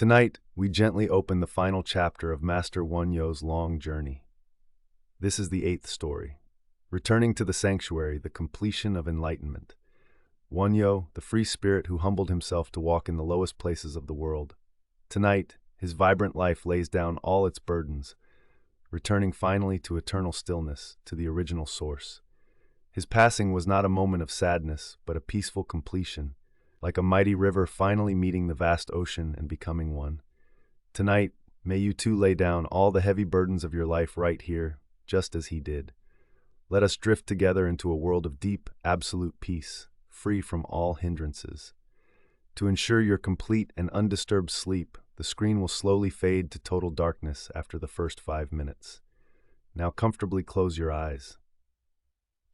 Tonight, we gently open the final chapter of Master Wonhyo's long journey. This is the 8th story. Returning to the sanctuary, the completion of enlightenment. Wonhyo, the free spirit who humbled himself to walk in the lowest places of the world. Tonight, his vibrant life lays down all its burdens, returning finally to eternal stillness, to the original source. His passing was not a moment of sadness, but a peaceful completion, like a mighty river finally meeting the vast ocean and becoming one. Tonight, may you too lay down all the heavy burdens of your life right here, just as he did. Let us drift together into a world of deep, absolute peace, free from all hindrances. To ensure your complete and undisturbed sleep, the screen will slowly fade to total darkness after the first 5 minutes. Now comfortably close your eyes.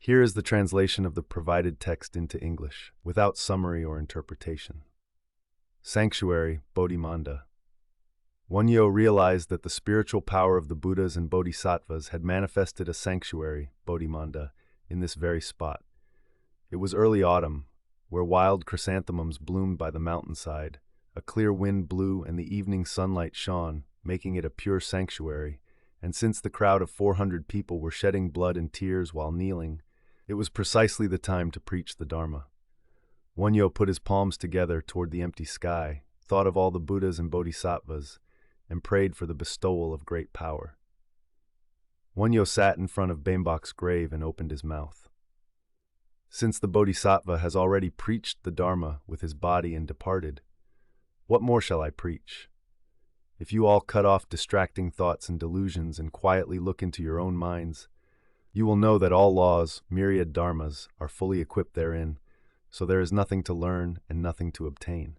Here is the translation of the provided text into English, without summary or interpretation. Sanctuary, Bodhimanda. Wonhyo realized that the spiritual power of the Buddhas and Bodhisattvas had manifested a sanctuary, Bodhimanda, in this very spot. It was early autumn, where wild chrysanthemums bloomed by the mountainside. A clear wind blew and the evening sunlight shone, making it a pure sanctuary, and since the crowd of 400 people were shedding blood and tears while kneeling, it was precisely the time to preach the Dharma. Wonhyo put his palms together toward the empty sky, thought of all the Buddhas and Bodhisattvas, and prayed for the bestowal of great power. Wonhyo sat in front of Bambok's grave and opened his mouth. Since the Bodhisattva has already preached the Dharma with his body and departed, what more shall I preach? If you all cut off distracting thoughts and delusions and quietly look into your own minds, you will know that all laws, myriad dharmas, are fully equipped therein, so there is nothing to learn and nothing to obtain.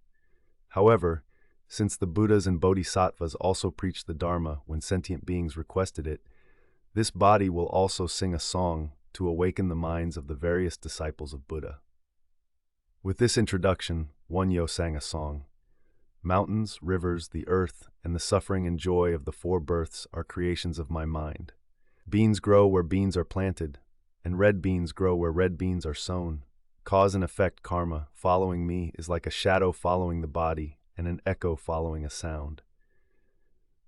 However, since the Buddhas and Bodhisattvas also preached the Dharma when sentient beings requested it, this body will also sing a song to awaken the minds of the various disciples of Buddha. With this introduction, Wonhyo sang a song. Mountains, rivers, the earth, and the suffering and joy of the 4 births are creations of my mind. Beans grow where beans are planted, and red beans grow where red beans are sown. Cause and effect karma, following me, is like a shadow following the body and an echo following a sound.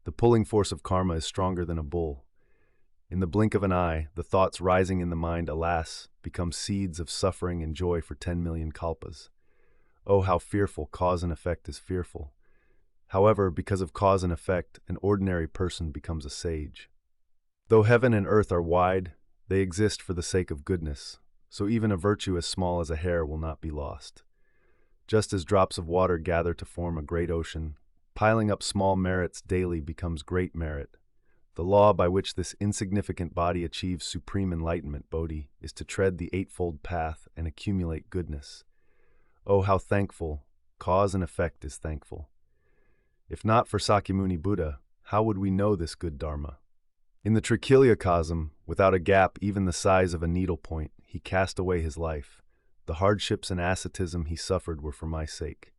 The pulling force of karma is stronger than a bull. In the blink of an eye, the thoughts rising in the mind, alas, become seeds of suffering and joy for 10 million kalpas. Oh, how fearful cause and effect is fearful. However, because of cause and effect, an ordinary person becomes a sage. Though heaven and earth are wide, they exist for the sake of goodness, so even a virtue as small as a hair will not be lost. Just as drops of water gather to form a great ocean, piling up small merits daily becomes great merit. The law by which this insignificant body achieves supreme enlightenment, Bodhi, is to tread the 8-fold path and accumulate goodness. Oh, how thankful, cause and effect is thankful. If not for Sakyamuni Buddha, how would we know this good Dharma? In the Trichiliocosm, without a gap even the size of a needlepoint, he cast away his life. The hardships and asceticism he suffered were for my sake.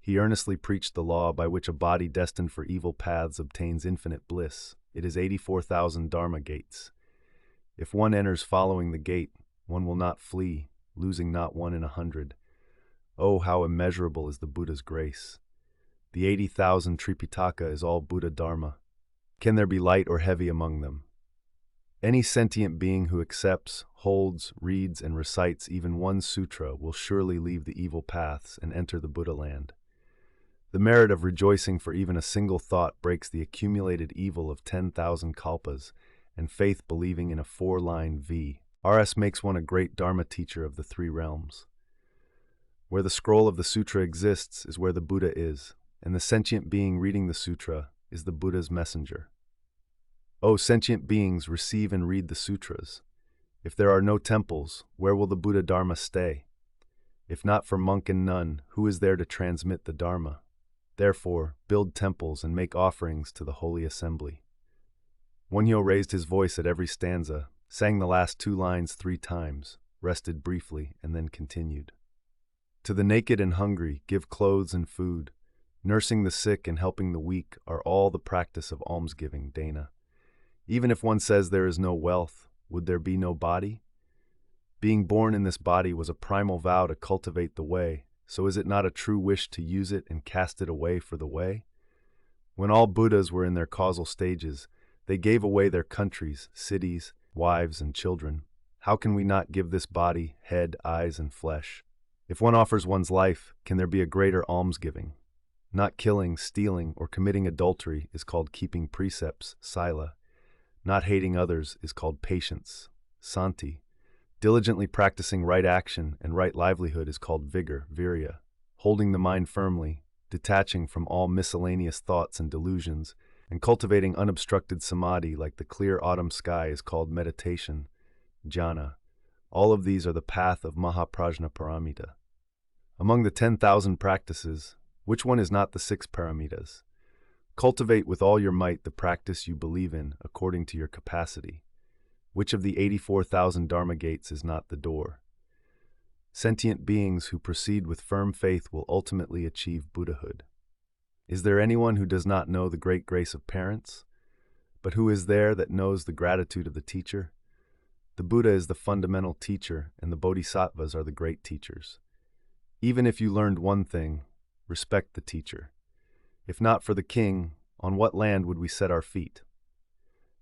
He earnestly preached the law by which a body destined for evil paths obtains infinite bliss. It is 84,000 Dharma gates. If one enters following the gate, one will not flee, losing not 1 in 100. Oh, how immeasurable is the Buddha's grace. The 80,000 Tripitaka is all Buddha Dharma. Can there be light or heavy among them? Any sentient being who accepts, holds, reads, and recites even one sutra will surely leave the evil paths and enter the Buddha land. The merit of rejoicing for even a single thought breaks the accumulated evil of 10,000 kalpas, and faith believing in a 4-line V. RS makes one a great Dharma teacher of the 3 realms. Where the scroll of the sutra exists is where the Buddha is, and the sentient being reading the sutra is the Buddha's messenger. O sentient beings, receive and read the sutras. If there are no temples, where will the Buddha Dharma stay? If not for monk and nun, who is there to transmit the Dharma? Therefore, build temples and make offerings to the holy assembly. Wonhyo raised his voice at every stanza, sang the last 2 lines 3 times, rested briefly, and then continued. To the naked and hungry, give clothes and food. Nursing the sick and helping the weak are all the practice of almsgiving, Dana. Even if one says there is no wealth, would there be no body? Being born in this body was a primal vow to cultivate the way, so is it not a true wish to use it and cast it away for the way? When all Buddhas were in their causal stages, they gave away their countries, cities, wives, and children. How can we not give this body, head, eyes, and flesh? If one offers one's life, can there be a greater almsgiving? Not killing, stealing, or committing adultery is called keeping precepts, sila. Not hating others is called patience, santi. Diligently practicing right action and right livelihood is called vigor, virya. Holding the mind firmly, detaching from all miscellaneous thoughts and delusions, and cultivating unobstructed samadhi like the clear autumn sky is called meditation, jhana. All of these are the path of Mahaprajna Paramita. Among the 10,000 practices, which one is not the 6 paramitas? Cultivate with all your might the practice you believe in according to your capacity. Which of the 84,000 Dharma gates is not the door? Sentient beings who proceed with firm faith will ultimately achieve Buddhahood. Is there anyone who does not know the great grace of parents? But who is there that knows the gratitude of the teacher? The Buddha is the fundamental teacher, and the Bodhisattvas are the great teachers. Even if you learned one thing, respect the teacher. If not for the king, on what land would we set our feet?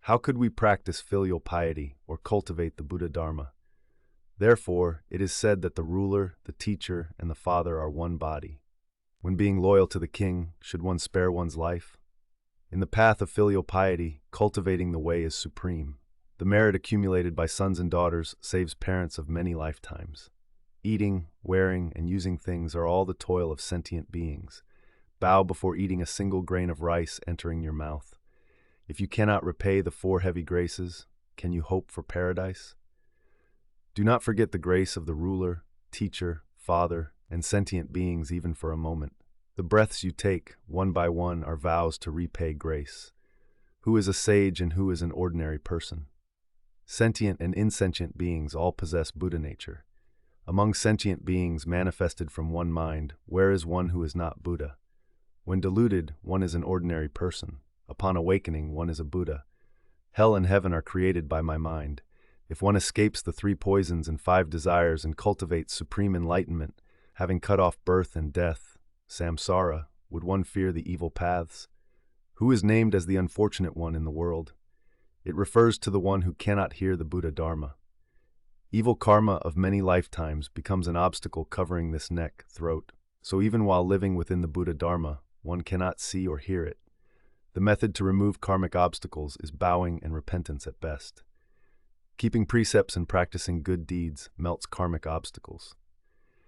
How could we practice filial piety or cultivate the Buddha Dharma? Therefore, it is said that the ruler, the teacher, and the father are one body. When being loyal to the king, should one spare one's life? In the path of filial piety, cultivating the way is supreme. The merit accumulated by sons and daughters saves parents of many lifetimes. Eating, wearing, and using things are all the toil of sentient beings. Bow before eating a single grain of rice entering your mouth. If you cannot repay the 4 heavy graces, can you hope for paradise? Do not forget the grace of the ruler, teacher, father, and sentient beings even for a moment. The breaths you take, one by one, are vows to repay grace. Who is a sage and who is an ordinary person? Sentient and insentient beings all possess Buddha nature. Among sentient beings manifested from one mind, where is one who is not Buddha? When deluded, one is an ordinary person. Upon awakening, one is a Buddha. Hell and heaven are created by my mind. If one escapes the 3 poisons and 5 desires and cultivates supreme enlightenment, having cut off birth and death, samsara, would one fear the evil paths? Who is named as the unfortunate one in the world? It refers to the one who cannot hear the Buddha Dharma. Evil karma of many lifetimes becomes an obstacle covering this neck, throat, so even while living within the Buddha Dharma, one cannot see or hear it. The method to remove karmic obstacles is bowing and repentance at best. Keeping precepts and practicing good deeds melts karmic obstacles.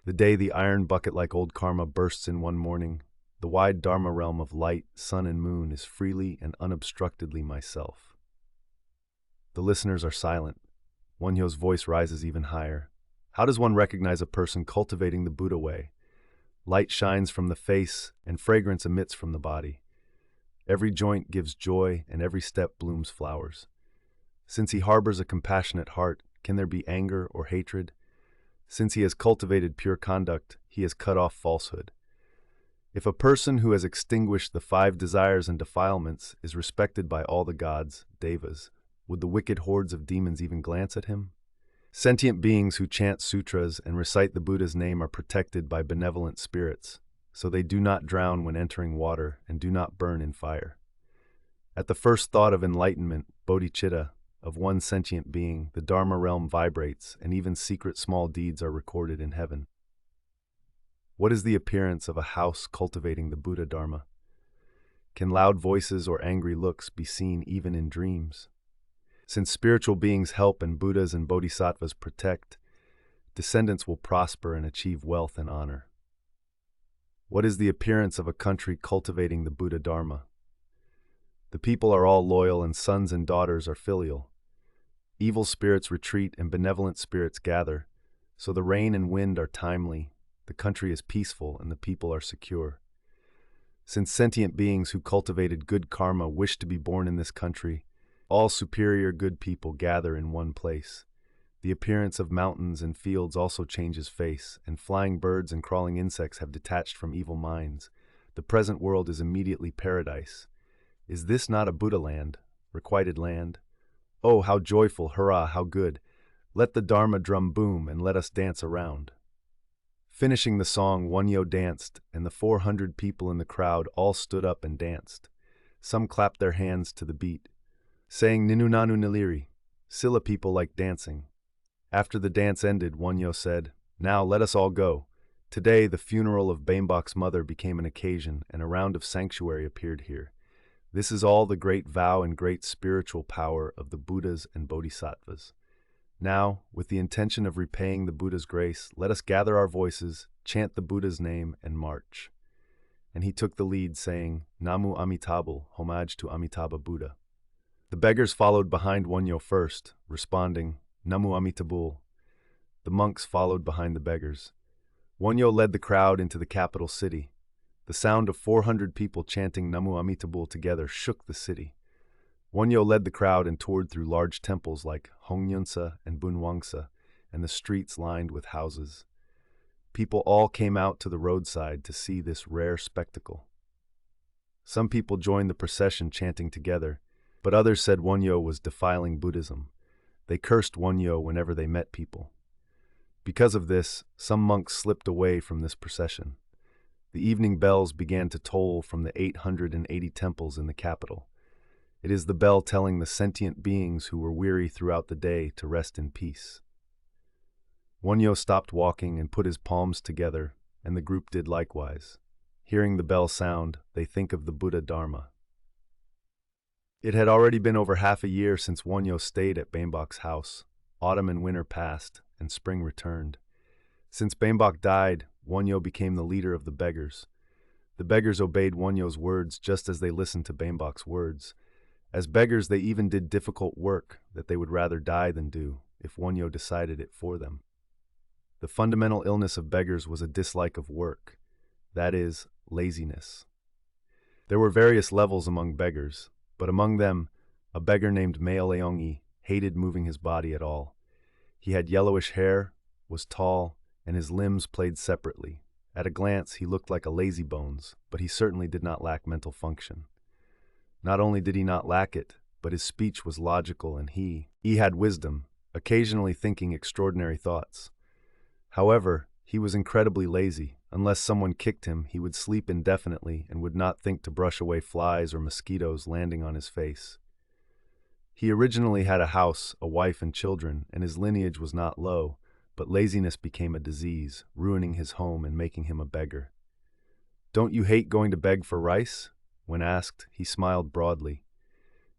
The day the iron bucket-like old karma bursts in one morning, the wide Dharma realm of light, sun, and moon is freely and unobstructedly myself. The listeners are silent. Wonhyo's voice rises even higher. How does one recognize a person cultivating the Buddha way? Light shines from the face, and fragrance emits from the body. Every joint gives joy, and every step blooms flowers. Since he harbors a compassionate heart, can there be anger or hatred? Since he has cultivated pure conduct, he has cut off falsehood. If a person who has extinguished the 5 desires and defilements is respected by all the gods, devas, would the wicked hordes of demons even glance at him? Sentient beings who chant sutras and recite the Buddha's name are protected by benevolent spirits, so they do not drown when entering water and do not burn in fire. At the first thought of enlightenment, bodhicitta, of one sentient being, the Dharma realm vibrates, and even secret small deeds are recorded in heaven. What is the appearance of a house cultivating the Buddha Dharma? Can loud voices or angry looks be seen even in dreams? Since spiritual beings help and Buddhas and Bodhisattvas protect, descendants will prosper and achieve wealth and honor. What is the appearance of a country cultivating the Buddha Dharma? The people are all loyal and sons and daughters are filial. Evil spirits retreat and benevolent spirits gather, so the rain and wind are timely, the country is peaceful, and the people are secure. Since sentient beings who cultivated good karma wish to be born in this country, all superior good people gather in one place. The appearance of mountains and fields also changes face, and flying birds and crawling insects have detached from evil minds. The present world is immediately paradise. Is this not a Buddha land, requited land? Oh, how joyful, hurrah, how good! Let the Dharma drum boom and let us dance around. Finishing the song, Wonhyo danced, and the 400 people in the crowd all stood up and danced. Some clapped their hands to the beat, saying Ninunanu Niliri. Silla people like dancing. After the dance ended, Wonhyo said, "Now let us all go." Today, the funeral of Bambok's mother became an occasion, and a round of sanctuary appeared here. This is all the great vow and great spiritual power of the Buddhas and Bodhisattvas. Now, with the intention of repaying the Buddha's grace, let us gather our voices, chant the Buddha's name, and march. And he took the lead, saying, Namu Amitabha, homage to Amitabha Buddha. The beggars followed behind Wonhyo first, responding, Namu Amitabha. The monks followed behind the beggars. Wonhyo led the crowd into the capital city. The sound of 400 people chanting Namu Amitabha together shook the city. Wonhyo led the crowd and toured through large temples like Hongyunsa and Bunwangsa, and the streets lined with houses. People all came out to the roadside to see this rare spectacle. Some people joined the procession chanting together, but others said Wonhyo was defiling Buddhism. They cursed Wonhyo whenever they met people. Because of this, some monks slipped away from this procession. The evening bells began to toll from the 880 temples in the capital. It is the bell telling the sentient beings who were weary throughout the day to rest in peace. Wonhyo stopped walking and put his palms together, and the group did likewise. Hearing the bell sound, they think of the Buddha Dharma. It had already been over half a year since Wonhyo stayed at Bambok's house. Autumn and winter passed, and spring returned. Since Bambok died, Wonhyo became the leader of the beggars. The beggars obeyed Wonhyo's words just as they listened to Bambok's words. As beggars, they even did difficult work that they would rather die than do, if Wonhyo decided it for them. The fundamental illness of beggars was a dislike of work, that is, laziness. There were various levels among beggars, but among them, a beggar named Maeleongi hated moving his body at all. He had yellowish hair, was tall, and his limbs played separately. At a glance, he looked like a lazybones, but he certainly did not lack mental function. Not only did he not lack it, but his speech was logical and he had wisdom, occasionally thinking extraordinary thoughts. However, he was incredibly lazy. Unless someone kicked him, he would sleep indefinitely and would not think to brush away flies or mosquitoes landing on his face. He originally had a house, a wife, and children, and his lineage was not low, but laziness became a disease, ruining his home and making him a beggar. "Don't you hate going to beg for rice?" When asked, he smiled broadly.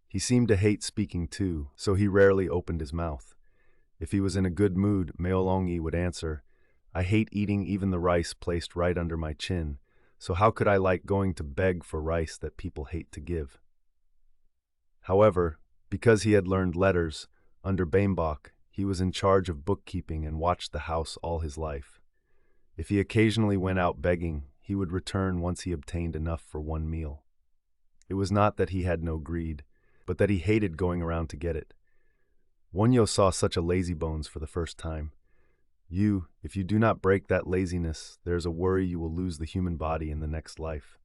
He seemed to hate speaking too, so he rarely opened his mouth. If he was in a good mood, Maeleongi would answer, "I hate eating even the rice placed right under my chin, so how could I like going to beg for rice that people hate to give?" However, because he had learned letters, under Bambok, he was in charge of bookkeeping and watched the house all his life. If he occasionally went out begging, he would return once he obtained enough for one meal. It was not that he had no greed, but that he hated going around to get it. Wonhyo saw such a lazybones for the first time. If you do not break that laziness, there is a worry you will lose the human body in the next life.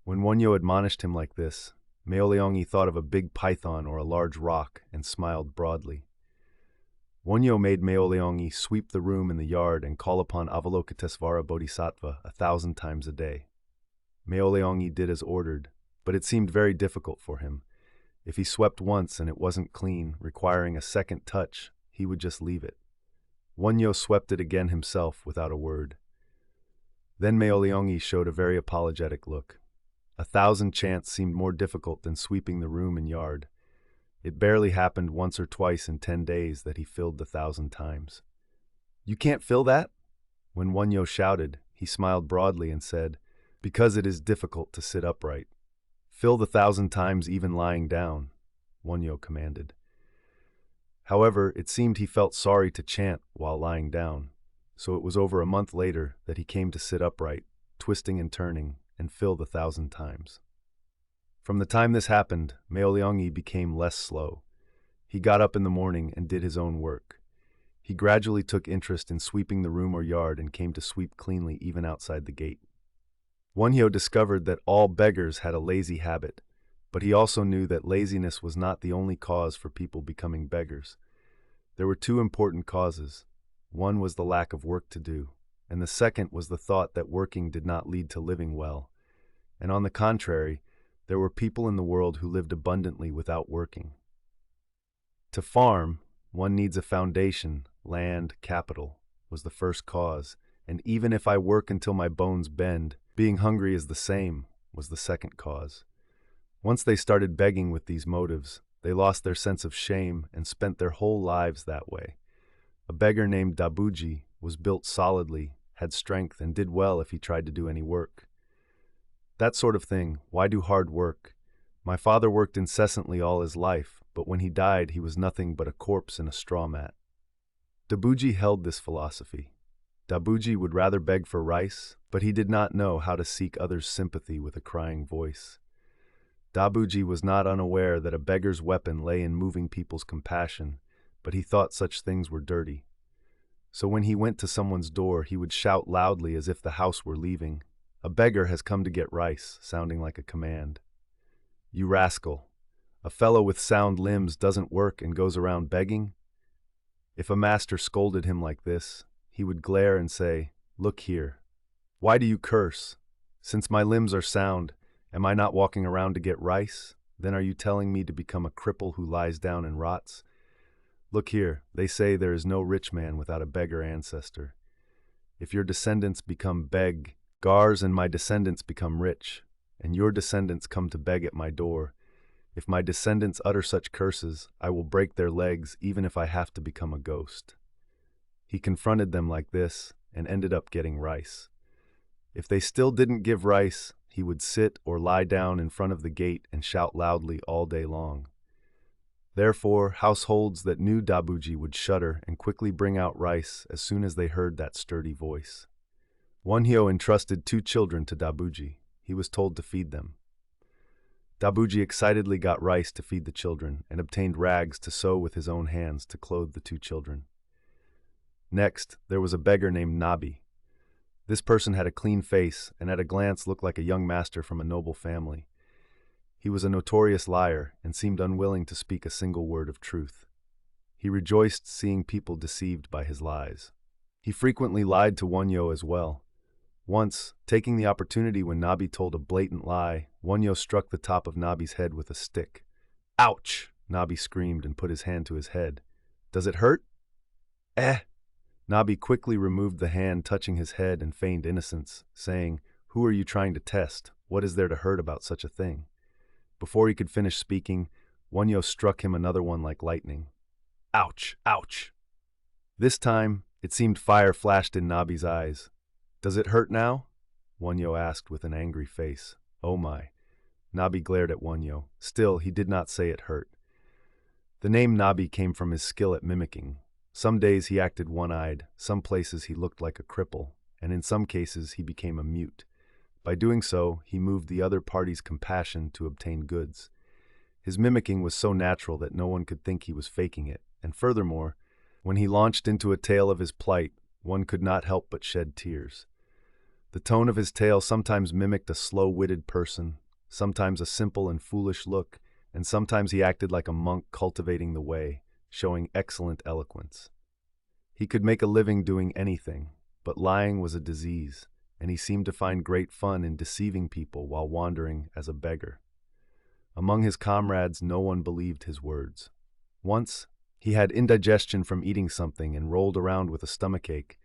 When Wonhyo admonished him like this, Maeleongi thought of a big python or a large rock and smiled broadly. Wonhyo made Maeleongi sweep the room in the yard and call upon Avalokitesvara Bodhisattva 1,000 times a day. Maeleongi did as ordered, but it seemed very difficult for him. If he swept once and it wasn't clean, requiring a second touch, he would just leave it. Wonhyo swept it again himself without a word. Then Maeleongi showed a very apologetic look. 1,000 chants seemed more difficult than sweeping the room and yard. It barely happened once or twice in 10 days that he filled the 1,000 times. "You can't fill that?" When Wonhyo shouted, he smiled broadly and said, "Because it is difficult to sit upright." "Fill the 1,000 times even lying down," Wonhyo commanded. However, it seemed he felt sorry to chant while lying down, so it was over a month later that he came to sit upright, twisting and turning, and fill the 1,000 times. From the time this happened, Maeleongi became less slow. He got up in the morning and did his own work. He gradually took interest in sweeping the room or yard and came to sweep cleanly even outside the gate. Wonhyo discovered that all beggars had a lazy habit, but he also knew that laziness was not the only cause for people becoming beggars. There were two important causes. One was the lack of work to do, and the second was the thought that working did not lead to living well. And on the contrary, there were people in the world who lived abundantly without working. To farm, one needs a foundation, land, capital, was the first cause, and even if I work until my bones bend, being hungry is the same, was the second cause. Once they started begging with these motives, they lost their sense of shame and spent their whole lives that way. A beggar named Dabuji was built solidly, had strength, and did well if he tried to do any work. That sort of thing, why do hard work? My father worked incessantly all his life, but when he died he was nothing but a corpse in a straw mat. Dabuji held this philosophy. Dabuji would rather beg for rice, but he did not know how to seek others' sympathy with a crying voice. Dabuji was not unaware that a beggar's weapon lay in moving people's compassion, but he thought such things were dirty. So when he went to someone's door, he would shout loudly as if the house were leaving, "A beggar has come to get rice," sounding like a command. "You rascal! A fellow with sound limbs doesn't work and goes around begging?" If a master scolded him like this, he would glare and say, "Look here. Why do you curse? Since my limbs are sound, am I not walking around to get rice? Then are you telling me to become a cripple who lies down and rots? Look here, they say there is no rich man without a beggar ancestor. If your descendants become beggars and my descendants become rich, and your descendants come to beg at my door, if my descendants utter such curses, I will break their legs even if I have to become a ghost." He confronted them like this and ended up getting rice. If they still didn't give rice, he would sit or lie down in front of the gate and shout loudly all day long. Therefore, households that knew Dabuji would shudder and quickly bring out rice as soon as they heard that sturdy voice. Wonhyo entrusted 2 children to Dabuji. He was told to feed them. Dabuji excitedly got rice to feed the children and obtained rags to sew with his own hands to clothe the 2 children. Next, there was a beggar named Nabi. This person had a clean face and at a glance looked like a young master from a noble family. He was a notorious liar and seemed unwilling to speak a single word of truth. He rejoiced seeing people deceived by his lies. He frequently lied to Wonhyo as well. Once, taking the opportunity when Nabi told a blatant lie, Wonhyo struck the top of Nabi's head with a stick. "Ouch!" Nabi screamed and put his hand to his head. "Does it hurt?" "Eh!" Nabi quickly removed the hand, touching his head and feigned innocence, saying, "Who are you trying to test? What is there to hurt about such a thing?" Before he could finish speaking, Wonhyo struck him another one like lightning. "Ouch! Ouch!" This time, it seemed fire flashed in Nabi's eyes. "Does it hurt now?" Wonhyo asked with an angry face. "Oh my." Nabi glared at Wonhyo. Still, he did not say it hurt. The name Nabi came from his skill at mimicking. Some days he acted one-eyed, some places he looked like a cripple, and in some cases he became a mute. By doing so, he moved the other party's compassion to obtain goods. His mimicking was so natural that no one could think he was faking it, and furthermore, when he launched into a tale of his plight, one could not help but shed tears. The tone of his tale sometimes mimicked a slow-witted person, sometimes a simple and foolish look, and sometimes he acted like a monk cultivating the way, showing excellent eloquence. He could make a living doing anything, but lying was a disease, and he seemed to find great fun in deceiving people while wandering as a beggar. Among his comrades, no one believed his words. Once, he had indigestion from eating something and rolled around with a stomachache,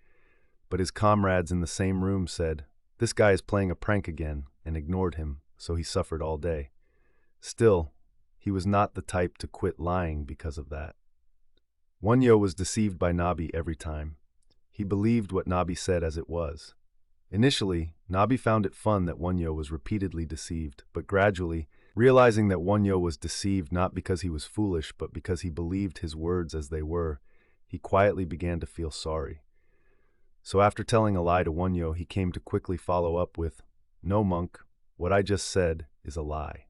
but his comrades in the same room said, "This guy is playing a prank again," and ignored him, so he suffered all day. Still, he was not the type to quit lying because of that. Wonhyo was deceived by Nabi every time. He believed what Nabi said as it was. Initially, Nabi found it fun that Wonhyo was repeatedly deceived, but gradually, realizing that Wonhyo was deceived not because he was foolish, but because he believed his words as they were, he quietly began to feel sorry. So after telling a lie to Wonhyo, he came to quickly follow up with, "No, monk, what I just said is a lie."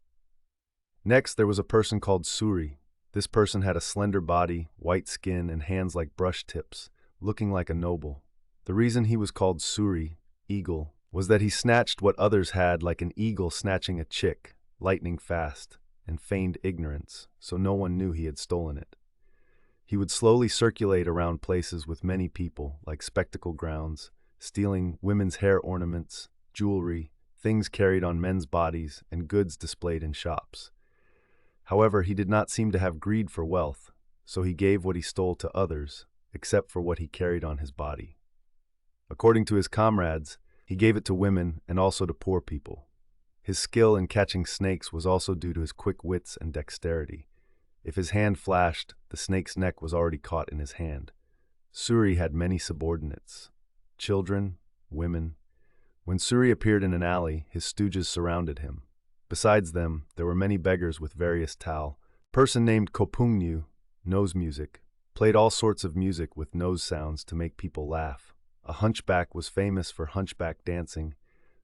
Next, there was a person called Suri. This person had a slender body, white skin, and hands like brush tips, looking like a noble. The reason he was called Suri, eagle, was that he snatched what others had like an eagle snatching a chick, lightning fast, and feigned ignorance, so no one knew he had stolen it. He would slowly circulate around places with many people, like spectacle grounds, stealing women's hair ornaments, jewelry, things carried on men's bodies, and goods displayed in shops. However, he did not seem to have greed for wealth, so he gave what he stole to others, except for what he carried on his body. According to his comrades, he gave it to women and also to poor people. His skill in catching snakes was also due to his quick wits and dexterity. If his hand flashed, the snake's neck was already caught in his hand. Suri had many subordinates: children, women. When Suri appeared in an alley, his stooges surrounded him. Besides them, there were many beggars with various tal. A person named Kopungnu, nose music, played all sorts of music with nose sounds to make people laugh. A hunchback was famous for hunchback dancing.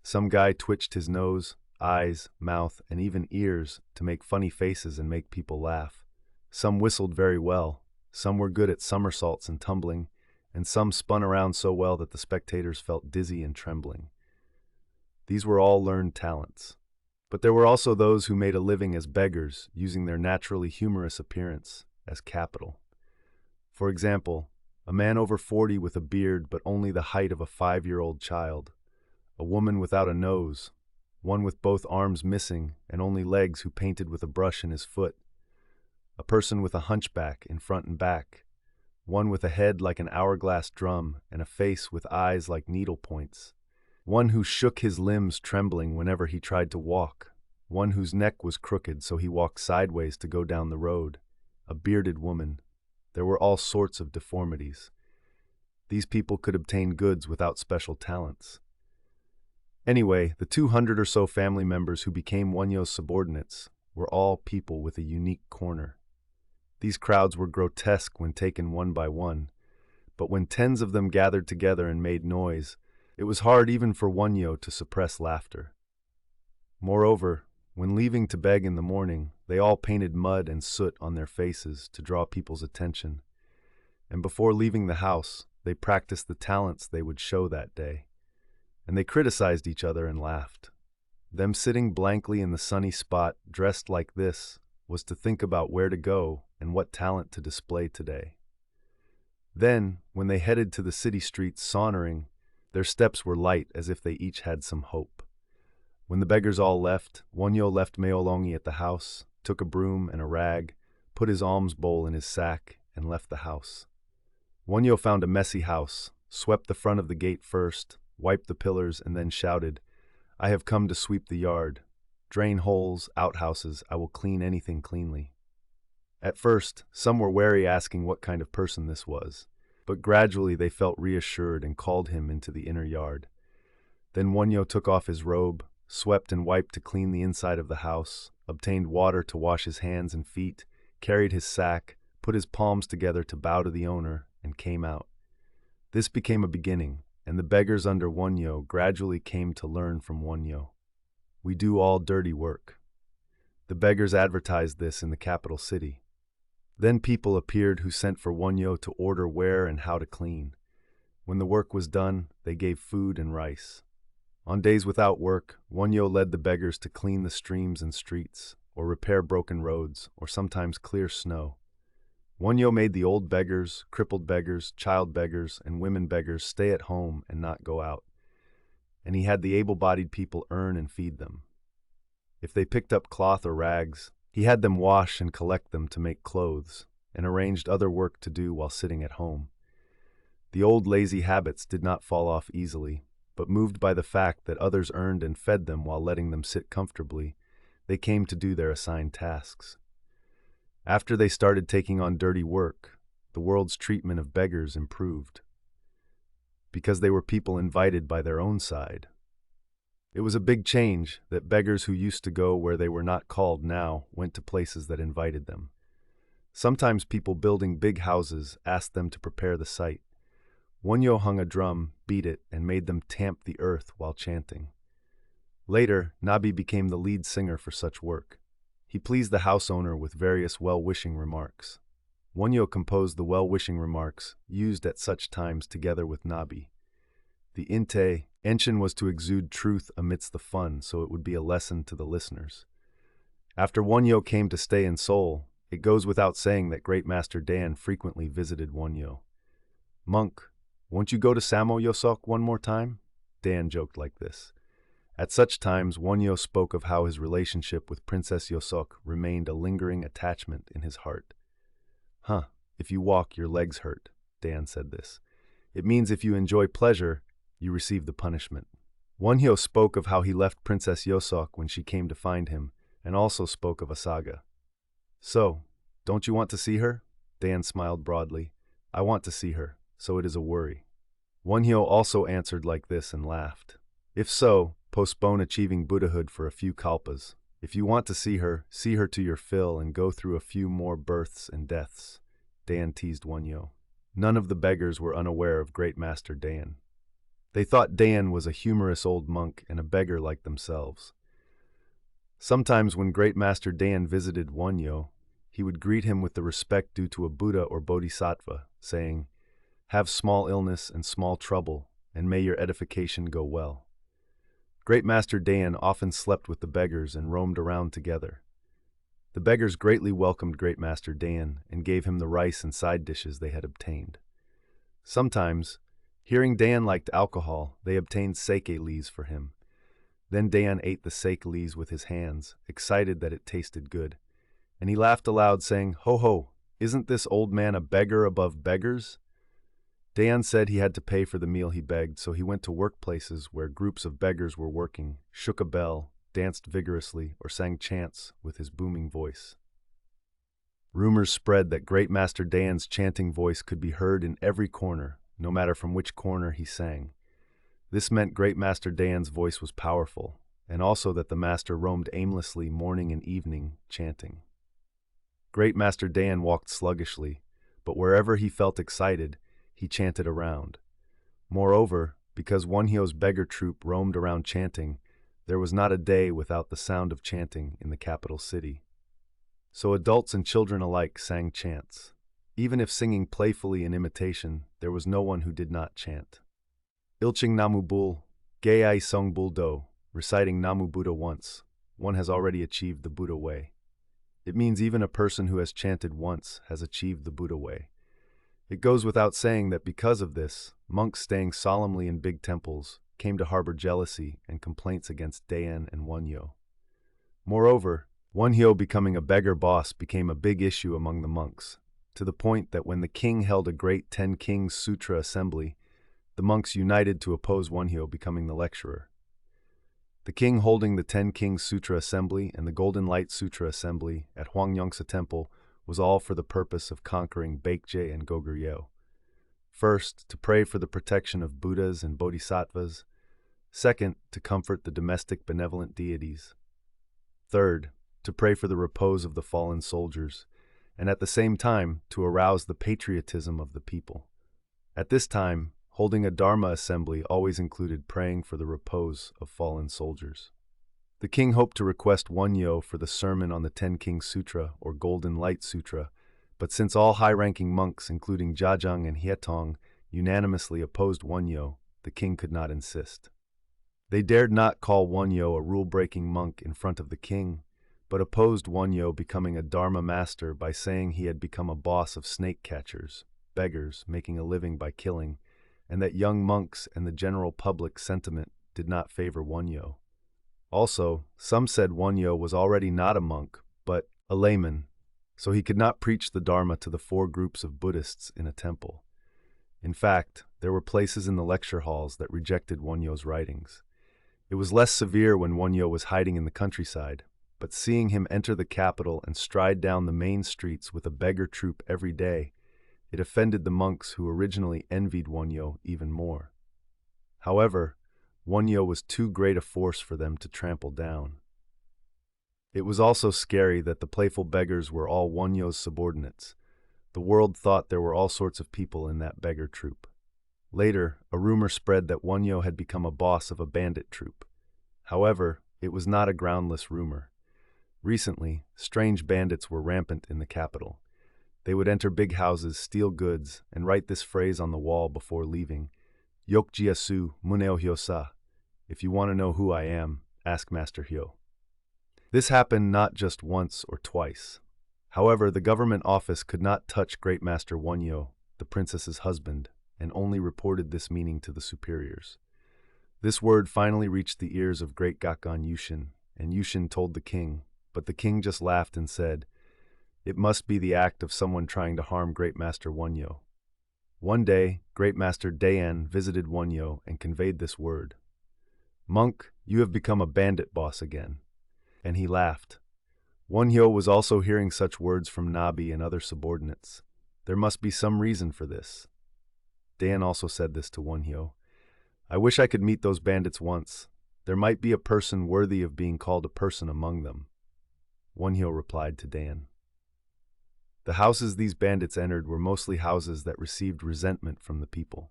Some guy twitched his nose, eyes, mouth, and even ears to make funny faces and make people laugh. Some whistled very well, some were good at somersaults and tumbling, and some spun around so well that the spectators felt dizzy and trembling. These were all learned talents. But there were also those who made a living as beggars, using their naturally humorous appearance as capital. For example, a man over 40 with a beard but only the height of a 5-year-old child, a woman without a nose, one with both arms missing and only legs who painted with a brush in his foot, a person with a hunchback in front and back, one with a head like an hourglass drum and a face with eyes like needle points, one who shook his limbs trembling whenever he tried to walk, one whose neck was crooked so he walked sideways to go down the road, a bearded woman. There were all sorts of deformities. These people could obtain goods without special talents. Anyway, the 200 or so family members who became Wonhyo's subordinates were all people with a unique corner. These crowds were grotesque when taken one by one, but when tens of them gathered together and made noise, it was hard even for Wonhyo to suppress laughter. Moreover, when leaving to beg in the morning, they all painted mud and soot on their faces to draw people's attention. And before leaving the house, they practiced the talents they would show that day. And they criticized each other and laughed. Them sitting blankly in the sunny spot, dressed like this, was to think about where to go and what talent to display today. Then, when they headed to the city streets sauntering, their steps were light as if they each had some hope. When the beggars all left, Wonhyo left Meolongi at the house, took a broom and a rag, put his alms bowl in his sack, and left the house. Wonhyo found a messy house, swept the front of the gate first, wiped the pillars, and then shouted, "I have come to sweep the yard. Drain holes, outhouses, I will clean anything cleanly." At first, some were wary, asking what kind of person this was, but gradually they felt reassured and called him into the inner yard. Then Wonhyo took off his robe, swept and wiped to clean the inside of the house, obtained water to wash his hands and feet, carried his sack, put his palms together to bow to the owner, and came out. This became a beginning, and the beggars under Wonhyo gradually came to learn from Wonhyo. "We do all dirty work." The beggars advertised this in the capital city. Then people appeared who sent for Wonhyo to order where and how to clean. When the work was done, they gave food and rice. On days without work, Wonhyo led the beggars to clean the streams and streets, or repair broken roads, or sometimes clear snow. Wonhyo made the old beggars, crippled beggars, child beggars, and women beggars stay at home and not go out. And he had the able-bodied people earn and feed them. If they picked up cloth or rags, he had them wash and collect them to make clothes, and arranged other work to do while sitting at home. The old lazy habits did not fall off easily, but moved by the fact that others earned and fed them while letting them sit comfortably, they came to do their assigned tasks. After they started taking on dirty work, the world's treatment of beggars improved, because they were people invited by their own side. It was a big change that beggars who used to go where they were not called now went to places that invited them. Sometimes people building big houses asked them to prepare the site. Wonhyo hung a drum, beat it, and made them tamp the earth while chanting. Later, Nabi became the lead singer for such work. He pleased the house owner with various well-wishing remarks. Wonhyo composed the well-wishing remarks used at such times together with Nabi. The Enshin was to exude truth amidst the fun, so it would be a lesson to the listeners. After Wonhyo came to stay in Seoul, it goes without saying that Great Master Dan frequently visited Wonhyo. "Monk, won't you go to Samo Yosok one more time?" Dan joked like this. At such times, Wonyo spoke of how his relationship with Princess Yosok remained a lingering attachment in his heart. Huh, if you walk, your legs hurt, Dan said this. It means if you enjoy pleasure, you receive the punishment. Wonhyo spoke of how he left Princess Yosok when she came to find him, and also spoke of a saga. So, don't you want to see her? Dan smiled broadly. I want to see her, so it is a worry. Wonhyo also answered like this and laughed. If so, postpone achieving Buddhahood for a few kalpas. If you want to see her to your fill and go through a few more births and deaths. Dan teased Wonhyo. None of the beggars were unaware of Great Master Dan. They thought Dan was a humorous old monk and a beggar like themselves. Sometimes when Great Master Dan visited Wonhyo, he would greet him with the respect due to a Buddha or Bodhisattva, saying, "Have small illness and small trouble, and may your edification go well." Great Master Dan often slept with the beggars and roamed around together. The beggars greatly welcomed Great Master Dan and gave him the rice and side dishes they had obtained. Sometimes, hearing Dan liked alcohol, they obtained sake leaves for him. Then Dan ate the sake leaves with his hands, excited that it tasted good. And he laughed aloud, saying, "Ho ho, isn't this old man a beggar above beggars?" Dan said he had to pay for the meal he begged, so he went to workplaces where groups of beggars were working, shook a bell, danced vigorously, or sang chants with his booming voice. Rumors spread that Great Master Dan's chanting voice could be heard in every corner, no matter from which corner he sang. This meant Great Master Dan's voice was powerful, and also that the master roamed aimlessly morning and evening, chanting. Great Master Dan walked sluggishly, but wherever he felt excited, he chanted around. Moreover, because Wonhyo's beggar troupe roamed around chanting, there was not a day without the sound of chanting in the capital city. So adults and children alike sang chants. Even if singing playfully in imitation, there was no one who did not chant. Ilching Namu Bul, Gei Sung Bul Do, reciting Namu Buddha once, one has already achieved the Buddha way. It means even a person who has chanted once has achieved the Buddha way. It goes without saying that because of this, monks staying solemnly in big temples came to harbor jealousy and complaints against Dan and Wonhyo. Moreover, Wonhyo becoming a beggar boss became a big issue among the monks, to the point that when the king held a great 10 Kings Sutra assembly, the monks united to oppose Wonhyo becoming the lecturer. The king holding the 10 Kings Sutra assembly and the Golden Light Sutra assembly at Hwangyongsa Temple was all for the purpose of conquering Baekje and Goguryeo. First, to pray for the protection of Buddhas and Bodhisattvas. Second, to comfort the domestic benevolent deities. Third, to pray for the repose of the fallen soldiers, and at the same time, to arouse the patriotism of the people. At this time, holding a Dharma assembly always included praying for the repose of fallen soldiers. The king hoped to request Wonhyo for the sermon on the 10 Kings Sutra or Golden Light Sutra, but since all high-ranking monks, including Jajang and Hietong, unanimously opposed Wonhyo, the king could not insist. They dared not call Wonhyo a rule-breaking monk in front of the king, but opposed Wonhyo becoming a Dharma master by saying he had become a boss of snake catchers, beggars making a living by killing, and that young monks and the general public sentiment did not favor Wonhyo. Also, some said Wonhyo was already not a monk, but a layman, so he could not preach the Dharma to the 4 groups of Buddhists in a temple. In fact, there were places in the lecture halls that rejected Wonhyo's writings. It was less severe when Wonhyo was hiding in the countryside, but seeing him enter the capital and stride down the main streets with a beggar troupe every day, it offended the monks who originally envied Wonhyo even more. However, Wonhyo was too great a force for them to trample down. It was also scary that the playful beggars were all Wonhyo's subordinates. The world thought there were all sorts of people in that beggar troupe. Later, a rumor spread that Wonhyo had become a boss of a bandit troupe. However, it was not a groundless rumor. Recently, strange bandits were rampant in the capital. They would enter big houses, steal goods, and write this phrase on the wall before leaving: Yokjiasu Muneo Hyosa. If you want to know who I am, ask Master Hyo. This happened not just once or twice. However, the government office could not touch Great Master Wonhyo, the princess's husband, and only reported this meaning to the superiors. This word finally reached the ears of great Gakon Yushin, and Yushin told the king, but the king just laughed and said, "It must be the act of someone trying to harm Great Master Wonhyo." One day, Great Master Doryang visited Wonhyo and conveyed this word. "Monk, you have become a bandit boss again." And he laughed. Wonhyo was also hearing such words from Nabi and other subordinates. There must be some reason for this. Doryang also said this to Wonhyo. "I wish I could meet those bandits once. There might be a person worthy of being called a person among them." Wonhyo replied to Doryang. The houses these bandits entered were mostly houses that received resentment from the people.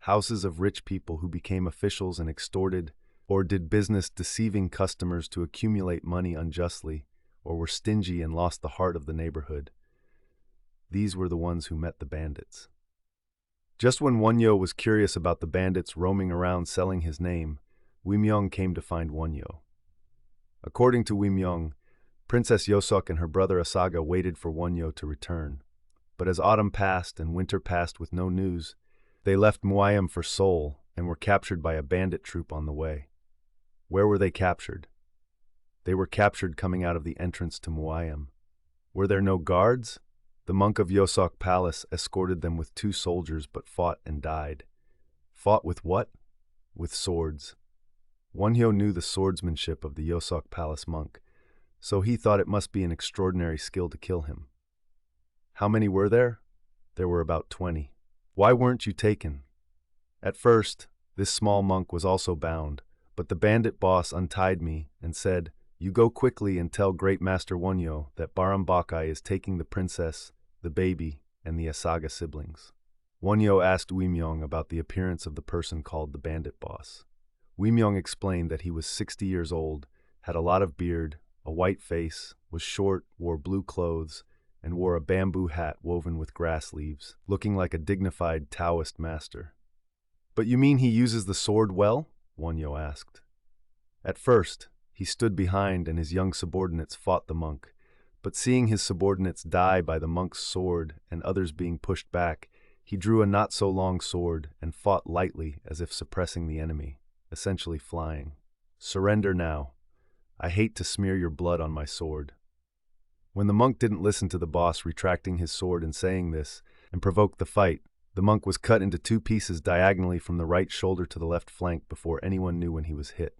Houses of rich people who became officials and extorted or did business deceiving customers to accumulate money unjustly, or were stingy and lost the heart of the neighborhood. These were the ones who met the bandits. Just when Wonhyo was curious about the bandits roaming around selling his name, Wimyong came to find Wonhyo. According to Wimyong, Princess Yosok and her brother Asaga waited for Wonhyo to return. But as autumn passed and winter passed with no news, they left Muayam for Seoul and were captured by a bandit troop on the way. Where were they captured? They were captured coming out of the entrance to Muayam. Were there no guards? The monk of Yosok Palace escorted them with 2 soldiers but fought and died. Fought with what? With swords. Wonhyo knew the swordsmanship of the Yosok Palace monk, so he thought it must be an extraordinary skill to kill him. How many were there? There were about 20. Why weren't you taken? At first, this small monk was also bound, but the bandit boss untied me and said, "You go quickly and tell Great Master Wonhyo that Barambakai is taking the princess, the baby, and the Asaga siblings." Wonhyo asked Wimyong about the appearance of the person called the bandit boss. Wimyong explained that he was 60 years old, had a lot of beard, a white face, was short, wore blue clothes, and wore a bamboo hat woven with grass leaves, looking like a dignified Taoist master. "But you mean he uses the sword well?" Wonhyo asked. At first, he stood behind and his young subordinates fought the monk, but seeing his subordinates die by the monk's sword and others being pushed back, he drew a not-so-long sword and fought lightly as if suppressing the enemy, essentially flying. "Surrender now. I hate to smear your blood on my sword." When the monk didn't listen to the boss retracting his sword and saying this, and provoked the fight, the monk was cut into 2 pieces diagonally from the right shoulder to the left flank before anyone knew when he was hit.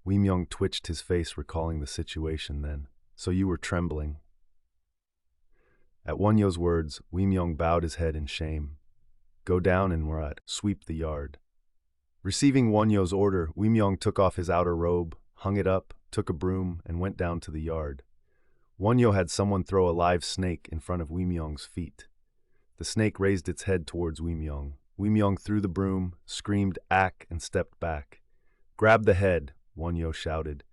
Wimyong twitched his face recalling the situation then. "So you were trembling." At Wonhyo's words, Wimyong bowed his head in shame. "Go down and Murat, sweep the yard." Receiving Wonhyo's order, Wimyong took off his outer robe, hung it up, took a broom, and went down to the yard. Wonhyo had someone throw a live snake in front of Wimyong's feet. The snake raised its head towards Wimyong. Wimyong threw the broom, screamed "Ack," and stepped back. "Grab the head," Wonhyo shouted.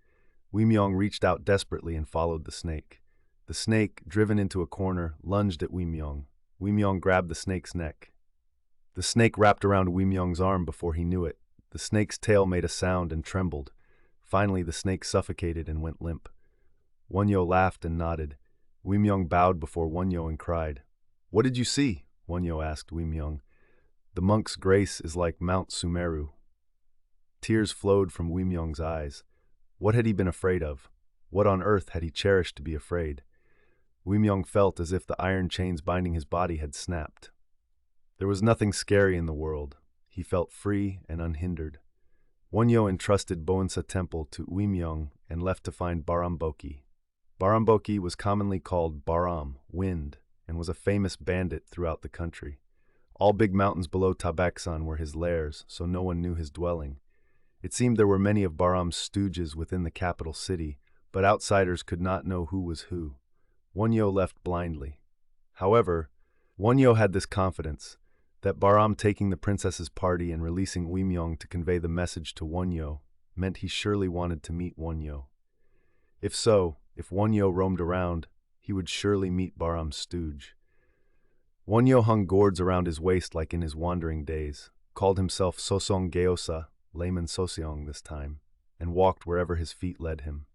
Wimyong reached out desperately and followed the snake. The snake, driven into a corner, lunged at Wimyong. Wimyong grabbed the snake's neck. The snake wrapped around Wimyong's arm before he knew it. The snake's tail made a sound and trembled. Finally, the snake suffocated and went limp. Wonhyo laughed and nodded. Wimyong bowed before Wonhyo and cried. "What did you see?" Wonhyo asked Wimyong. "The monk's grace is like Mount Sumeru." Tears flowed from Wimyong's eyes. What had he been afraid of? What on earth had he cherished to be afraid? Wimyong felt as if the iron chains binding his body had snapped. There was nothing scary in the world. He felt free and unhindered. Wonhyo entrusted Boensa Temple to Wimyong and left to find Baramboki. Baramboki was commonly called Baram, wind, and was a famous bandit throughout the country. All big mountains below Tabaxan were his lairs, so no one knew his dwelling. It seemed there were many of Baram's stooges within the capital city, but outsiders could not know who was who. Wonhyo left blindly. However, Wonhyo had this confidence, that Baram taking the princess's party and releasing Wimyong to convey the message to Wonhyo meant he surely wanted to meet Wonhyo. If so, if Wonhyo roamed around, he would surely meet Baram's stooge. Wonhyo hung gourds around his waist like in his wandering days, called himself Sosong Geosa, layman Soseong this time, and walked wherever his feet led him.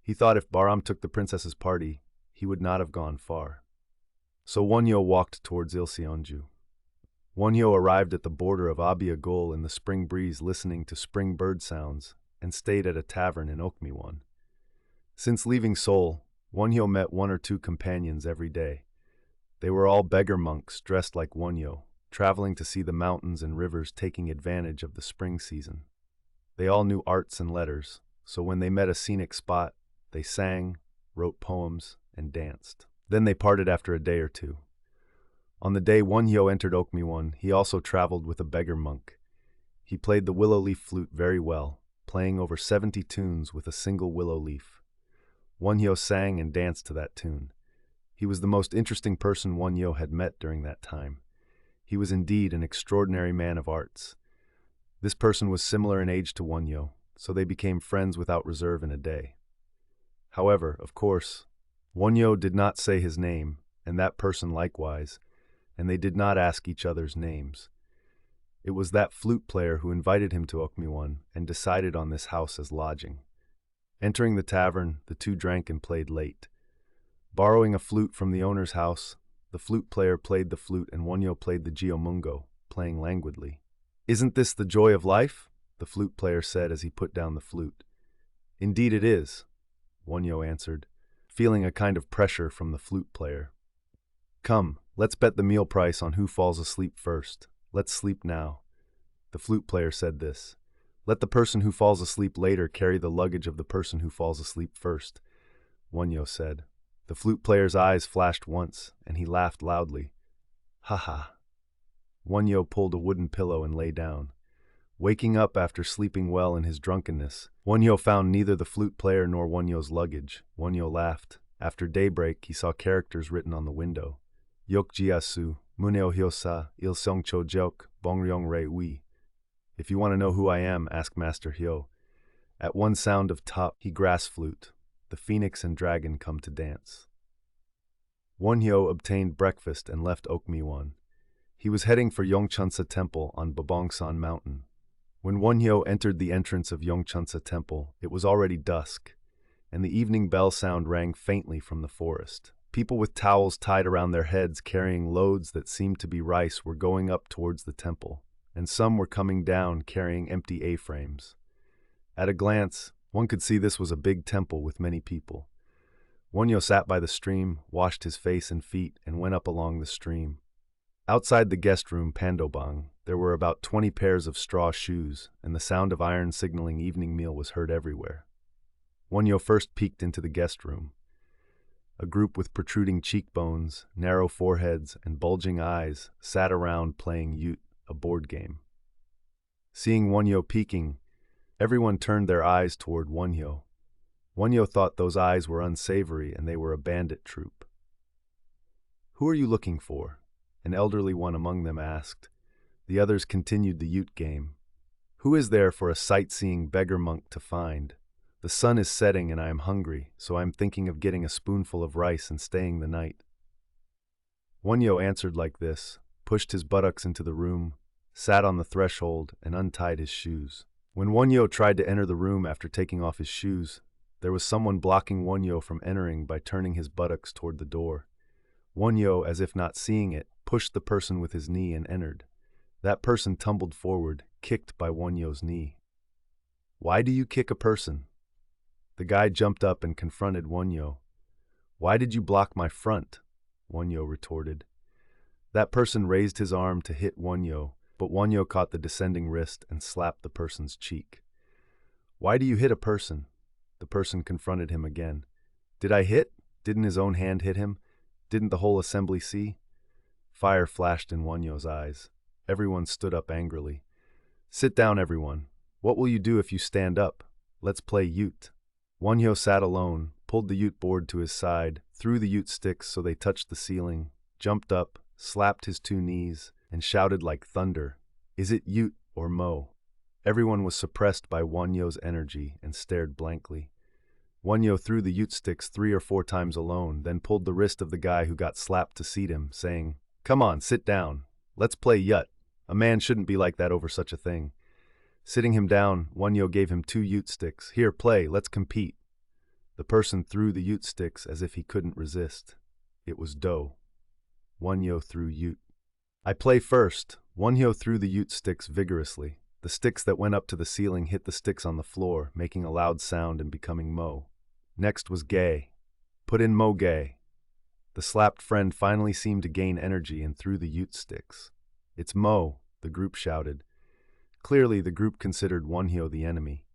He thought if Baram took the princess's party, he would not have gone far. So Wonhyo walked towards Ilseonju. Wonhyo arrived at the border of Abiagul in the spring breeze listening to spring bird sounds and stayed at a tavern in Okmiwon. Since leaving Seoul, Wonhyo met one or two companions every day. They were all beggar monks dressed like Wonhyo, traveling to see the mountains and rivers taking advantage of the spring season. They all knew arts and letters, so when they met a scenic spot, they sang, wrote poems, and danced. Then they parted after a day or two. On the day Wonhyo entered Okmiwon, he also traveled with a beggar monk. He played the willow leaf flute very well, playing over 70 tunes with a single willow leaf. Wonhyo sang and danced to that tune. He was the most interesting person Wonhyo had met during that time. He was indeed an extraordinary man of arts. This person was similar in age to Wonhyo, so they became friends without reserve in a day. However, of course, Wonhyo did not say his name, and that person likewise, and they did not ask each other's names. It was that flute player who invited him to Okmiwon and decided on this house as lodging. Entering the tavern, the two drank and played late. Borrowing a flute from the owner's house, the flute player played the flute and Wonhyo played the geomungo, playing languidly. "Isn't this the joy of life?" the flute player said as he put down the flute. "Indeed it is," Wonhyo answered, feeling a kind of pressure from the flute player. "Come, let's bet the meal price on who falls asleep first. Let's sleep now." The flute player said this. "Let the person who falls asleep later carry the luggage of the person who falls asleep first," Wonhyo said. The flute player's eyes flashed once, and he laughed loudly. "Ha ha." Wonhyo pulled a wooden pillow and lay down. Waking up after sleeping well in his drunkenness, Wonhyo found neither the flute player nor Wonhyo's luggage. Wonhyo laughed. After daybreak, he saw characters written on the window. "Yok jiasu, muneo hyosa, il songcho jeok, bongryong rei ui." "If you want to know who I am, ask Master Hyo." At one sound of top, he grass flute. The phoenix and dragon come to dance. Wonhyo obtained breakfast and left Okmiwon. He was heading for Yongchunsa Temple on Babongsan Mountain. When Wonhyo entered the entrance of Yongchunsa Temple, it was already dusk, and the evening bell sound rang faintly from the forest. People with towels tied around their heads carrying loads that seemed to be rice were going up towards the temple, and some were coming down carrying empty A-frames. At a glance, one could see this was a big temple with many people. Wonhyo sat by the stream, washed his face and feet, and went up along the stream. Outside the guest room Pandobang, there were about 20 pairs of straw shoes, and the sound of iron signaling evening meal was heard everywhere. Wonhyo first peeked into the guest room. A group with protruding cheekbones, narrow foreheads, and bulging eyes sat around playing Ute, a board game. Seeing Wonhyo peeking, everyone turned their eyes toward Wonhyo. Wonhyo thought those eyes were unsavory and they were a bandit troop. "Who are you looking for?" an elderly one among them asked. The others continued the Ute game. "Who is there for a sightseeing beggar monk to find? The sun is setting and I am hungry, so I am thinking of getting a spoonful of rice and staying the night." Wonhyo answered like this, pushed his buttocks into the room, sat on the threshold, and untied his shoes. When Wonhyo tried to enter the room after taking off his shoes, there was someone blocking Wonhyo from entering by turning his buttocks toward the door. Wonhyo, as if not seeing it, pushed the person with his knee and entered. That person tumbled forward, kicked by Wonhyo's knee. "Why do you kick a person?" The guy jumped up and confronted Wonhyo. "Why did you block my front?" Wonhyo retorted. That person raised his arm to hit Wonhyo, but Wonhyo caught the descending wrist and slapped the person's cheek. "Why do you hit a person?" The person confronted him again. "Did I hit? Didn't his own hand hit him? Didn't the whole assembly see?" Fire flashed in Wonhyo's eyes. Everyone stood up angrily. "Sit down, everyone. What will you do if you stand up? Let's play Ute." Wonhyo sat alone, pulled the Ute board to his side, threw the Ute sticks so they touched the ceiling, jumped up, slapped his two knees, and shouted like thunder, "Is it Ute or Mo?" Everyone was suppressed by Wonhyo's energy and stared blankly. Wonhyo threw the Ute sticks 3 or 4 times alone, then pulled the wrist of the guy who got slapped to seat him, saying, "Come on, sit down. Let's play Yut. A man shouldn't be like that over such a thing." Sitting him down, Wonhyo gave him 2 Ute sticks. "Here, play, let's compete." The person threw the Ute sticks as if he couldn't resist. It was Do. Wonhyo threw Ute. I play first. Wonhyo threw the ute sticks vigorously. The sticks that went up to the ceiling hit the sticks on the floor, making a loud sound and becoming mo. Next was Gay. Put in mo Gay. The slapped friend finally seemed to gain energy and threw the ute sticks. It's mo, the group shouted. Clearly, the group considered Wonhyo the enemy.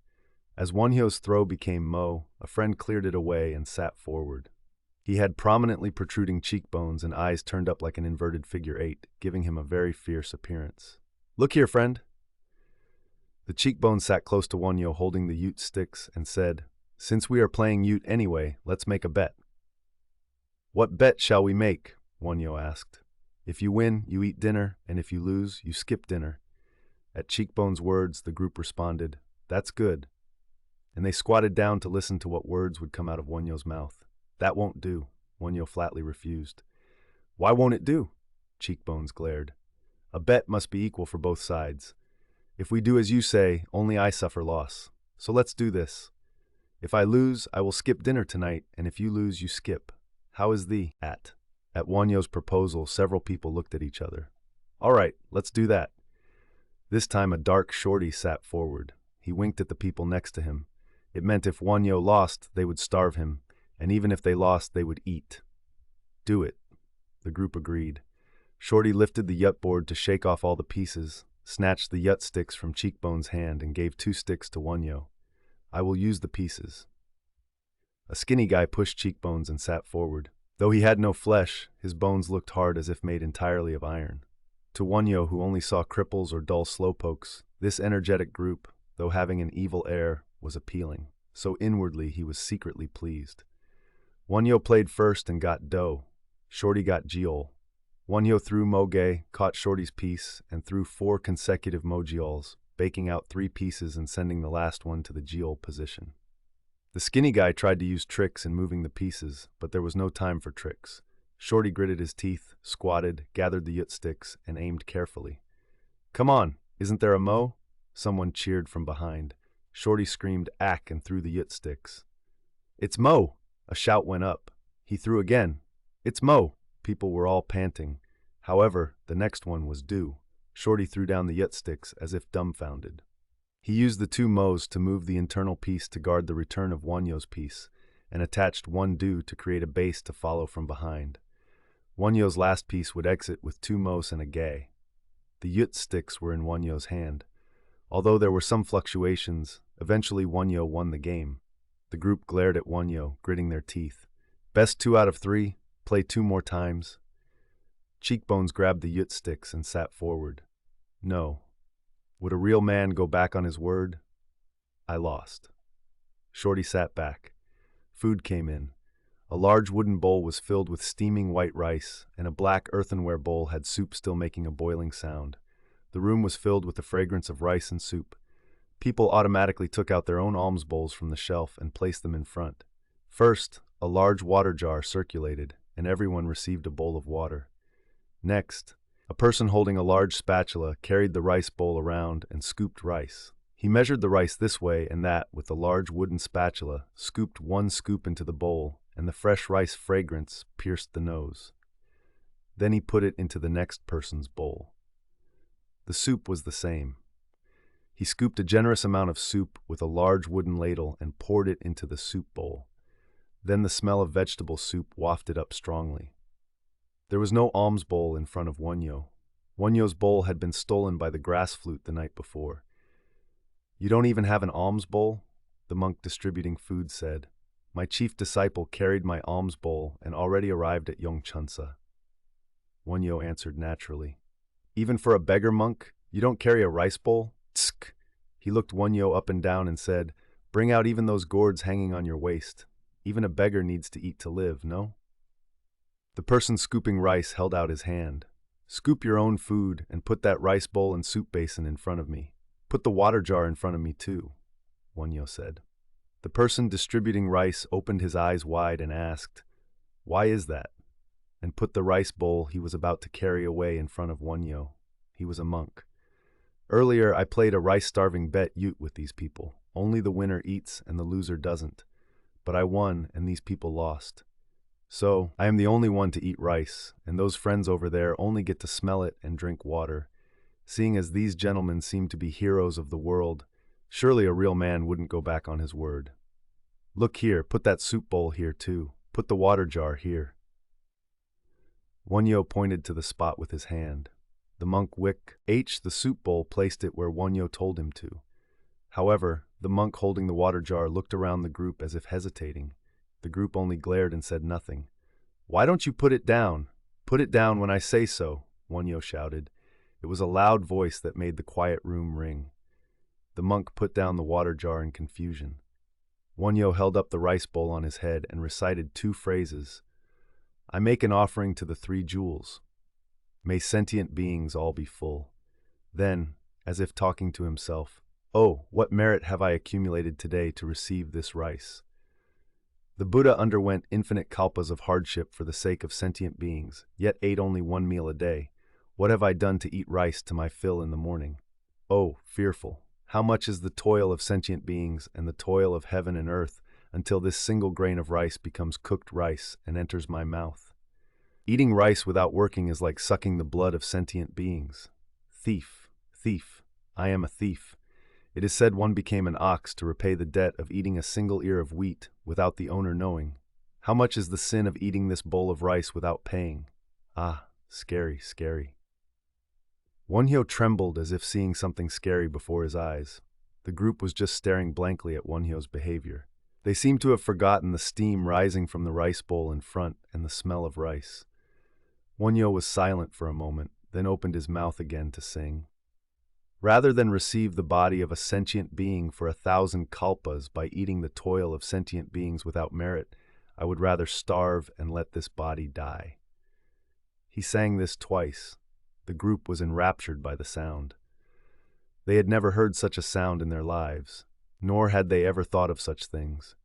As Wonhyo's throw became mo, a friend cleared it away and sat forward. He had prominently protruding cheekbones and eyes turned up like an inverted figure 8, giving him a very fierce appearance. Look here, friend. The cheekbone sat close to Wonhyo holding the ute sticks and said, Since we are playing ute anyway, let's make a bet. What bet shall we make? Wonhyo asked. If you win, you eat dinner, and if you lose, you skip dinner. At Cheekbone's words, the group responded, That's good. And they squatted down to listen to what words would come out of Wonhyo's mouth. That won't do, Wonhyo flatly refused. Why won't it do? Cheekbones glared. A bet must be equal for both sides. If we do as you say, only I suffer loss. So let's do this. If I lose, I will skip dinner tonight, and if you lose, you skip. How is the at? At Wonhyo's proposal, several people looked at each other. All right, let's do that. This time a dark shorty sat forward. He winked at the people next to him. It meant if Wonhyo lost, they would starve him, and even if they lost, they would eat. Do it, the group agreed. Shorty lifted the yut board to shake off all the pieces, snatched the yut sticks from Cheekbone's hand and gave 2 sticks to Wonhyo. I will use the pieces. A skinny guy pushed Cheekbones and sat forward. Though he had no flesh, his bones looked hard as if made entirely of iron. To Wonhyo, who only saw cripples or dull slowpokes, this energetic group, though having an evil air, was appealing. So inwardly he was secretly pleased. Wonhyo played first and got do. Shorty got geol. Wonhyo threw moge, caught Shorty's piece, and threw 4 consecutive mogeols, baking out 3 pieces and sending the last one to the geol position. The skinny guy tried to use tricks in moving the pieces, but there was no time for tricks. Shorty gritted his teeth, squatted, gathered the yut sticks, and aimed carefully. Come on, isn't there a mo? Someone cheered from behind. Shorty screamed ack and threw the yut sticks. It's mo! A shout went up. He threw again. It's mo! People were all panting. However, the next one was do. Shorty threw down the yut sticks as if dumbfounded. He used the 2 mo's to move the internal piece to guard the return of Wonhyo's piece, and attached 1 do to create a base to follow from behind. Wonhyo's last piece would exit with 2 mos and a gay. The yut sticks were in Wonhyo's hand. Although there were some fluctuations, eventually Wonhyo won the game. The group glared at Wonhyo, gritting their teeth. Best 2 out of 3, play 2 more times. Cheekbones grabbed the yut sticks and sat forward. No. Would a real man go back on his word? I lost. Shorty sat back. Food came in. A large wooden bowl was filled with steaming white rice, and a black earthenware bowl had soup still making a boiling sound. The room was filled with the fragrance of rice and soup. People automatically took out their own alms bowls from the shelf and placed them in front. First, a large water jar circulated, and everyone received a bowl of water. Next, a person holding a large spatula carried the rice bowl around and scooped rice. He measured the rice this way and that with the large wooden spatula, scooped 1 scoop into the bowl, and the fresh rice fragrance pierced the nose. Then he put it into the next person's bowl. The soup was the same. He scooped a generous amount of soup with a large wooden ladle and poured it into the soup bowl. Then the smell of vegetable soup wafted up strongly. There was no alms bowl in front of Wonhyo. Wonhyo's bowl had been stolen by the grass flute the night before. You don't even have an alms bowl? The monk distributing food said. My chief disciple carried my alms bowl and already arrived at Yongchunsa. Wonhyo answered naturally. Even for a beggar monk, you don't carry a rice bowl? Tsk! He looked Wonhyo up and down and said, Bring out even those gourds hanging on your waist. Even a beggar needs to eat to live, no? The person scooping rice held out his hand. Scoop your own food and put that rice bowl and soup basin in front of me. Put the water jar in front of me too, Wonhyo said. The person distributing rice opened his eyes wide and asked, Why is that? And put the rice bowl he was about to carry away in front of Wonhyo. He was a monk. Earlier, I played a rice-starving bet ute with these people. Only the winner eats and the loser doesn't. But I won and these people lost. So, I am the only one to eat rice, and those friends over there only get to smell it and drink water. Seeing as these gentlemen seem to be heroes of the world, surely a real man wouldn't go back on his word. Look here, put that soup bowl here too. Put the water jar here. Wonhyo pointed to the spot with his hand. The monk the soup bowl placed it where Wonhyo told him to. However, the monk holding the water jar looked around the group as if hesitating. The group only glared and said nothing. "Why don't you put it down? Put it down when I say so," Wonhyo shouted. It was a loud voice that made the quiet room ring. The monk put down the water jar in confusion. Wonhyo held up the rice bowl on his head and recited 2 phrases. "I make an offering to the 3 jewels. May sentient beings all be full." Then, as if talking to himself, "Oh, what merit have I accumulated today to receive this rice?" The Buddha underwent infinite kalpas of hardship for the sake of sentient beings, yet ate only 1 meal a day. What have I done to eat rice to my fill in the morning? Oh, fearful! How much is the toil of sentient beings and the toil of heaven and earth until this single grain of rice becomes cooked rice and enters my mouth? Eating rice without working is like sucking the blood of sentient beings. Thief, thief, I am a thief. It is said one became an ox to repay the debt of eating a single ear of wheat without the owner knowing. How much is the sin of eating this bowl of rice without paying? Ah, scary, scary. Wonhyo trembled as if seeing something scary before his eyes. The group was just staring blankly at Wonhyo's behavior. They seemed to have forgotten the steam rising from the rice bowl in front and the smell of rice. Wonhyo was silent for a moment, then opened his mouth again to sing. Rather than receive the body of a sentient being for 1,000 kalpas by eating the toil of sentient beings without merit, I would rather starve and let this body die. He sang this twice. The group was enraptured by the sound. They had never heard such a sound in their lives, nor had they ever thought of such things.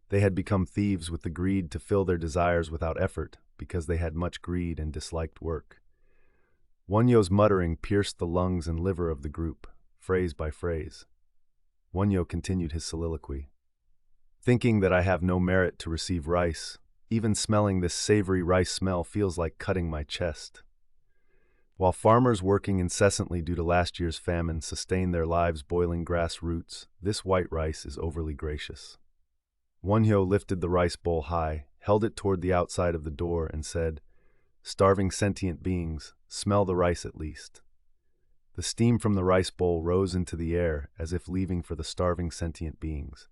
They had become thieves with the greed to fill their desires without effort, because they had much greed and disliked work. Wonhyo's muttering pierced the lungs and liver of the group, phrase by phrase. Wonhyo continued his soliloquy. "Thinking that I have no merit to receive rice, even smelling this savory rice smell feels like cutting my chest. While farmers working incessantly due to last year's famine sustain their lives boiling grass roots, this white rice is overly gracious." Wonhyo lifted the rice bowl high, held it toward the outside of the door, and said, "Starving sentient beings, smell the rice at least." The steam from the rice bowl rose into the air as if leaving for the starving sentient beings.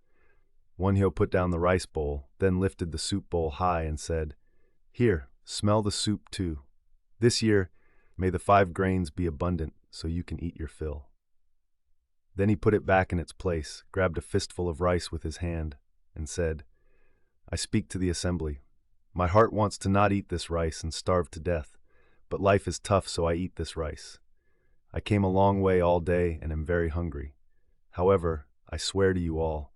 Wonhyo put down the rice bowl, then lifted the soup bowl high and said, "Here, smell the soup too. This year, may the 5 grains be abundant so you can eat your fill." Then he put it back in its place, grabbed a fistful of rice with his hand, and said, "I speak to the assembly. My heart wants to not eat this rice and starve to death, but life is tough, so I eat this rice. I came a long way all day and am very hungry. However, I swear to you all,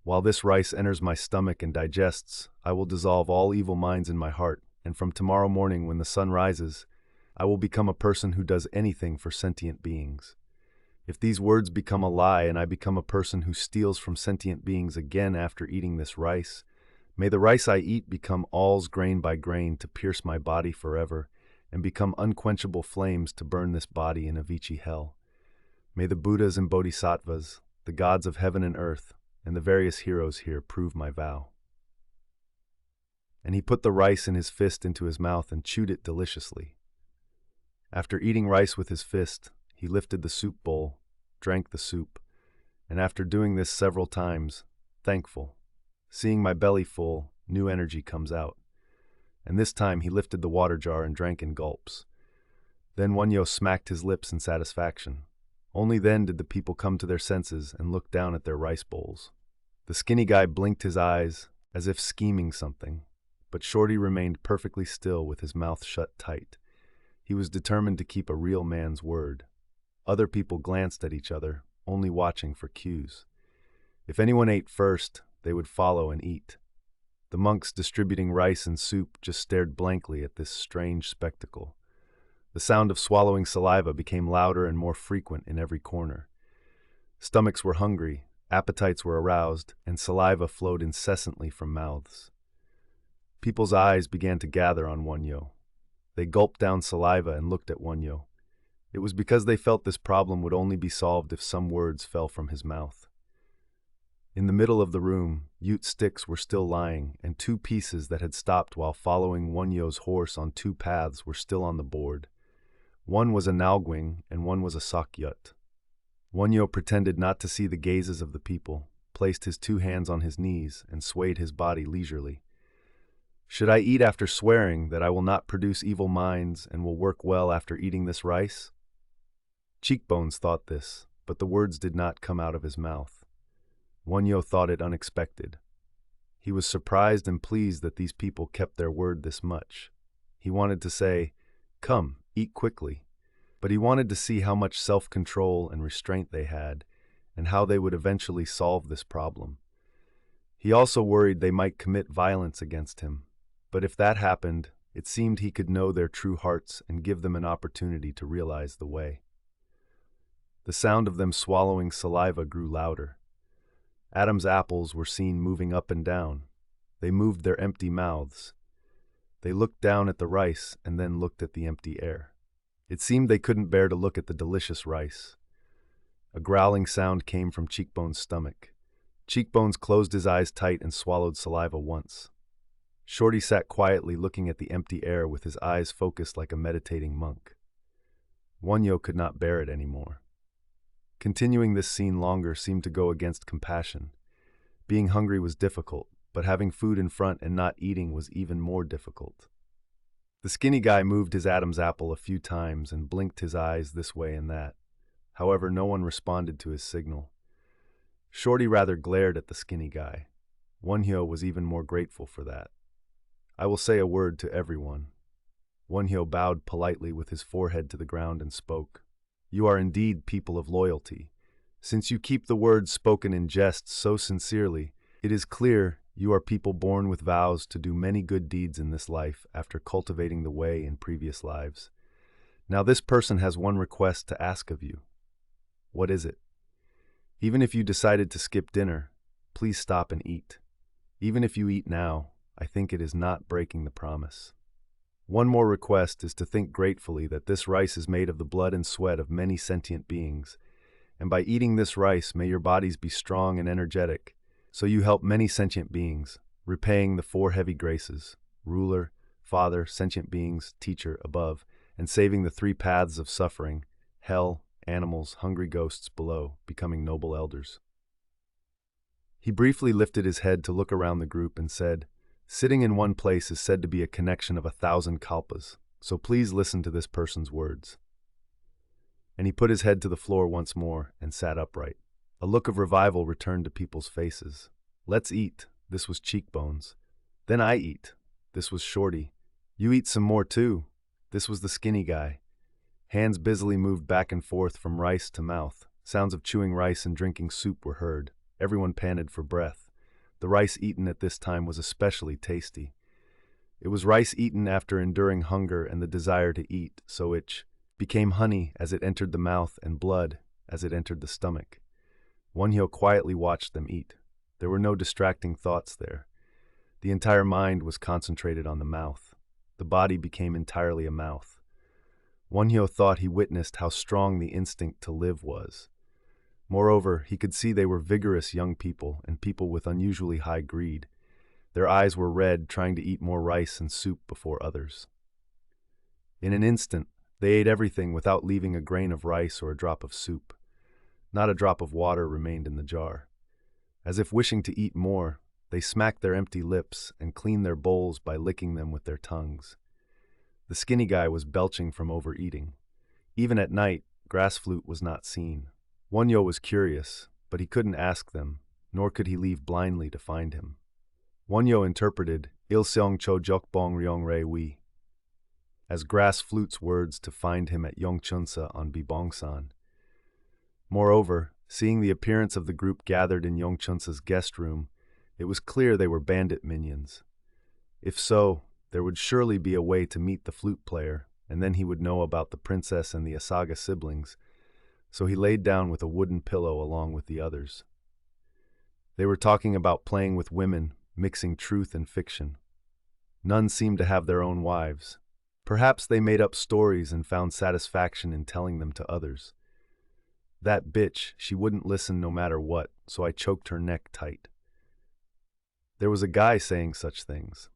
while this rice enters my stomach and digests, I will dissolve all evil minds in my heart, and from tomorrow morning when the sun rises, I will become a person who does anything for sentient beings. If these words become a lie and I become a person who steals from sentient beings again after eating this rice, may the rice I eat become alls grain by grain to pierce my body forever and become unquenchable flames to burn this body in Avicii hell. May the Buddhas and Bodhisattvas, the gods of heaven and earth, and the various heroes here prove my vow." And he put the rice in his fist into his mouth and chewed it deliciously. After eating rice with his fist, he lifted the soup bowl, drank the soup, and after doing this several times, thankful, seeing my belly full, new energy comes out. And this time he lifted the water jar and drank in gulps. Then Wonhyo smacked his lips in satisfaction. Only then did the people come to their senses and look down at their rice bowls. The skinny guy blinked his eyes, as if scheming something, but Shorty remained perfectly still with his mouth shut tight. He was determined to keep a real man's word. Other people glanced at each other, only watching for cues. If anyone ate first, they would follow and eat. The monks distributing rice and soup just stared blankly at this strange spectacle. The sound of swallowing saliva became louder and more frequent in every corner. Stomachs were hungry, appetites were aroused, and saliva flowed incessantly from mouths. People's eyes began to gather on Wonhyo. They gulped down saliva and looked at Wonhyo. It was because they felt this problem would only be solved if some words fell from his mouth. In the middle of the room, Ute sticks were still lying, and two pieces that had stopped while following Wonhyo's horse on two paths were still on the board. One was a nalgwing and one was a sokyut. Wonhyo pretended not to see the gazes of the people, placed his two hands on his knees, and swayed his body leisurely. Should I eat after swearing that I will not produce evil minds and will work well after eating this rice? Cheekbones thought this, but the words did not come out of his mouth. Wonhyo thought it unexpected. He was surprised and pleased that these people kept their word this much. He wanted to say, "Come, eat quickly," but he wanted to see how much self-control and restraint they had, and how they would eventually solve this problem. He also worried they might commit violence against him, but if that happened, it seemed he could know their true hearts and give them an opportunity to realize the way. The sound of them swallowing saliva grew louder. Adam's apples were seen moving up and down. They moved their empty mouths. They looked down at the rice and then looked at the empty air. It seemed they couldn't bear to look at the delicious rice. A growling sound came from Cheekbone's stomach. Cheekbones closed his eyes tight and swallowed saliva once. Shorty sat quietly looking at the empty air with his eyes focused like a meditating monk. Wonhyo could not bear it anymore. Continuing this scene longer seemed to go against compassion. Being hungry was difficult, but having food in front and not eating was even more difficult. The skinny guy moved his Adam's apple a few times and blinked his eyes this way and that. However, no one responded to his signal. Shorty rather glared at the skinny guy. Wonhyo was even more grateful for that. "I will say a word to everyone." Wonhyo bowed politely with his forehead to the ground and spoke. "You are indeed people of loyalty. Since you keep the words spoken in jest so sincerely, it is clear you are people born with vows to do many good deeds in this life after cultivating the way in previous lives. Now this person has one request to ask of you." "What is it?" "Even if you decided to skip dinner, please stop and eat. Even if you eat now, I think it is not breaking the promise. One more request is to think gratefully that this rice is made of the blood and sweat of many sentient beings, and by eating this rice may your bodies be strong and energetic, so you help many sentient beings, repaying the four heavy graces, ruler, father, sentient beings, teacher, above, and saving the three paths of suffering, hell, animals, hungry ghosts below, becoming noble elders." He briefly lifted his head to look around the group and said, "Sitting in one place is said to be a connection of 1,000 kalpas, so please listen to this person's words." And he put his head to the floor once more and sat upright. A look of revival returned to people's faces. "Let's eat." This was Cheekbones. "Then I eat." This was Shorty. "You eat some more too." This was the skinny guy. Hands busily moved back and forth from rice to mouth. Sounds of chewing rice and drinking soup were heard. Everyone panted for breath. The rice eaten at this time was especially tasty. It was rice eaten after enduring hunger and the desire to eat, so it became honey as it entered the mouth and blood as it entered the stomach. Wonhyo quietly watched them eat. There were no distracting thoughts there. The entire mind was concentrated on the mouth. The body became entirely a mouth. Wonhyo thought he witnessed how strong the instinct to live was. Moreover, he could see they were vigorous young people and people with unusually high greed. Their eyes were red, trying to eat more rice and soup before others. In an instant, they ate everything without leaving a grain of rice or a drop of soup. Not a drop of water remained in the jar. As if wishing to eat more, they smacked their empty lips and cleaned their bowls by licking them with their tongues. The skinny guy was belching from overeating. Even at night, grass flute was not seen. Wonhyo was curious, but he couldn't ask them, nor could he leave blindly to find him. Wonhyo interpreted Il Seong Cho Jok Bong Ryong Re Wi as grass flute's words to find him at Yongchunsa on Bibongsan. Moreover, seeing the appearance of the group gathered in Yongchunsa's guest room, it was clear they were bandit minions. If so, there would surely be a way to meet the flute player, and then he would know about the princess and the Asaga siblings, so he laid down with a wooden pillow along with the others. They were talking about playing with women, mixing truth and fiction. None seemed to have their own wives. Perhaps they made up stories and found satisfaction in telling them to others. That bitch, she wouldn't listen no matter what, so I choked her neck tight. There was a guy saying such things.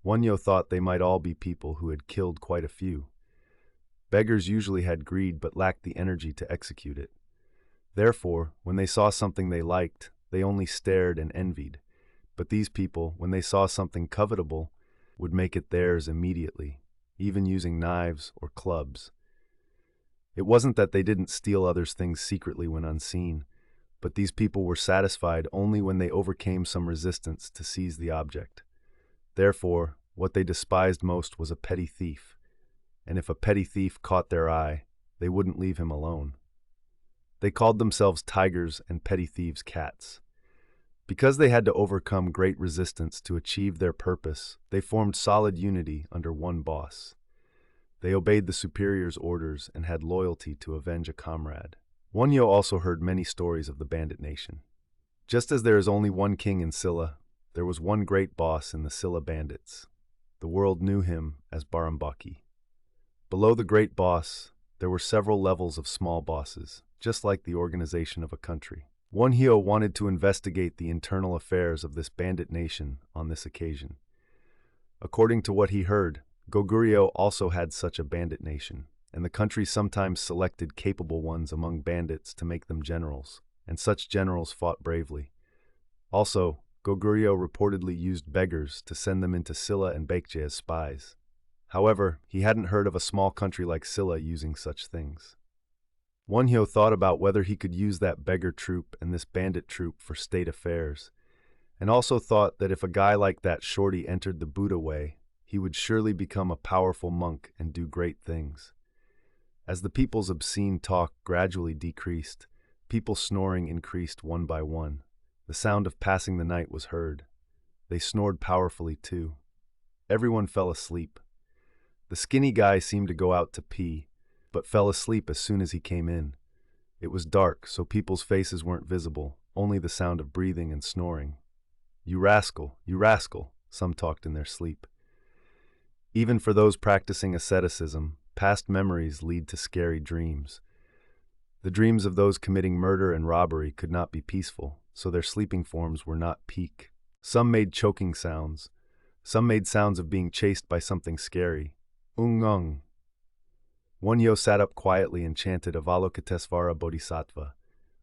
Wonhyo thought they might all be people who had killed quite a few. Beggars usually had greed but lacked the energy to execute it. Therefore, when they saw something they liked, they only stared and envied. But these people, when they saw something covetable, would make it theirs immediately, even using knives or clubs. It wasn't that they didn't steal others' things secretly when unseen, but these people were satisfied only when they overcame some resistance to seize the object. Therefore, what they despised most was a petty thief, and if a petty thief caught their eye, they wouldn't leave him alone. They called themselves tigers and petty thieves cats. Because they had to overcome great resistance to achieve their purpose, they formed solid unity under one boss. They obeyed the superior's orders and had loyalty to avenge a comrade. Wonhyo also heard many stories of the bandit nation. Just as there is only one king in Silla, there was one great boss in the Silla bandits. The world knew him as Barambaki. Below the great boss, there were several levels of small bosses, just like the organization of a country. Wonhyo wanted to investigate the internal affairs of this bandit nation on this occasion. According to what he heard, Goguryeo also had such a bandit nation, and the country sometimes selected capable ones among bandits to make them generals, and such generals fought bravely. Also, Goguryeo reportedly used beggars to send them into Silla and Baekje as spies. However, he hadn't heard of a small country like Silla using such things. Wonhyo thought about whether he could use that beggar troop and this bandit troop for state affairs, and also thought that if a guy like that shorty entered the Buddha way, he would surely become a powerful monk and do great things. As the people's obscene talk gradually decreased, people's snoring increased one by one. The sound of passing the night was heard. They snored powerfully too. Everyone fell asleep. The skinny guy seemed to go out to pee, but fell asleep as soon as he came in. It was dark, so people's faces weren't visible, only the sound of breathing and snoring. You rascal, some talked in their sleep. Even for those practicing asceticism, past memories lead to scary dreams. The dreams of those committing murder and robbery could not be peaceful, so their sleeping forms were not peak. Some made choking sounds. Some made sounds of being chased by something scary. Ung. Wonhyo sat up quietly and chanted Avalokitesvara Bodhisattva.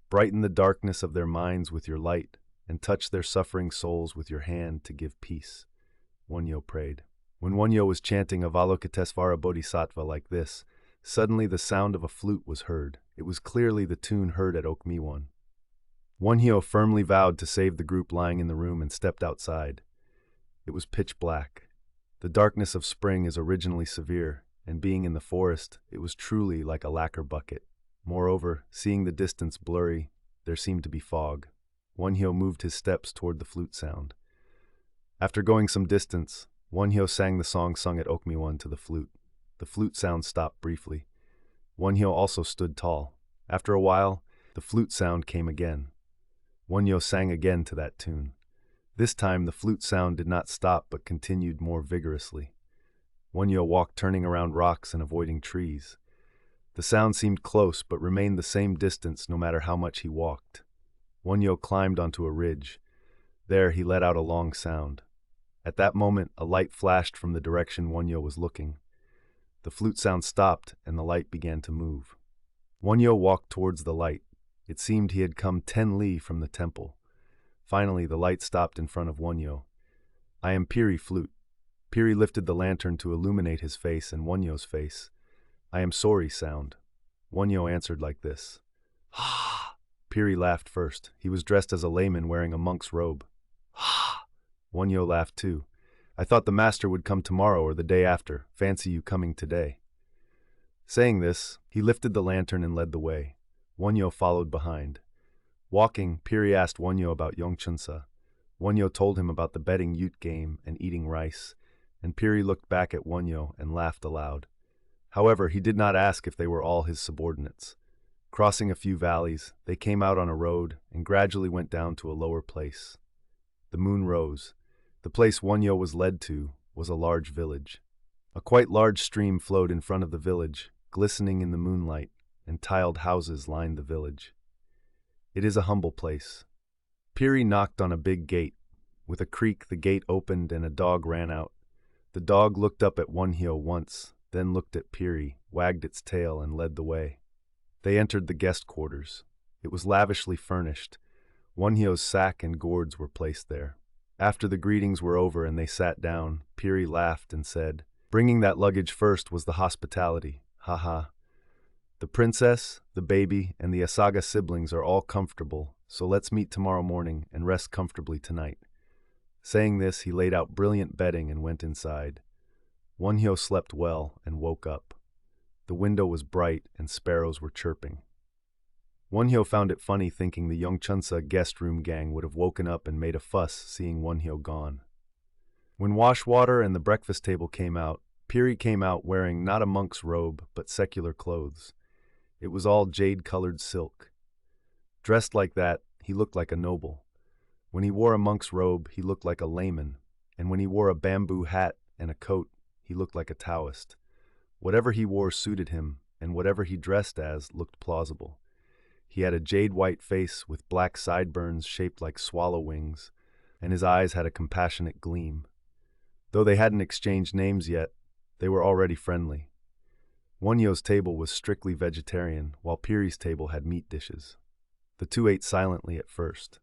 Brighten the darkness of their minds with your light, and touch their suffering souls with your hand to give peace. Wonhyo prayed. When Wonhyo was chanting Avalokitesvara Bodhisattva like this, suddenly the sound of a flute was heard. It was clearly the tune heard at Okmiwon. Wonhyo firmly vowed to save the group lying in the room and stepped outside. It was pitch black. The darkness of spring is originally severe, and being in the forest, it was truly like a lacquer bucket. Moreover, seeing the distance blurry, there seemed to be fog. Wonhyo moved his steps toward the flute sound. After going some distance, Wonhyo sang the song sung at Okmiwon to the flute. The flute sound stopped briefly. Wonhyo also stood tall. After a while, the flute sound came again. Wonhyo sang again to that tune. This time the flute sound did not stop but continued more vigorously. Wonhyo walked turning around rocks and avoiding trees. The sound seemed close but remained the same distance no matter how much he walked. Wonhyo climbed onto a ridge. There he let out a long sound. At that moment, a light flashed from the direction Wonhyo was looking. The flute sound stopped and the light began to move. Wonhyo walked towards the light. It seemed he had come 10 li from the temple. Finally, the light stopped in front of Wonhyo. I am Piri Flute. Piri lifted the lantern to illuminate his face and Wonhyo's face. I am sorry sound. Wonhyo answered like this. Ha! Piri laughed first. He was dressed as a layman wearing a monk's robe. Ha! Wonhyo laughed too. I thought the master would come tomorrow or the day after. Fancy you coming today. Saying this, he lifted the lantern and led the way. Wonhyo followed behind. Walking, Piri asked Wonhyo about Yongchunsa. Wonhyo told him about the betting Ute game and eating rice, and Piri looked back at Wonhyo and laughed aloud. However, he did not ask if they were all his subordinates. Crossing a few valleys, they came out on a road and gradually went down to a lower place. The moon rose. The place Wonhyo was led to was a large village. A quite large stream flowed in front of the village, glistening in the moonlight, and tiled houses lined the village. It is a humble place. Piri knocked on a big gate. With a creak, the gate opened and a dog ran out. The dog looked up at Wonhyo once, then looked at Piri, wagged its tail, and led the way. They entered the guest quarters. It was lavishly furnished. Wonhyo's sack and gourds were placed there. After the greetings were over and they sat down, Piri laughed and said, "Bringing that luggage first was the hospitality, ha." The princess, the baby, and the Asaga siblings are all comfortable, so let's meet tomorrow morning and rest comfortably tonight." Saying this, he laid out brilliant bedding and went inside. Wonhyo slept well and woke up. The window was bright and sparrows were chirping. Wonhyo found it funny thinking the Yongchunsa guest room gang would have woken up and made a fuss seeing Wonhyo gone. When washwater and the breakfast table came out, Piri came out wearing not a monk's robe but secular clothes. It was all jade-colored silk. Dressed like that, he looked like a noble. When he wore a monk's robe, he looked like a layman, and when he wore a bamboo hat and a coat, he looked like a Taoist. Whatever he wore suited him, and whatever he dressed as looked plausible. He had a jade-white face with black sideburns shaped like swallow wings, and his eyes had a compassionate gleam. Though they hadn't exchanged names yet, they were already friendly. Wonhyo's table was strictly vegetarian, while Piri's table had meat dishes. The two ate silently at first.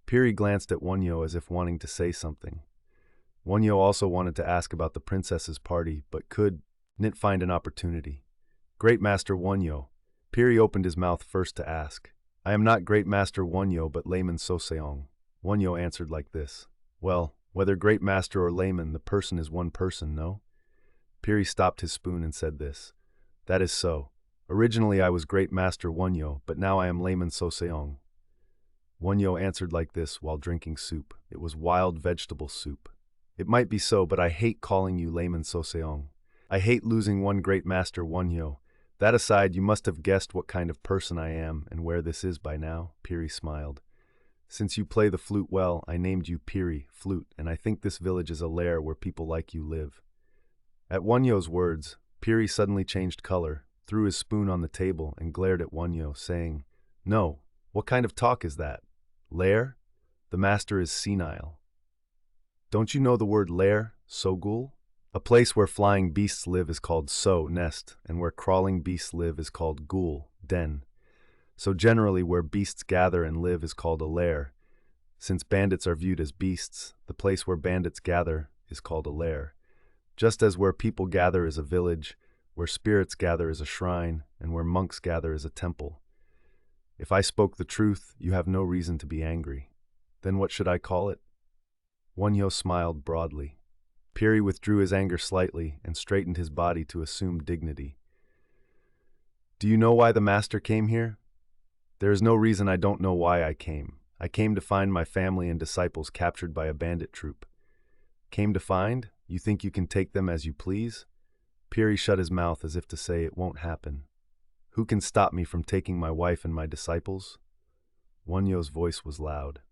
Piri glanced at Wonhyo as if wanting to say something. Wonhyo also wanted to ask about the princess's party, but couldn't find an opportunity. "Great Master Wonhyo." Piri opened his mouth first to ask. "I am not Great Master Wonhyo, but layman Soseong." Wonhyo answered like this. "Well, whether great master or layman, the person is one person, no?" Piri stopped his spoon and said this. "That is so. Originally I was Great Master Wonhyo, but now I am layman Soseong." Wonhyo answered like this while drinking soup. It was wild vegetable soup. "It might be so, but I hate calling you layman Soseong. I hate losing one Great Master Wonhyo. That aside, you must have guessed what kind of person I am and where this is by now." Piri smiled. "Since you play the flute well, I named you Piri, flute, and I think this village is a lair where people like you live." At Wonhyo's words, Piri suddenly changed color, threw his spoon on the table, and glared at Wonhyo, saying, "No, what kind of talk is that? Lair? The master is senile. Don't you know the word lair, sogul? A place where flying beasts live is called so, nest, and where crawling beasts live is called gul, den. So generally where beasts gather and live is called a lair. Since bandits are viewed as beasts, the place where bandits gather is called a lair. Just as where people gather is a village, where spirits gather is a shrine, and where monks gather is a temple. If I spoke the truth, you have no reason to be angry. Then what should I call it?" Wonhyo smiled broadly. Piri withdrew his anger slightly and straightened his body to assume dignity. "Do you know why the master came here?" "There is no reason I don't know why I came. I came to find my family and disciples captured by a bandit troop." "Came to find? You think you can take them as you please?" Piri shut his mouth as if to say it won't happen. "Who can stop me from taking my wife and my disciples?" Wonhyo's voice was loud.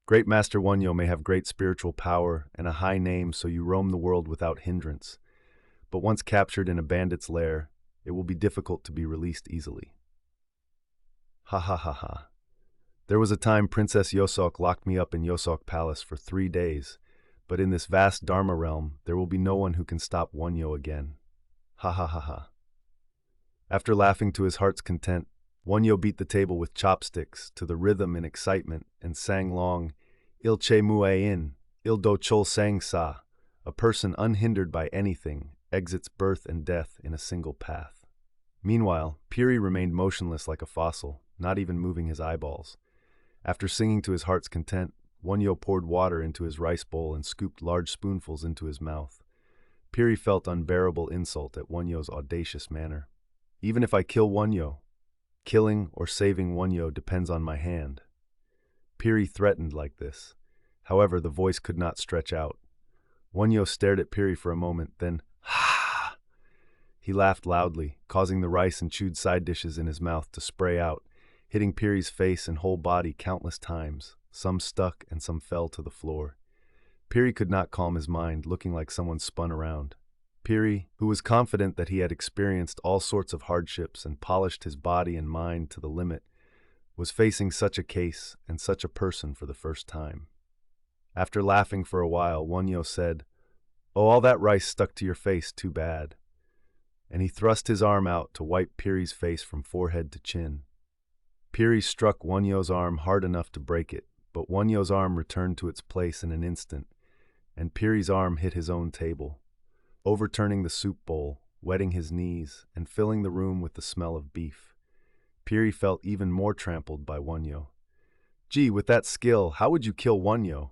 "Great Master Wonhyo may have great spiritual power and a high name, so you roam the world without hindrance. But once captured in a bandit's lair, it will be difficult to be released easily." "Ha ha ha ha. There was a time Princess Yosok locked me up in Yosok Palace for 3 days, but in this vast Dharma realm, there will be no one who can stop Wonhyo again. Ha ha ha ha." After laughing to his heart's content, Wonhyo beat the table with chopsticks to the rhythm in excitement and sang long, "Il che mue in, il do chol sang sa." A person unhindered by anything exits birth and death in a single path. Meanwhile, Piri remained motionless like a fossil, not even moving his eyeballs. After singing to his heart's content, Wonhyo poured water into his rice bowl and scooped large spoonfuls into his mouth. Piri felt unbearable insult at Wonhyo's audacious manner. "Even if I kill Wonhyo, killing or saving Wonhyo depends on my hand." Piri threatened like this. However, the voice could not stretch out. Wonhyo stared at Piri for a moment, then, "Ha!" He laughed loudly, causing the rice and chewed side dishes in his mouth to spray out, hitting Piri's face and whole body countless times. Some stuck and some fell to the floor. Piri could not calm his mind, looking like someone spun around. Piri, who was confident that he had experienced all sorts of hardships and polished his body and mind to the limit, was facing such a case and such a person for the first time. After laughing for a while, Wonhyo said, "Oh, all that rice stuck to your face, too bad." And he thrust his arm out to wipe Piri's face from forehead to chin. Piri struck Wonhyo's arm hard enough to break it, but Wonhyo's arm returned to its place in an instant, and Piri's arm hit his own table, overturning the soup bowl, wetting his knees, and filling the room with the smell of beef. Piri felt even more trampled by Wonhyo. "Gee, with that skill, how would you kill Wonhyo?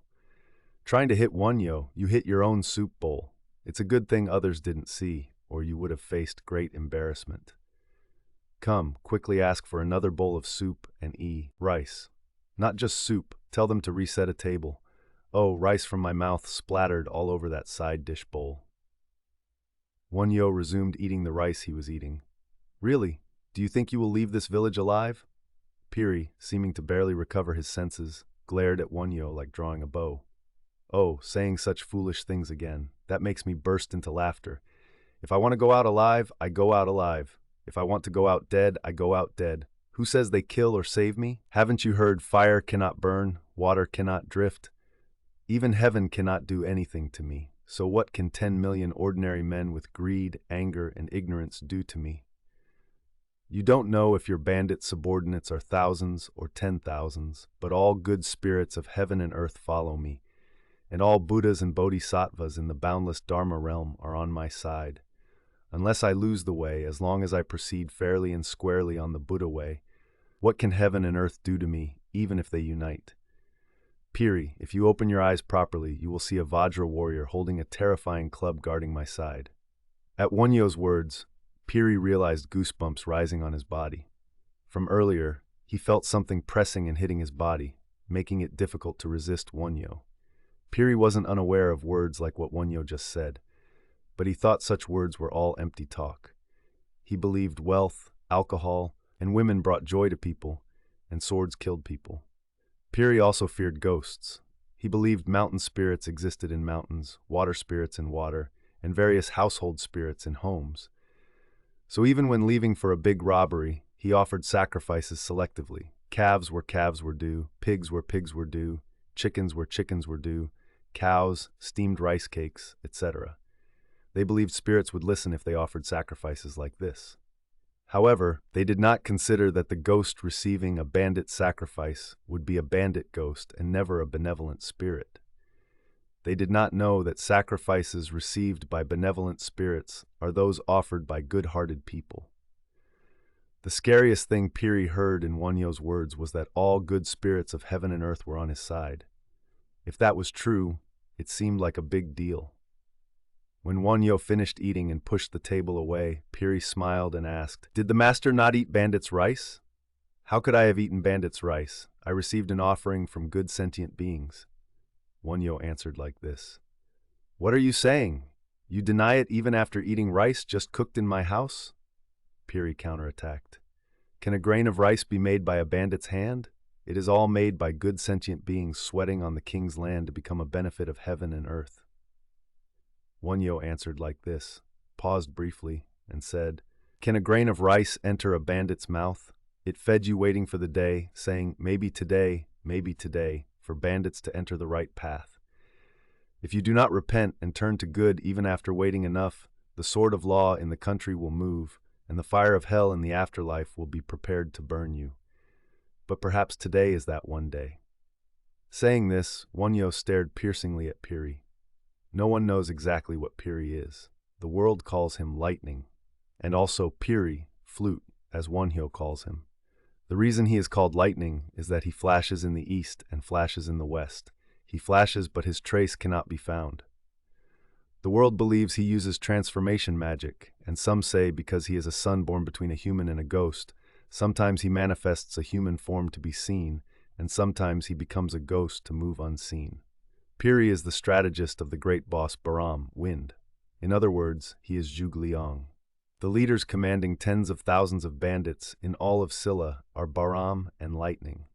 Trying to hit Wonhyo, you hit your own soup bowl. It's a good thing others didn't see, or you would have faced great embarrassment. Come, quickly ask for another bowl of soup and rice. Not just soup, tell them to reset a table. Oh, rice from my mouth splattered all over that side dish bowl." Wonhyo resumed eating the rice he was eating. "Really? Do you think you will leave this village alive?" Piri, seeming to barely recover his senses, glared at Wonhyo like drawing a bow. "Oh, saying such foolish things again. That makes me burst into laughter. If I want to go out alive, I go out alive. If I want to go out dead, I go out dead. Who says they kill or save me? Haven't you heard fire cannot burn, water cannot drift? Even heaven cannot do anything to me. So what can 10 million ordinary men with greed, anger, and ignorance do to me? You don't know if your bandit subordinates are thousands or 10,000s, but all good spirits of heaven and earth follow me, and all Buddhas and Bodhisattvas in the boundless Dharma realm are on my side. Unless I lose the way, as long as I proceed fairly and squarely on the Buddha way, what can heaven and earth do to me, even if they unite? Piri, if you open your eyes properly, you will see a Vajra warrior holding a terrifying club guarding my side." At Wonhyo's words, Piri realized goosebumps rising on his body. From earlier, he felt something pressing and hitting his body, making it difficult to resist Wonhyo. Piri wasn't unaware of words like what Wonhyo just said, but he thought such words were all empty talk. He believed wealth, alcohol, and women brought joy to people, and swords killed people. Piri also feared ghosts. He believed mountain spirits existed in mountains, water spirits in water, and various household spirits in homes. So even when leaving for a big robbery, he offered sacrifices selectively. Calves where calves were due, pigs where pigs were due, chickens where chickens were due, cows, steamed rice cakes, etc. They believed spirits would listen if they offered sacrifices like this. However, they did not consider that the ghost receiving a bandit sacrifice would be a bandit ghost and never a benevolent spirit. They did not know that sacrifices received by benevolent spirits are those offered by good-hearted people. The scariest thing Piri heard in Wonhyo's words was that all good spirits of heaven and earth were on his side. If that was true, it seemed like a big deal. When Wonhyo finished eating and pushed the table away, Piri smiled and asked, "Did the master not eat bandit's rice?" "How could I have eaten bandit's rice? I received an offering from good sentient beings." Wonhyo answered like this. "What are you saying? You deny it even after eating rice just cooked in my house?" Piri counterattacked. "Can a grain of rice be made by a bandit's hand? It is all made by good sentient beings sweating on the king's land to become a benefit of heaven and earth." Wonhyo answered like this, paused briefly, and said, "Can a grain of rice enter a bandit's mouth? It fed you waiting for the day, saying, maybe today, for bandits to enter the right path. If you do not repent and turn to good even after waiting enough, the sword of law in the country will move, and the fire of hell in the afterlife will be prepared to burn you. But perhaps today is that one day." Saying this, Wonhyo stared piercingly at Piri. No one knows exactly what Piri is. The world calls him lightning, and also Piri, flute, as Wonhyo calls him. The reason he is called lightning is that he flashes in the east and flashes in the west. He flashes, but his trace cannot be found. The world believes he uses transformation magic, and some say because he is a son born between a human and a ghost, sometimes he manifests a human form to be seen, and sometimes he becomes a ghost to move unseen. Piri is the strategist of the great boss Baram, Wind. In other words, he is Zhuge Liang. The leaders commanding tens of thousands of bandits in all of Silla are Baram and Lightning.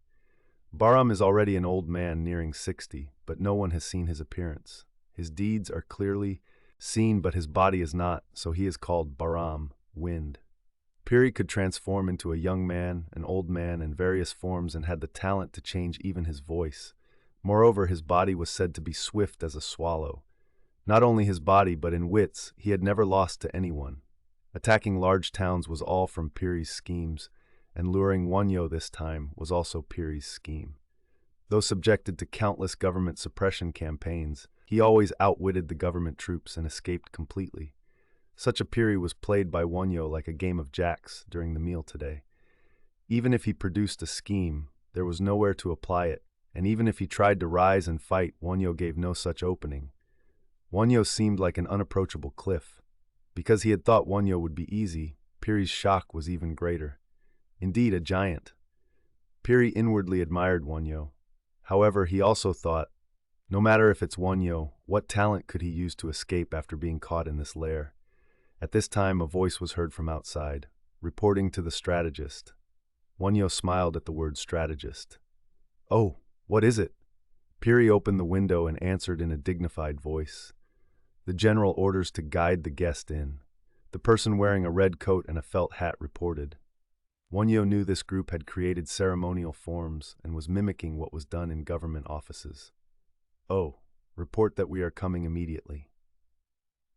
Baram is already an old man nearing 60, but no one has seen his appearance. His deeds are clearly seen, but his body is not, so he is called Baram, wind. Piri could transform into a young man, an old man, and various forms, and had the talent to change even his voice. Moreover, his body was said to be swift as a swallow. Not only his body, but in wits, he had never lost to anyone. Attacking large towns was all from Piri's schemes, and luring Wonhyo this time was also Piri's scheme. Though subjected to countless government suppression campaigns, he always outwitted the government troops and escaped completely. Such a Piri was played by Wonhyo like a game of jacks during the meal today. Even if he produced a scheme, there was nowhere to apply it, and even if he tried to rise and fight, Wonhyo gave no such opening. Wonhyo seemed like an unapproachable cliff. Because he had thought Wonhyo would be easy, Piri's shock was even greater. Indeed, a giant. Piri inwardly admired Wonhyo. However, he also thought, no matter if it's Wonhyo, what talent could he use to escape after being caught in this lair? At this time, a voice was heard from outside, reporting to the strategist. Wonhyo smiled at the word strategist. "Oh, what is it?" Piri opened the window and answered in a dignified voice. "The general orders to guide the guest in." The person wearing a red coat and a felt hat reported. Wonhyo knew this group had created ceremonial forms and was mimicking what was done in government offices. "Oh, report that we are coming immediately."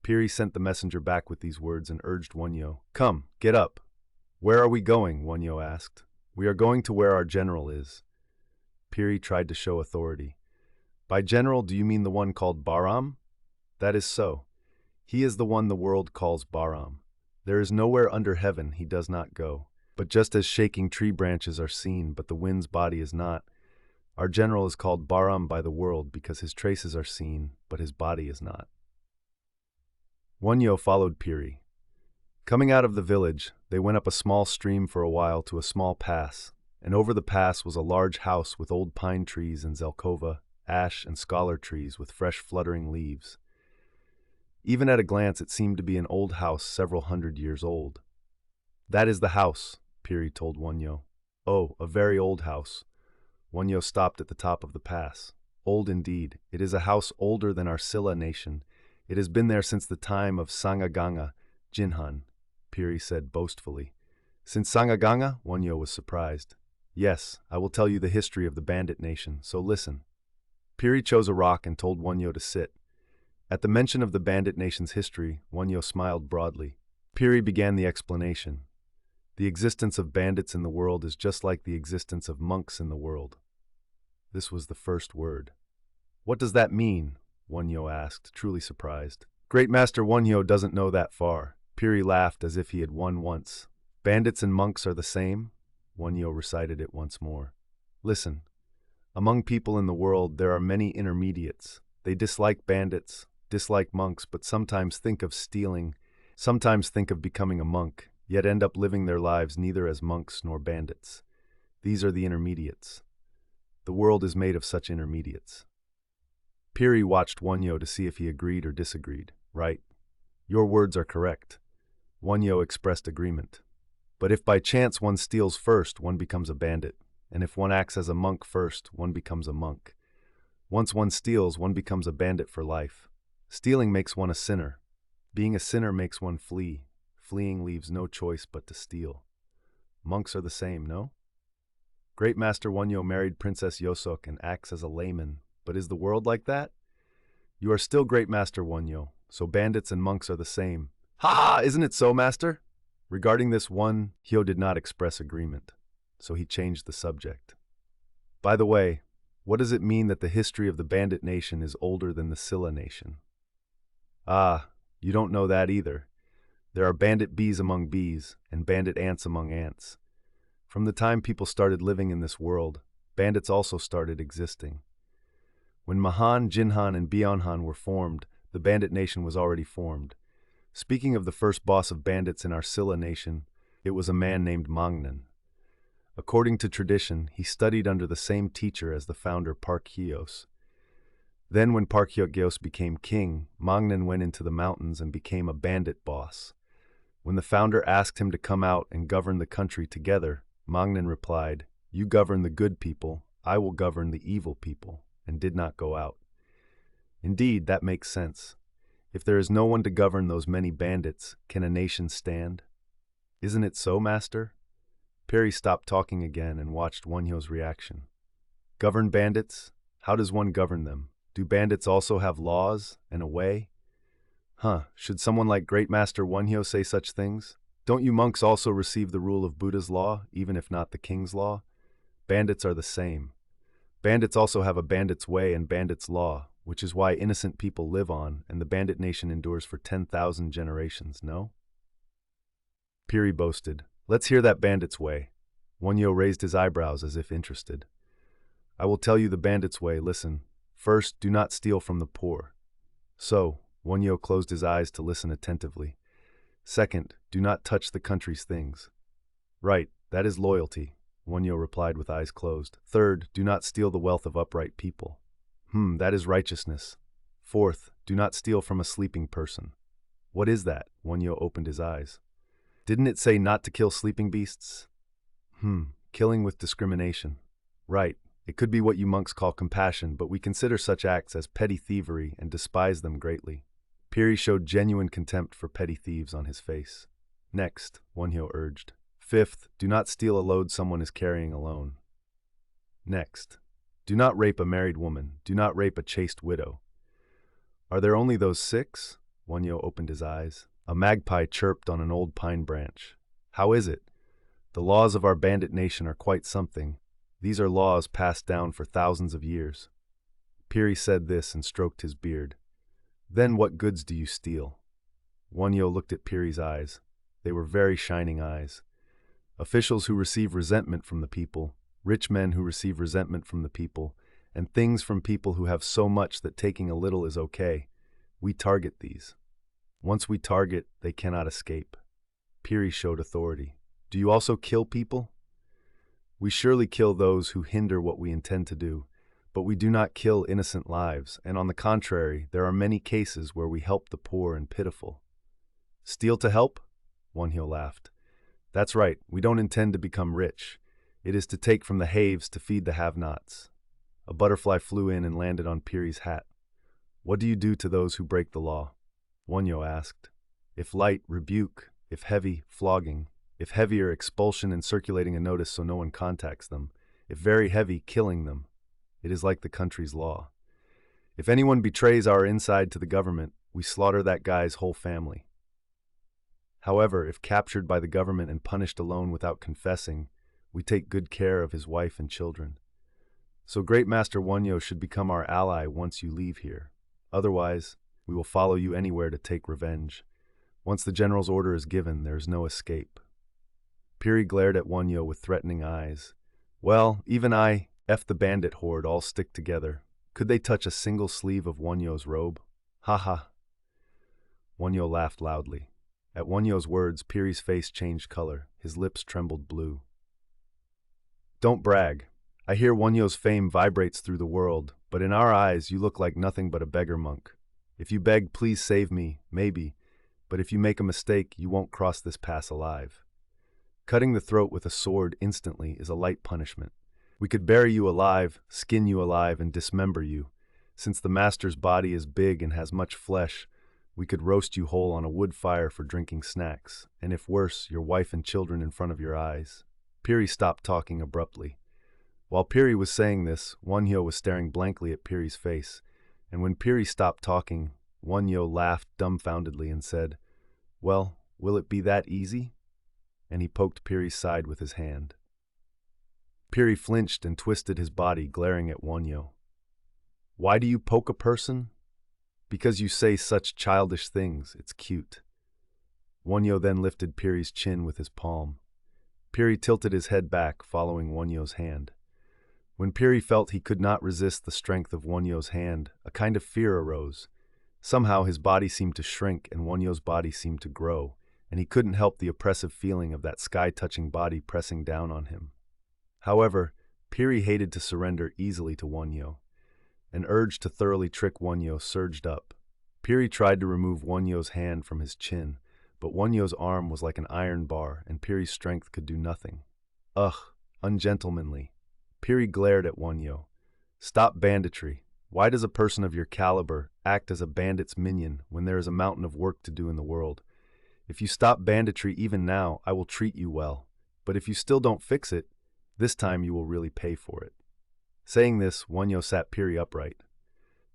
Piri sent the messenger back with these words and urged Wonhyo, "Come, get up." "Where are we going?" Wonhyo asked. "We are going to where our general is." Piri tried to show authority. "By general, do you mean the one called Baram?" "That is so. He is the one the world calls Baram. There is nowhere under heaven he does not go. But just as shaking tree branches are seen, but the wind's body is not, our general is called Baram by the world because his traces are seen, but his body is not." Wonhyo followed Piri. Coming out of the village, they went up a small stream for a while to a small pass, and over the pass was a large house with old pine trees and zelkova, ash, and scholar trees with fresh fluttering leaves. Even at a glance, it seemed to be an old house several hundred years old. "That is the house," Piri told Wonhyo. "Oh, a very old house." Wonhyo stopped at the top of the pass. "Old indeed. It is a house older than our Silla nation. It has been there since the time of Sangaganga, Jinhan," Piri said boastfully. "Since Sangaganga?" Wonhyo was surprised. "Yes, I will tell you the history of the bandit nation, so listen." Piri chose a rock and told Wonhyo to sit. At the mention of the bandit nation's history, Wonhyo smiled broadly. Piri began the explanation. "The existence of bandits in the world is just like the existence of monks in the world." This was the first word. "What does that mean?" Wonhyo asked, truly surprised. "Great Master Wonhyo doesn't know that far." Piri laughed as if he had won once. "Bandits and monks are the same?" Wonhyo recited it once more. "Listen. Among people in the world there are many intermediates. They dislike bandits, dislike monks, but sometimes think of stealing, sometimes think of becoming a monk, yet end up living their lives neither as monks nor bandits. These are the intermediates. The world is made of such intermediates." Piri watched Wonhyo to see if he agreed or disagreed. "Right. Your words are correct." Wonhyo expressed agreement. "But if by chance one steals first, one becomes a bandit. And if one acts as a monk first, one becomes a monk. Once one steals, one becomes a bandit for life. Stealing makes one a sinner. Being a sinner makes one flee. Fleeing leaves no choice but to steal. Monks are the same, no? Great Master Wonhyo married Princess Yosok and acts as a layman. But is the world like that? You are still Great Master Wonhyo, so bandits and monks are the same. Ha! Isn't it so, Master? Regarding this, Wonhyo did not express agreement, so he changed the subject. By the way, what does it mean that the history of the bandit nation is older than the Silla nation? Ah, you don't know that either. There are bandit bees among bees, and bandit ants among ants. From the time people started living in this world, bandits also started existing. When Mahan, Jinhan, and Byeonhan were formed, the bandit nation was already formed. Speaking of the first boss of bandits in our Silla nation, it was a man named Mangnan. According to tradition, he studied under the same teacher as the founder Park Hyos. Then when Park Hyos became king, Mangnan went into the mountains and became a bandit boss. When the founder asked him to come out and govern the country together, Mangnan replied, "You govern the good people, I will govern the evil people," and did not go out. Indeed, that makes sense. If there is no one to govern those many bandits, can a nation stand? Isn't it so, Master? Piri stopped talking again and watched Wonhyo's reaction. Govern bandits? How does one govern them? Do bandits also have laws and a way? Should someone like Great Master Wonhyo say such things? Don't you monks also receive the rule of Buddha's law, even if not the king's law? Bandits are the same. Bandits also have a bandit's way and bandit's law, which is why innocent people live on and the bandit nation endures for 10,000 generations, no? Piri boasted. Let's hear that bandit's way. Wonhyo raised his eyebrows as if interested. I will tell you the bandit's way, listen. First, do not steal from the poor. So, Wonhyo closed his eyes to listen attentively. Second, do not touch the country's things. Right, that is loyalty, Wonhyo replied with eyes closed. Third, do not steal the wealth of upright people. That is righteousness. Fourth, do not steal from a sleeping person. What is that? Wonhyo opened his eyes. Didn't it say not to kill sleeping beasts? Killing with discrimination. Right, it could be what you monks call compassion, but we consider such acts as petty thievery and despise them greatly. Piri showed genuine contempt for petty thieves on his face. Next, Wonhyo urged. Fifth, do not steal a load someone is carrying alone. Next, do not rape a married woman. Do not rape a chaste widow. Are there only those 6? Wonhyo opened his eyes. A magpie chirped on an old pine branch. How is it? The laws of our bandit nation are quite something. These are laws passed down for thousands of years. Piri said this and stroked his beard. Then what goods do you steal? Wonhyo looked at Piri's eyes. They were very shining eyes. Officials who receive resentment from the people, rich men who receive resentment from the people, and things from people who have so much that taking a little is okay. We target these. Once we target, they cannot escape. Piri showed authority. Do you also kill people? We surely kill those who hinder what we intend to do, but we do not kill innocent lives, and on the contrary, there are many cases where we help the poor and pitiful. Steal to help? Wonhyo laughed. That's right, we don't intend to become rich. It is to take from the haves to feed the have-nots. A butterfly flew in and landed on Piri's hat. What do you do to those who break the law? Wonhyo asked. If light, rebuke. If heavy, flogging. If heavier, expulsion and circulating a notice so no one contacts them. If very heavy, killing them. It is like the country's law. If anyone betrays our inside to the government, we slaughter that guy's whole family. However, if captured by the government and punished alone without confessing, we take good care of his wife and children. So Great Master Wonhyo should become our ally once you leave here. Otherwise, we will follow you anywhere to take revenge. Once the general's order is given, there is no escape. Piri glared at Wonhyo with threatening eyes. Well, even I, F the bandit horde, all stick together. Could they touch a single sleeve of Wonhyo's robe? Ha ha. Wonhyo laughed loudly. At Wonhyo's words, Piri's face changed color. His lips trembled blue. Don't brag. I hear Wonhyo's fame vibrates through the world, but in our eyes you look like nothing but a beggar monk. If you beg, please save me, maybe, but if you make a mistake, you won't cross this pass alive. Cutting the throat with a sword instantly is a light punishment. We could bury you alive, skin you alive, and dismember you. Since the master's body is big and has much flesh, we could roast you whole on a wood fire for drinking snacks, and if worse, your wife and children in front of your eyes. Piri stopped talking abruptly. While Piri was saying this, Wonhyo was staring blankly at Piri's face, and when Piri stopped talking, Wonhyo laughed dumbfoundedly and said, Well, will it be that easy? And he poked Piri's side with his hand. Piri flinched and twisted his body, glaring at Wonhyo. Why do you poke a person? Because you say such childish things. It's cute. Wonhyo then lifted Piri's chin with his palm. Piri tilted his head back, following Wonhyo's hand. When Piri felt he could not resist the strength of Wonhyo's hand, a kind of fear arose. Somehow his body seemed to shrink and Wonhyo's body seemed to grow, and he couldn't help the oppressive feeling of that sky-touching body pressing down on him. However, Piri hated to surrender easily to Wonhyo. An urge to thoroughly trick Wonhyo surged up. Piri tried to remove Wonhyo's hand from his chin, but Wonhyo's arm was like an iron bar, and Piri's strength could do nothing. Ugh, ungentlemanly. Piri glared at Wonhyo. Stop banditry. Why does a person of your caliber act as a bandit's minion when there is a mountain of work to do in the world? If you stop banditry even now, I will treat you well. But if you still don't fix it, this time you will really pay for it." Saying this, Wonhyo sat Piri upright.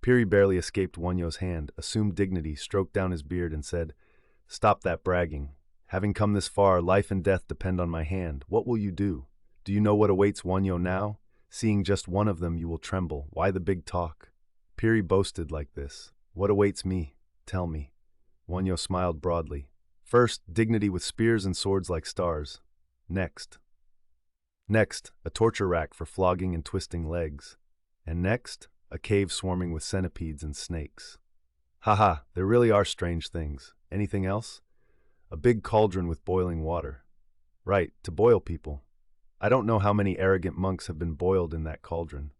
Piri barely escaped Wonhyo's hand, assumed dignity, stroked down his beard, and said, "Stop that bragging. Having come this far, life and death depend on my hand. What will you do? Do you know what awaits Wonhyo now? Seeing just one of them, you will tremble. Why the big talk?" Piri boasted like this. "What awaits me? Tell me." Wonhyo smiled broadly. "First, dignity with spears and swords like stars. Next, a torture rack for flogging and twisting legs. And next, a cave swarming with centipedes and snakes. Haha, there really are strange things. Anything else? A big cauldron with boiling water. Right, to boil people. I don't know how many arrogant monks have been boiled in that cauldron."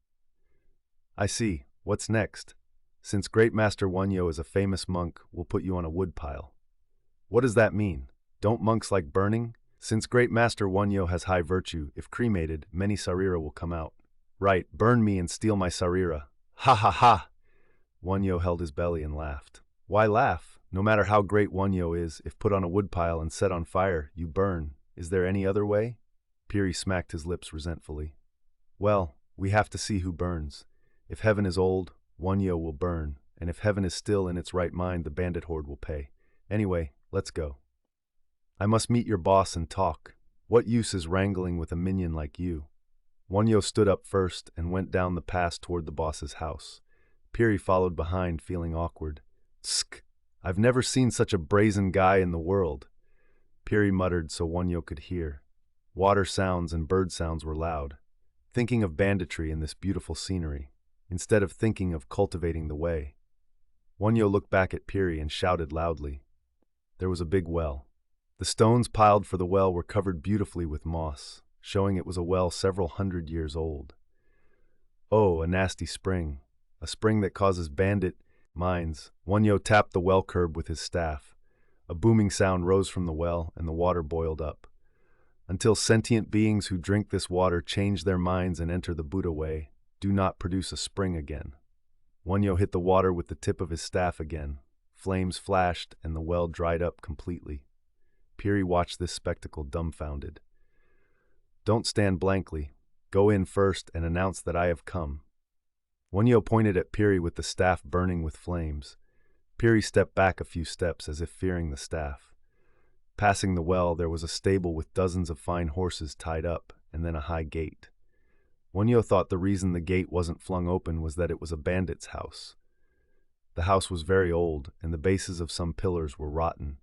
"I see. What's next? Since Great Master Wonhyo is a famous monk, we'll put you on a woodpile." "What does that mean? Don't monks like burning? Since Great Master Wonhyo has high virtue, if cremated, many sarira will come out." "Right, burn me and steal my sarira." "Ha ha ha!" Wonhyo held his belly and laughed. "Why laugh? No matter how great Wonhyo is, if put on a woodpile and set on fire, you burn. Is there any other way?" Piri smacked his lips resentfully. "Well, we have to see who burns. If heaven is old, Wonhyo will burn, and if heaven is still in its right mind, the bandit horde will pay. Anyway, let's go. I must meet your boss and talk. What use is wrangling with a minion like you?" Wonhyo stood up first and went down the pass toward the boss's house. Piri followed behind, feeling awkward. "Tsk! I've never seen such a brazen guy in the world." Piri muttered so Wonhyo could hear. Water sounds and bird sounds were loud. Thinking of banditry in this beautiful scenery, instead of thinking of cultivating the way. Wonhyo looked back at Piri and shouted loudly. There was a big well. The stones piled for the well were covered beautifully with moss, showing it was a well several hundred years old. "Oh, a nasty spring. A spring that causes bandit minds." Wonhyo tapped the well curb with his staff. A booming sound rose from the well, and the water boiled up. "Until sentient beings who drink this water change their minds and enter the Buddha way, do not produce a spring again." Wonhyo hit the water with the tip of his staff again. Flames flashed, and the well dried up completely. Piri watched this spectacle dumbfounded. "Don't stand blankly. Go in first and announce that I have come." Wonhyo pointed at Piri with the staff burning with flames. Piri stepped back a few steps as if fearing the staff. Passing the well, there was a stable with dozens of fine horses tied up, and then a high gate. Wonhyo thought the reason the gate wasn't flung open was that it was a bandit's house. The house was very old, and the bases of some pillars were rotten.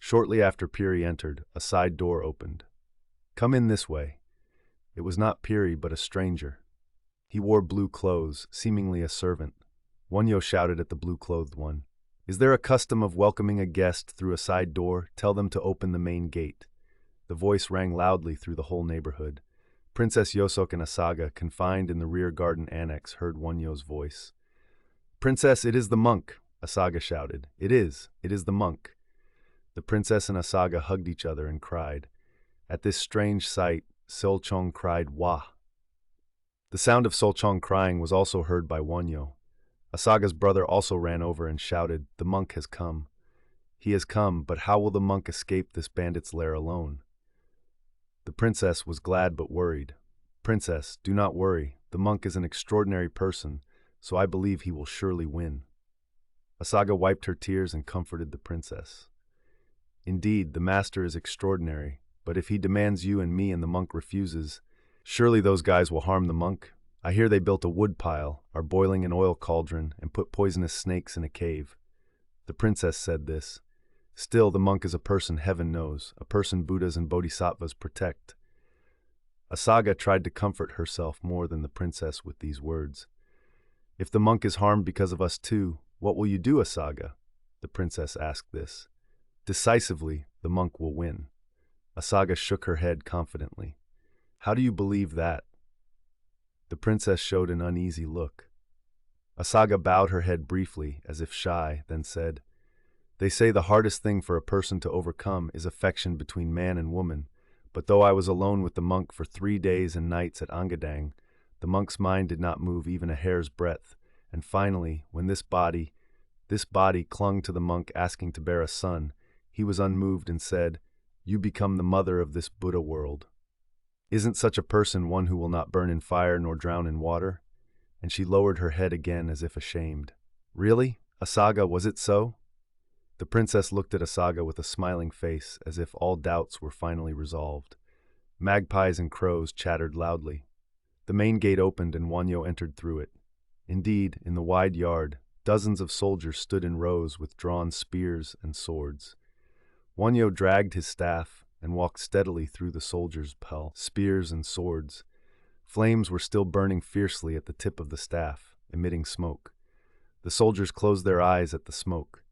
Shortly after Piri entered, a side door opened. "Come in this way." It was not Piri, but a stranger. He wore blue clothes, seemingly a servant. Wonhyo shouted at the blue-clothed one. "Is there a custom of welcoming a guest through a side door? Tell them to open the main gate." The voice rang loudly through the whole neighborhood. Princess Yosok and Asaga, confined in the rear garden annex, heard Wonhyo's voice. "Princess, it is the monk," Asaga shouted. It is the monk." The princess and Asaga hugged each other and cried. At this strange sight, Solchong cried, "Wah!" The sound of Solchong crying was also heard by Wonhyo. Asaga's brother also ran over and shouted, "The monk has come." "He has come, but how will the monk escape this bandit's lair alone?" The princess was glad but worried. "Princess, do not worry. The monk is an extraordinary person, so I believe he will surely win." Asaga wiped her tears and comforted the princess. "Indeed, the master is extraordinary, but if he demands you and me and the monk refuses, surely those guys will harm the monk. I hear they built a wood pile, are boiling an oil cauldron, and put poisonous snakes in a cave." The princess said this. "Still, the monk is a person heaven knows, a person Buddhas and Bodhisattvas protect." Asaga tried to comfort herself more than the princess with these words. "If the monk is harmed because of us too, what will you do, Asaga?" The princess asked this. "Decisively, the monk will win." Asaga shook her head confidently. "How do you believe that?" The princess showed an uneasy look. Asaga bowed her head briefly, as if shy, then said, "They say the hardest thing for a person to overcome is affection between man and woman, but though I was alone with the monk for 3 days and nights at Angadang, the monk's mind did not move even a hair's breadth, And finally, when this body clung to the monk asking to bear a son, he was unmoved and said, "You become the mother of this Buddha world. Isn't such a person one who will not burn in fire nor drown in water?" And she lowered her head again as if ashamed. "Really? Asaga, was it so?" The princess looked at Asaga with a smiling face, as if all doubts were finally resolved. Magpies and crows chattered loudly. The main gate opened and Wonhyo entered through it. Indeed, in the wide yard, dozens of soldiers stood in rows with drawn spears and swords. Wonhyo dragged his staff and walked steadily through the soldiers' spears and swords. Flames were still burning fiercely at the tip of the staff, emitting smoke. The soldiers closed their eyes at the smoke.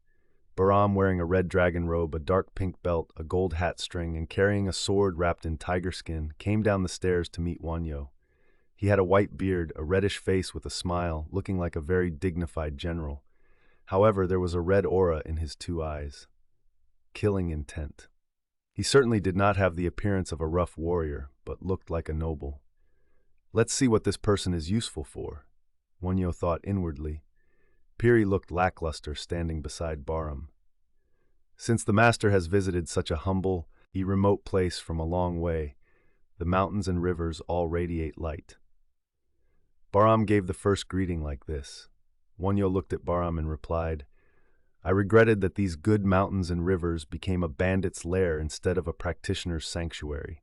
Bahram, wearing a red dragon robe, a dark pink belt, a gold hat string, and carrying a sword wrapped in tiger skin, came down the stairs to meet Wonhyo. He had a white beard, a reddish face with a smile, looking like a very dignified general. However, there was a red aura in his two eyes. Killing intent. He certainly did not have the appearance of a rough warrior, but looked like a noble. Let's see what this person is useful for, Wonhyo thought inwardly. Piri looked lackluster standing beside Bahram. Since the master has visited such a humble, remote place from a long way, the mountains and rivers all radiate light. Bahram gave the first greeting like this. Wonhyo looked at Bahram and replied, "I regretted that these good mountains and rivers became a bandit's lair instead of a practitioner's sanctuary.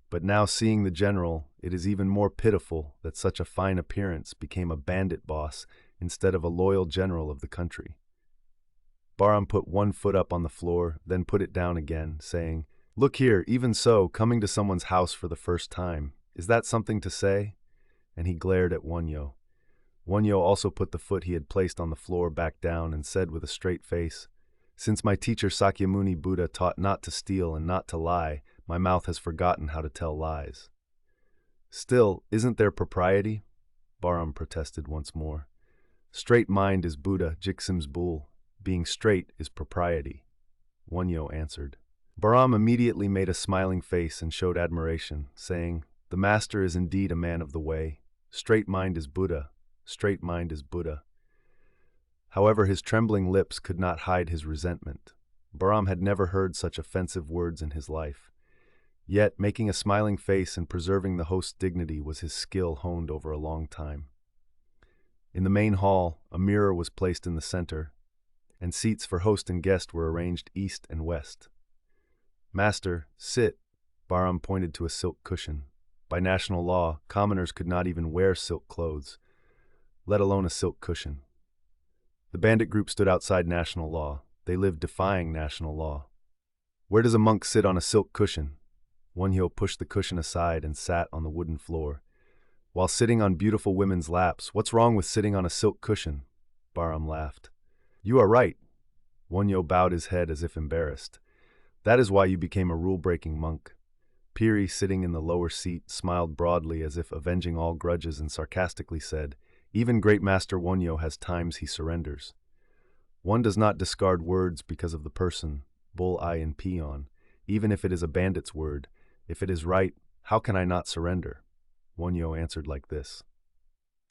But now seeing the general, it is even more pitiful that such a fine appearance became a bandit boss instead of a loyal general of the country." Bahram put one foot up on the floor, then put it down again, saying, "Look here, even so, coming to someone's house for the first time, is that something to say?" And he glared at Wonhyo. Wonhyo also put the foot he had placed on the floor back down and said with a straight face, "Since my teacher Sakyamuni Buddha taught not to steal and not to lie, my mouth has forgotten how to tell lies." "Still, isn't there propriety?" Bahram protested once more. "Straight mind is Buddha, Jiksim's bull. Being straight is propriety," Wonhyo answered. Bahram immediately made a smiling face and showed admiration, saying, "The master is indeed a man of the way. Straight mind is Buddha. Straight mind is Buddha." However, his trembling lips could not hide his resentment. Bahram had never heard such offensive words in his life. Yet, making a smiling face and preserving the host's dignity was his skill honed over a long time. In the main hall, a mirror was placed in the center, and seats for host and guest were arranged east and west. "Master, sit." Bahram pointed to a silk cushion. By national law, commoners could not even wear silk clothes, let alone a silk cushion. The bandit group stood outside national law. They lived defying national law. "Where does a monk sit on a silk cushion?" Wonhyo pushed the cushion aside and sat on the wooden floor. "While sitting on beautiful women's laps, what's wrong with sitting on a silk cushion?" Bahram laughed. "You are right." Wonhyo bowed his head as if embarrassed. "That is why you became a rule-breaking monk." Piri, sitting in the lower seat, smiled broadly as if avenging all grudges and sarcastically said, "Even great Master Wonhyo has times he surrenders. One does not discard words because of the person, bull, I, and peon, even if it is a bandit's word. If it is right, how can I not surrender?" Wonhyo answered like this.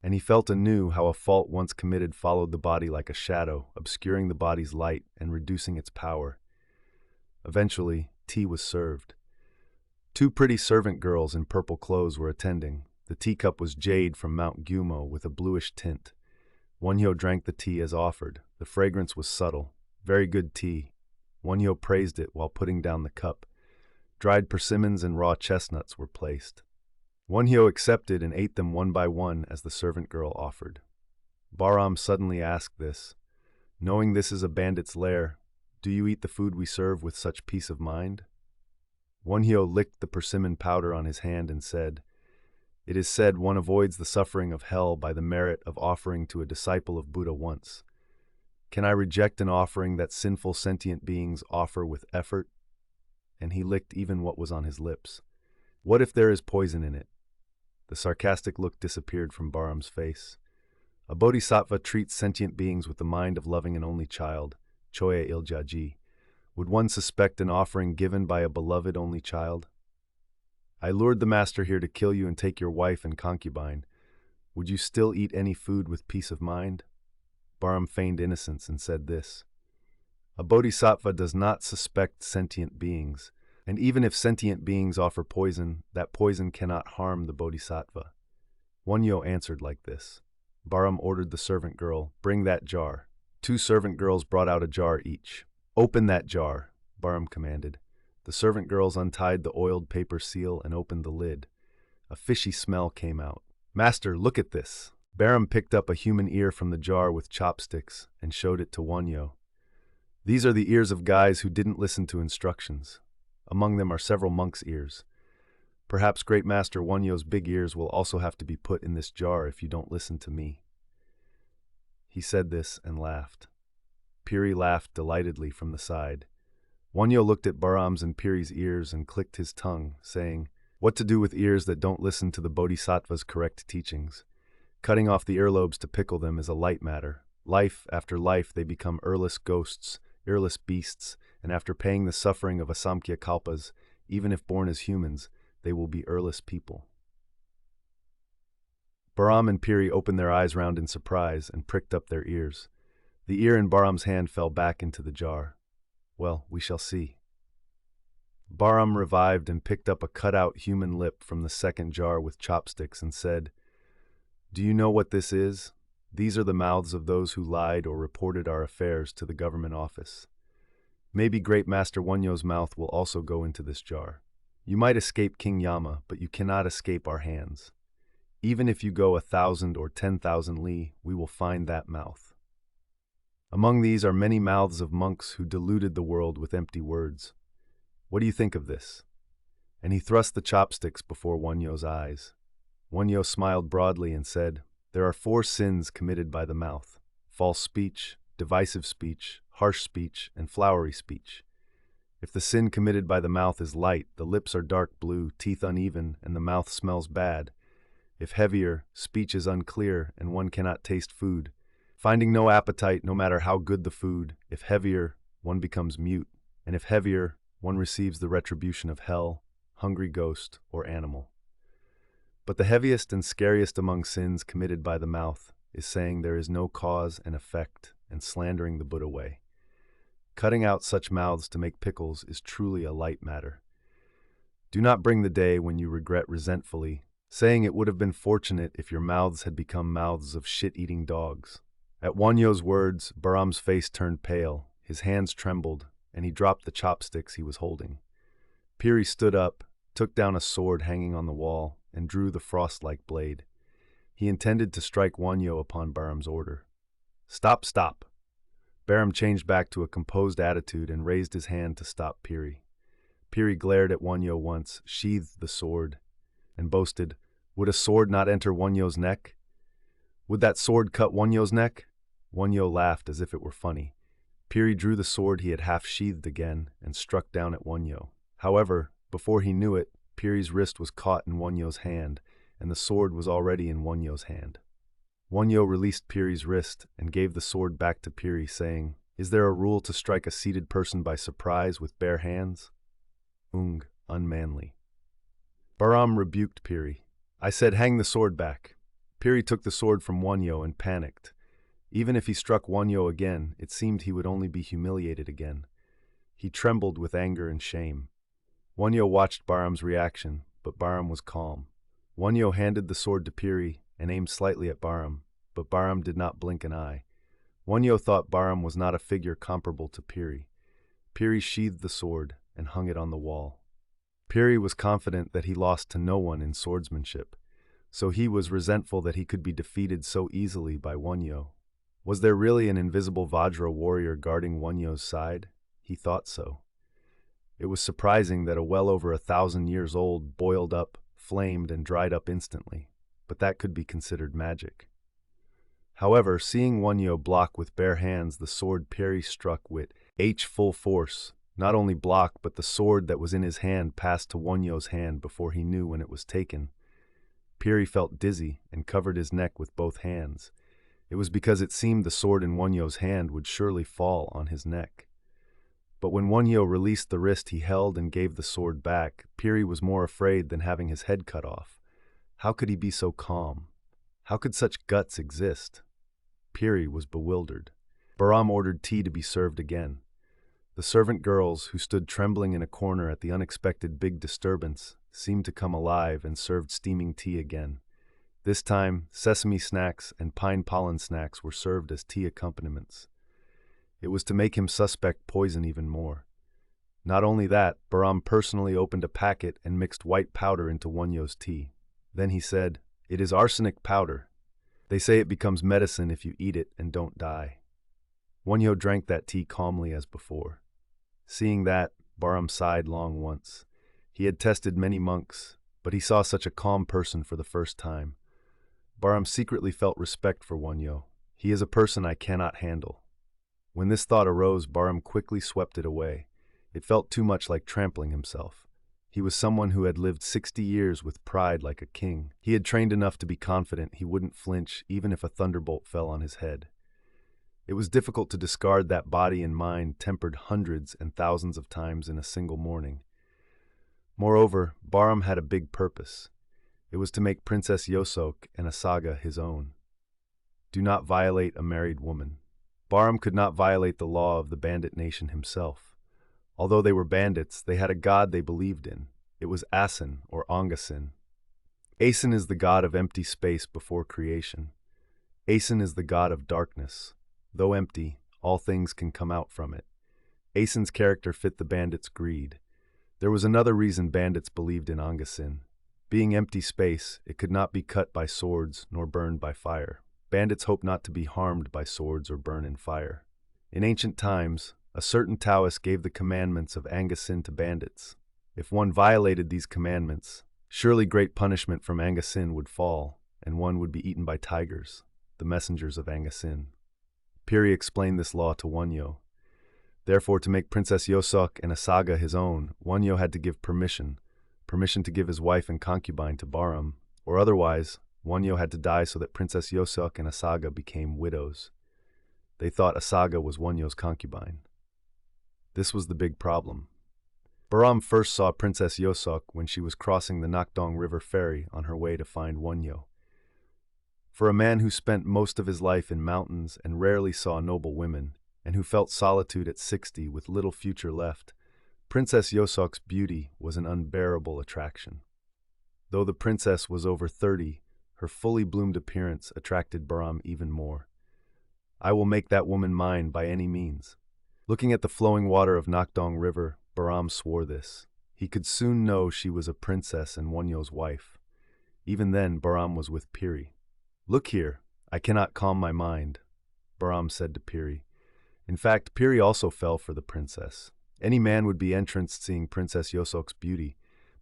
And he felt anew how a fault once committed followed the body like a shadow, obscuring the body's light and reducing its power. Eventually, tea was served. Two pretty servant girls in purple clothes were attending. The teacup was jade from Mount Gumo with a bluish tint. Wonhyo drank the tea as offered. The fragrance was subtle. Very good tea. Wonhyo praised it while putting down the cup. Dried persimmons and raw chestnuts were placed. Wonhyo accepted and ate them one by one as the servant girl offered. Bahram suddenly asked this, "Knowing this is a bandit's lair, do you eat the food we serve with such peace of mind?" Wonhyo licked the persimmon powder on his hand and said, "It is said one avoids the suffering of hell by the merit of offering to a disciple of Buddha once. Can I reject an offering that sinful sentient beings offer with effort?" And he licked even what was on his lips. "What if there is poison in it?" The sarcastic look disappeared from Bahram's face. "A bodhisattva treats sentient beings with the mind of loving an only child, Choya Iljaji. Would one suspect an offering given by a beloved only child? I lured the master here to kill you and take your wife and concubine. Would you still eat any food with peace of mind?" Baram feigned innocence and said this: "A bodhisattva does not suspect sentient beings, and even if sentient beings offer poison, that poison cannot harm the bodhisattva." Wonhyo answered like this. Baram ordered the servant girl, "Bring that jar." 2 servant girls brought out a jar each. "Open that jar," Baram commanded. The servant girls untied the oiled paper seal and opened the lid. A fishy smell came out. "Master, look at this." Baram picked up a human ear from the jar with chopsticks and showed it to Wonhyo. "These are the ears of guys who didn't listen to instructions. Among them are several monks' ears. Perhaps Great Master Wonhyo's big ears will also have to be put in this jar if you don't listen to me." He said this and laughed. Piri laughed delightedly from the side. Wonhyo looked at Baram's and Piri's ears and clicked his tongue, saying, "What to do with ears that don't listen to the bodhisattva's correct teachings? Cutting off the earlobes to pickle them is a light matter. Life after life they become earless ghosts, earless beasts, and after paying the suffering of Asamkhya Kalpas, even if born as humans, they will be earless people." Baram and Piri opened their eyes round in surprise and pricked up their ears. The ear in Baram's hand fell back into the jar. Well, we shall see. Baram revived and picked up a cut-out human lip from the second jar with chopsticks and said, "Do you know what this is? These are the mouths of those who lied or reported our affairs to the government office. Maybe Great Master Wonhyo's mouth will also go into this jar. You might escape King Yama, but you cannot escape our hands. Even if you go 1,000 or 10,000 li, we will find that mouth. Among these are many mouths of monks who deluded the world with empty words. What do you think of this?" And he thrust the chopsticks before Wonhyo's eyes. Wonhyo smiled broadly and said, "There are 4 sins committed by the mouth: false speech, divisive speech, harsh speech, and flowery speech. If the sin committed by the mouth is light, the lips are dark blue, teeth uneven, and the mouth smells bad. If heavier, speech is unclear, and one cannot taste food. Finding no appetite, no matter how good the food. If heavier, one becomes mute, and if heavier, one receives the retribution of hell, hungry ghost, or animal. But the heaviest and scariest among sins committed by the mouth is saying there is no cause and effect and slandering the Buddha way. Cutting out such mouths to make pickles is truly a light matter. Do not bring the day when you regret resentfully, saying it would have been fortunate if your mouths had become mouths of shit-eating dogs." At Wonhyo's words, Baram's face turned pale, his hands trembled, and he dropped the chopsticks he was holding. Piri stood up, took down a sword hanging on the wall, and drew the frost-like blade. He intended to strike Wonhyo upon Baram's order. "Stop, stop!" Baram changed back to a composed attitude and raised his hand to stop Piri. Piri glared at Wonhyo once, sheathed the sword, and boasted, "Would a sword not enter Wonhyo's neck? Would that sword cut Wonhyo's neck?" Wonhyo laughed as if it were funny. Piri drew the sword he had half-sheathed again and struck down at Wonhyo. However, before he knew it, Piri's wrist was caught in Wonhyo's hand, and the sword was already in Wonhyo's hand. Wonhyo released Piri's wrist and gave the sword back to Piri, saying, "Is there a rule to strike a seated person by surprise with bare hands? Unmanly." Baram rebuked Piri. "I said hang the sword back." Piri took the sword from Wonhyo and panicked. Even if he struck Wonhyo again, it seemed he would only be humiliated again. He trembled with anger and shame. Wonhyo watched Baram's reaction, but Baram was calm. Wonhyo handed the sword to Piri and aimed slightly at Baram, but Baram did not blink an eye. Wonhyo thought Baram was not a figure comparable to Piri. Piri sheathed the sword and hung it on the wall. Piri was confident that he lost to no one in swordsmanship, so he was resentful that he could be defeated so easily by Wonhyo. Was there really an invisible Vajra warrior guarding Wonhyo's side? He thought so. It was surprising that a well over 1,000 years old boiled up, flamed, and dried up instantly, but that could be considered magic. However, seeing Wonhyo block with bare hands the sword Piri struck with full force, not only block but the sword that was in his hand passed to Wonhyo's hand before he knew when it was taken. Piri felt dizzy and covered his neck with both hands. It was because it seemed the sword in Wonhyo's hand would surely fall on his neck. But when Wonhyo released the wrist he held and gave the sword back, Piri was more afraid than having his head cut off. How could he be so calm? How could such guts exist? Piri was bewildered. Bahram ordered tea to be served again. The servant girls, who stood trembling in a corner at the unexpected big disturbance, seemed to come alive and served steaming tea again. This time, sesame snacks and pine pollen snacks were served as tea accompaniments. It was to make him suspect poison even more. Not only that, Bahram personally opened a packet and mixed white powder into Wonhyo's tea. Then he said, "It is arsenic powder. They say it becomes medicine if you eat it and don't die." Wonhyo drank that tea calmly as before. Seeing that, Bahram sighed long once. He had tested many monks, but he saw such a calm person for the first time. Bahram secretly felt respect for Wonhyo. He is a person I cannot handle. When this thought arose, Bahram quickly swept it away. It felt too much like trampling himself. He was someone who had lived 60 years with pride like a king. He had trained enough to be confident he wouldn't flinch even if a thunderbolt fell on his head. It was difficult to discard that body and mind tempered hundreds and thousands of times in a single morning. Moreover, Bahram had a big purpose. It was to make Princess Yosok and Asaga his own. Do not violate a married woman. Bahram could not violate the law of the bandit nation himself. Although they were bandits, they had a god they believed in. It was Asin, or Angasin. Asin is the god of empty space before creation. Asin is the god of darkness. Though empty, all things can come out from it. Asin's character fit the bandits' greed. There was another reason bandits believed in Angasin. Being empty space, it could not be cut by swords nor burned by fire. Bandits hope not to be harmed by swords or burn in fire. In ancient times, a certain Taoist gave the commandments of Angasin to bandits. If one violated these commandments, surely great punishment from Angasin would fall, and one would be eaten by tigers, the messengers of Angasin. Piri explained this law to Wonhyo. Therefore, to make Princess Yosok and Asaga his own, Wonhyo had to give permission to give his wife and concubine to Bahram, or otherwise, Wonhyo had to die so that Princess Yosok and Asaga became widows. They thought Asaga was Wonhyo's concubine. This was the big problem. Bahram first saw Princess Yosok when she was crossing the Nakdong River ferry on her way to find Wonhyo. For a man who spent most of his life in mountains and rarely saw noble women, and who felt solitude at 60 with little future left, Princess Yosok's beauty was an unbearable attraction. Though the princess was over 30, her fully bloomed appearance attracted Bahram even more. "I will make that woman mine by any means." Looking at the flowing water of Nakdong River, Bahram swore this. He could soon know she was a princess and Wonhyo's wife. Even then, Bahram was with Piri. "Look here, I cannot calm my mind," Bahram said to Piri. In fact, Piri also fell for the princess. Any man would be entranced seeing Princess Yosok's beauty,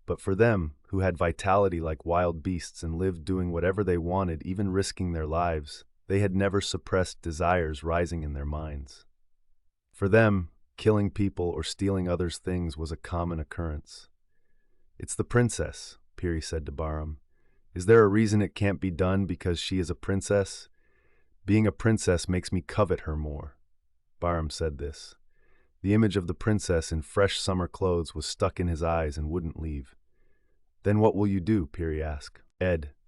but for them, who had vitality like wild beasts and lived doing whatever they wanted, even risking their lives, they had never suppressed desires rising in their minds. For them, killing people or stealing others' things was a common occurrence. "It's the princess," Piri said to Bahram. "Is there a reason it can't be done because she is a princess? Being a princess makes me covet her more." Bahram said this. The image of the princess in fresh summer clothes was stuck in his eyes and wouldn't leave. "Then what will you do?" Piri asked.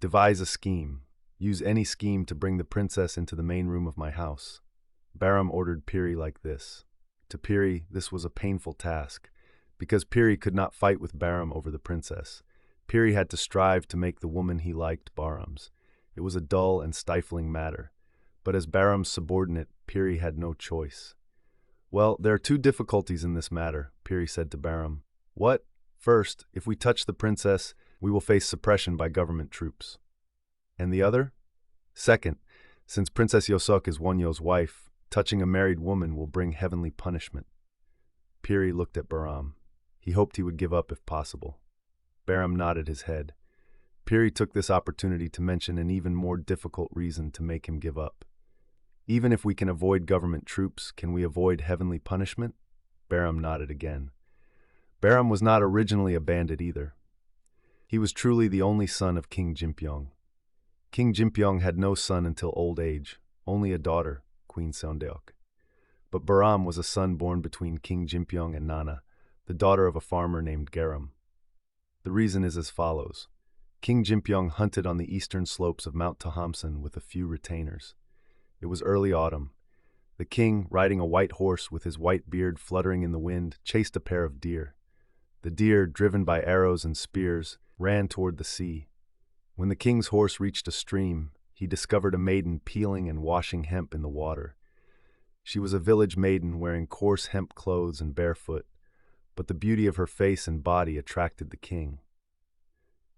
"Devise a scheme. Use any scheme to bring the princess into the main room of my house." Bahram ordered Piri like this. To Piri, this was a painful task, because Piri could not fight with Bahram over the princess. Piri had to strive to make the woman he liked Bahram's. It was a dull and stifling matter, but as Bahram's subordinate, Piri had no choice. "Well, there are two difficulties in this matter," Piri said to Bahram. "What? First, if we touch the princess, we will face suppression by government troops. And the other? Second, since Princess Yosok is Wonhyo's wife, touching a married woman will bring heavenly punishment." Piri looked at Bahram. He hoped he would give up if possible. Bahram nodded his head. Piri took this opportunity to mention an even more difficult reason to make him give up. "Even if we can avoid government troops, can we avoid heavenly punishment?" Bahram nodded again. Bahram was not originally a bandit either. He was truly the only son of King Jimpyong. King Jimpyong had no son until old age, only a daughter, Queen Seondeok. But Bahram was a son born between King Jimpyong and Nana, the daughter of a farmer named Garam. The reason is as follows. King Jimpyong hunted on the eastern slopes of Mount Tohamsan with a few retainers. It was early autumn. The king, riding a white horse with his white beard fluttering in the wind, chased a pair of deer. The deer, driven by arrows and spears, ran toward the sea. When the king's horse reached a stream, he discovered a maiden peeling and washing hemp in the water. She was a village maiden wearing coarse hemp clothes and barefoot, but the beauty of her face and body attracted the king.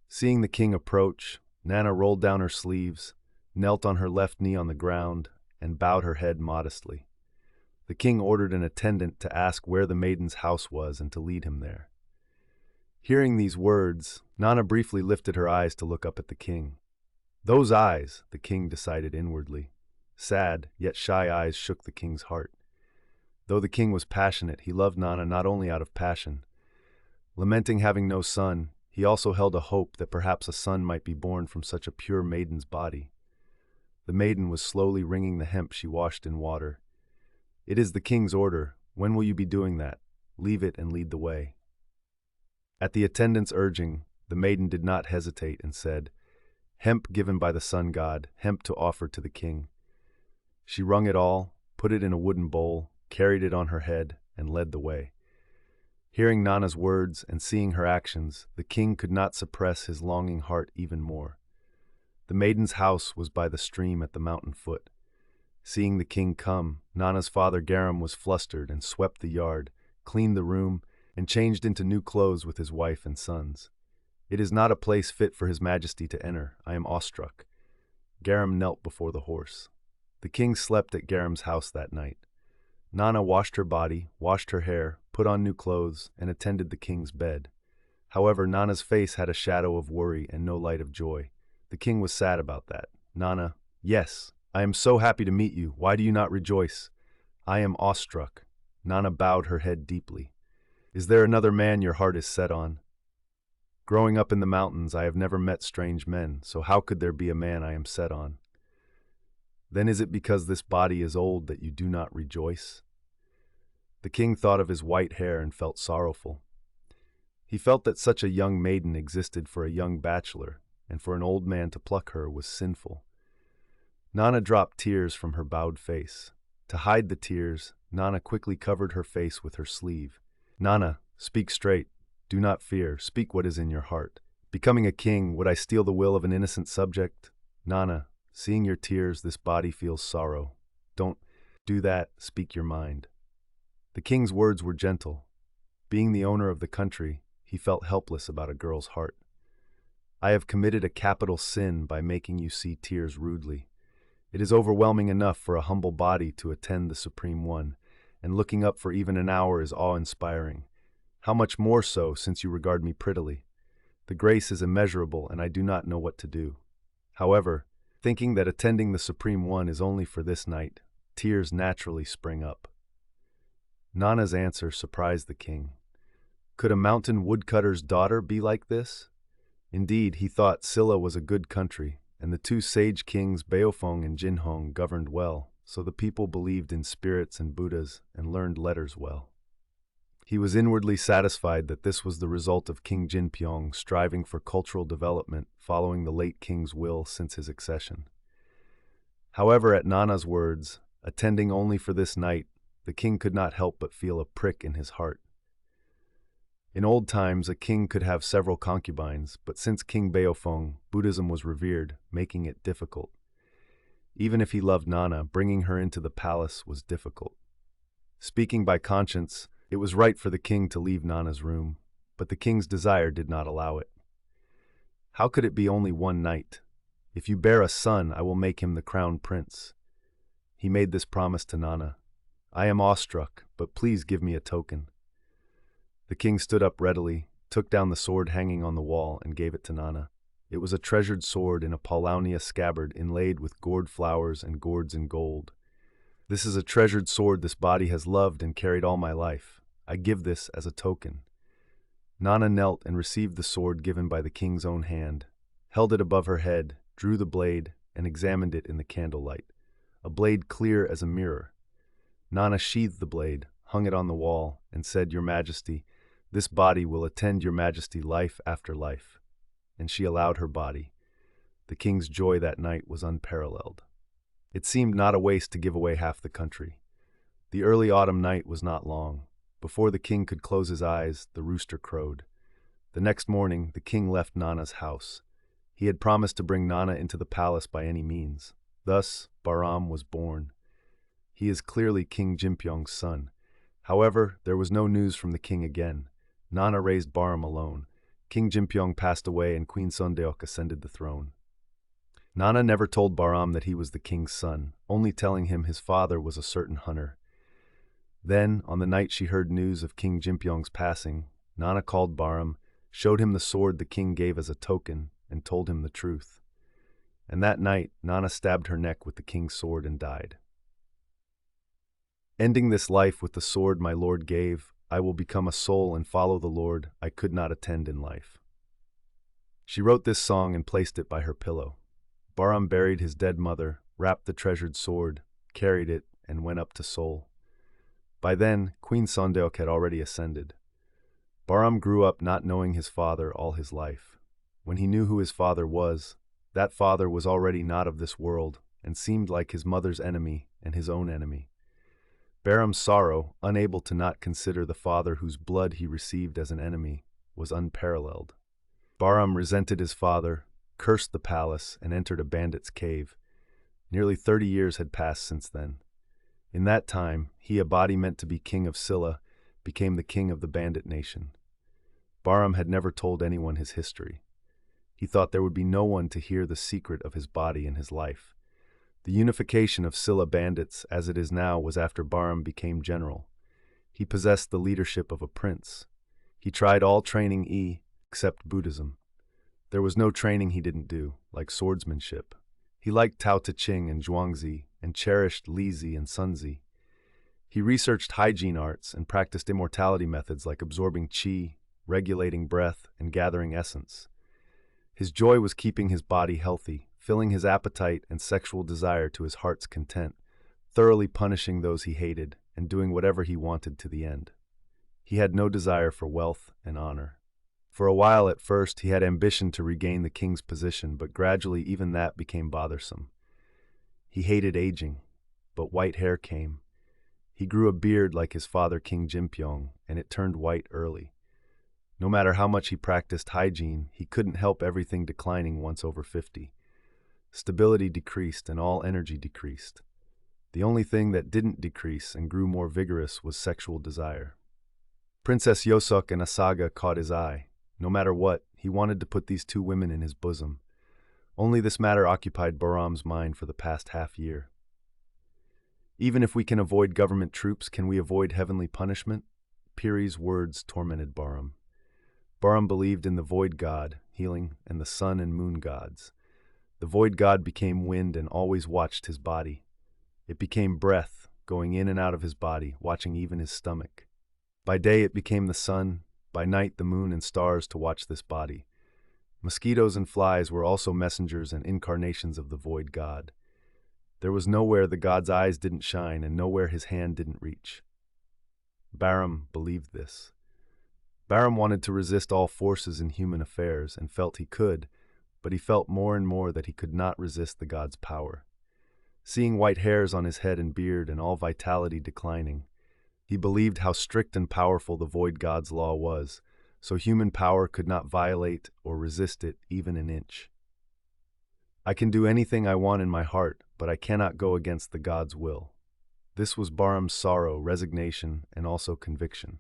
Seeing the king approach, Nana rolled down her sleeves, knelt on her left knee on the ground, and bowed her head modestly. The king ordered an attendant to ask where the maiden's house was and to lead him there. Hearing these words, Nana briefly lifted her eyes to look up at the king. Those eyes, the king decided inwardly. Sad, yet shy eyes shook the king's heart. Though the king was passionate, he loved Nana not only out of passion. Lamenting having no son, he also held a hope that perhaps a son might be born from such a pure maiden's body. The maiden was slowly wringing the hemp she washed in water. "It is the king's order. When will you be doing that? Leave it and lead the way." At the attendant's urging, the maiden did not hesitate and said, "Hemp given by the sun god, hemp to offer to the king." She wrung it all, put it in a wooden bowl, carried it on her head, and led the way. Hearing Nana's words and seeing her actions, the king could not suppress his longing heart even more. The maiden's house was by the stream at the mountain foot. Seeing the king come, Nana's father Garam was flustered and swept the yard, cleaned the room, and changed into new clothes with his wife and sons. "It is not a place fit for his majesty to enter. I am awestruck." Garam knelt before the horse. The king slept at Garam's house that night. Nana washed her body, washed her hair, put on new clothes, and attended the king's bed. However, Nana's face had a shadow of worry and no light of joy. The king was sad about that. "Nana, yes, I am so happy to meet you. Why do you not rejoice?" "I am awestruck." Nana bowed her head deeply. "Is there another man your heart is set on?" "Growing up in the mountains, I have never met strange men, so how could there be a man I am set on?" "Then is it because this body is old that you do not rejoice?" The king thought of his white hair and felt sorrowful. He felt that such a young maiden existed for a young bachelor, and for an old man to pluck her was sinful. Nana dropped tears from her bowed face. To hide the tears, Nana quickly covered her face with her sleeve. "Nana, speak straight. Do not fear. Speak what is in your heart. Becoming a king, would I steal the will of an innocent subject? Nana, seeing your tears, this body feels sorrow. Don't do that. Speak your mind." The king's words were gentle. Being the owner of the country, he felt helpless about a girl's heart. "I have committed a capital sin by making you see tears rudely. It is overwhelming enough for a humble body to attend the Supreme One, and looking up for even an hour is awe-inspiring. How much more so since you regard me prettily? The grace is immeasurable, and I do not know what to do. However, thinking that attending the Supreme One is only for this night, tears naturally spring up." Nana's answer surprised the king. Could a mountain woodcutter's daughter be like this? Indeed, he thought Silla was a good country, and the two sage kings Beofeng and Jinhong governed well, so the people believed in spirits and Buddhas and learned letters well. He was inwardly satisfied that this was the result of King Jinpyong striving for cultural development following the late king's will since his accession. However, at Nana's words, attending only for this night, the king could not help but feel a prick in his heart. In old times, a king could have several concubines, but since King Beofeng, Buddhism was revered, making it difficult. Even if he loved Nana, bringing her into the palace was difficult. Speaking by conscience, it was right for the king to leave Nana's room, but the king's desire did not allow it. How could it be only one night? "If you bear a son, I will make him the crown prince." He made this promise to Nana. "I am awestruck, but please give me a token." The king stood up readily, took down the sword hanging on the wall, and gave it to Nana. It was a treasured sword in a paulownia scabbard inlaid with gourd flowers and gourds in gold. "This is a treasured sword this body has loved and carried all my life. I give this as a token." Nana knelt and received the sword given by the king's own hand, held it above her head, drew the blade, and examined it in the candlelight. A blade clear as a mirror. Nana sheathed the blade, hung it on the wall, and said, "Your Majesty, this body will attend your Majesty life after life." And she allowed her body. The king's joy that night was unparalleled. It seemed not a waste to give away half the country. The early autumn night was not long. Before the king could close his eyes, the rooster crowed. The next morning, the king left Nana's house. He had promised to bring Nana into the palace by any means. Thus, Bahram was born. He is clearly King Jimpyong's son. However, there was no news from the king again. Nana raised Bahram alone. King Jimpyong passed away and Queen Sondeok ascended the throne. Nana never told Bahram that he was the king's son, only telling him his father was a certain hunter. Then, on the night she heard news of King Jimpyong's passing, Nana called Bahram, showed him the sword the king gave as a token, and told him the truth. And that night, Nana stabbed her neck with the king's sword and died. Ending this life with the sword my Lord gave, I will become a soul and follow the Lord I could not attend in life. She wrote this song and placed it by her pillow. Bahram buried his dead mother, wrapped the treasured sword, carried it, and went up to Seoul. By then, Queen Sondeok had already ascended. Bahram grew up not knowing his father all his life. When he knew who his father was, that father was already not of this world and seemed like his mother's enemy and his own enemy. Bahram's sorrow, unable to not consider the father whose blood he received as an enemy, was unparalleled. Bahram resented his father, cursed the palace, and entered a bandit's cave. Nearly 30 years had passed since then. In that time, he, a body meant to be king of Silla, became the king of the bandit nation. Bahram had never told anyone his history. He thought there would be no one to hear the secret of his body and his life. The unification of Silla bandits, as it is now, was after Bahram became general. He possessed the leadership of a prince. He tried all training except Buddhism. There was no training he didn't do, like swordsmanship. He liked Tao Te Ching and Zhuangzi, and cherished Lizi and Sunzi. He researched hygiene arts and practiced immortality methods like absorbing qi, regulating breath, and gathering essence. His joy was keeping his body healthy, filling his appetite and sexual desire to his heart's content, thoroughly punishing those he hated, and doing whatever he wanted to the end. He had no desire for wealth and honor. For a while at first he had ambition to regain the king's position, but gradually even that became bothersome. He hated aging, but white hair came. He grew a beard like his father King Jimpyong, and it turned white early. No matter how much he practiced hygiene, he couldn't help everything declining once over 50. Stability decreased and all energy decreased. The only thing that didn't decrease and grew more vigorous was sexual desire. Princess Yosok and Asaga caught his eye. No matter what, he wanted to put these two women in his bosom. Only this matter occupied Bahram's mind for the past half-year. Even if we can avoid government troops, can we avoid heavenly punishment? Piri's words tormented Bahram. Bahram believed in the void god, healing, and the sun and moon gods. The void god became wind and always watched his body. It became breath, going in and out of his body, watching even his stomach. By day it became the sun, by night the moon and stars to watch this body. Mosquitoes and flies were also messengers and incarnations of the void god. There was nowhere the god's eyes didn't shine and nowhere his hand didn't reach. Bahram believed this. Bahram wanted to resist all forces in human affairs and felt he could, but he felt more and more that he could not resist the god's power. Seeing white hairs on his head and beard and all vitality declining, he believed how strict and powerful the void god's law was, so human power could not violate or resist it even an inch. I can do anything I want in my heart, but I cannot go against the god's will. This was Bahram's sorrow, resignation, and also conviction.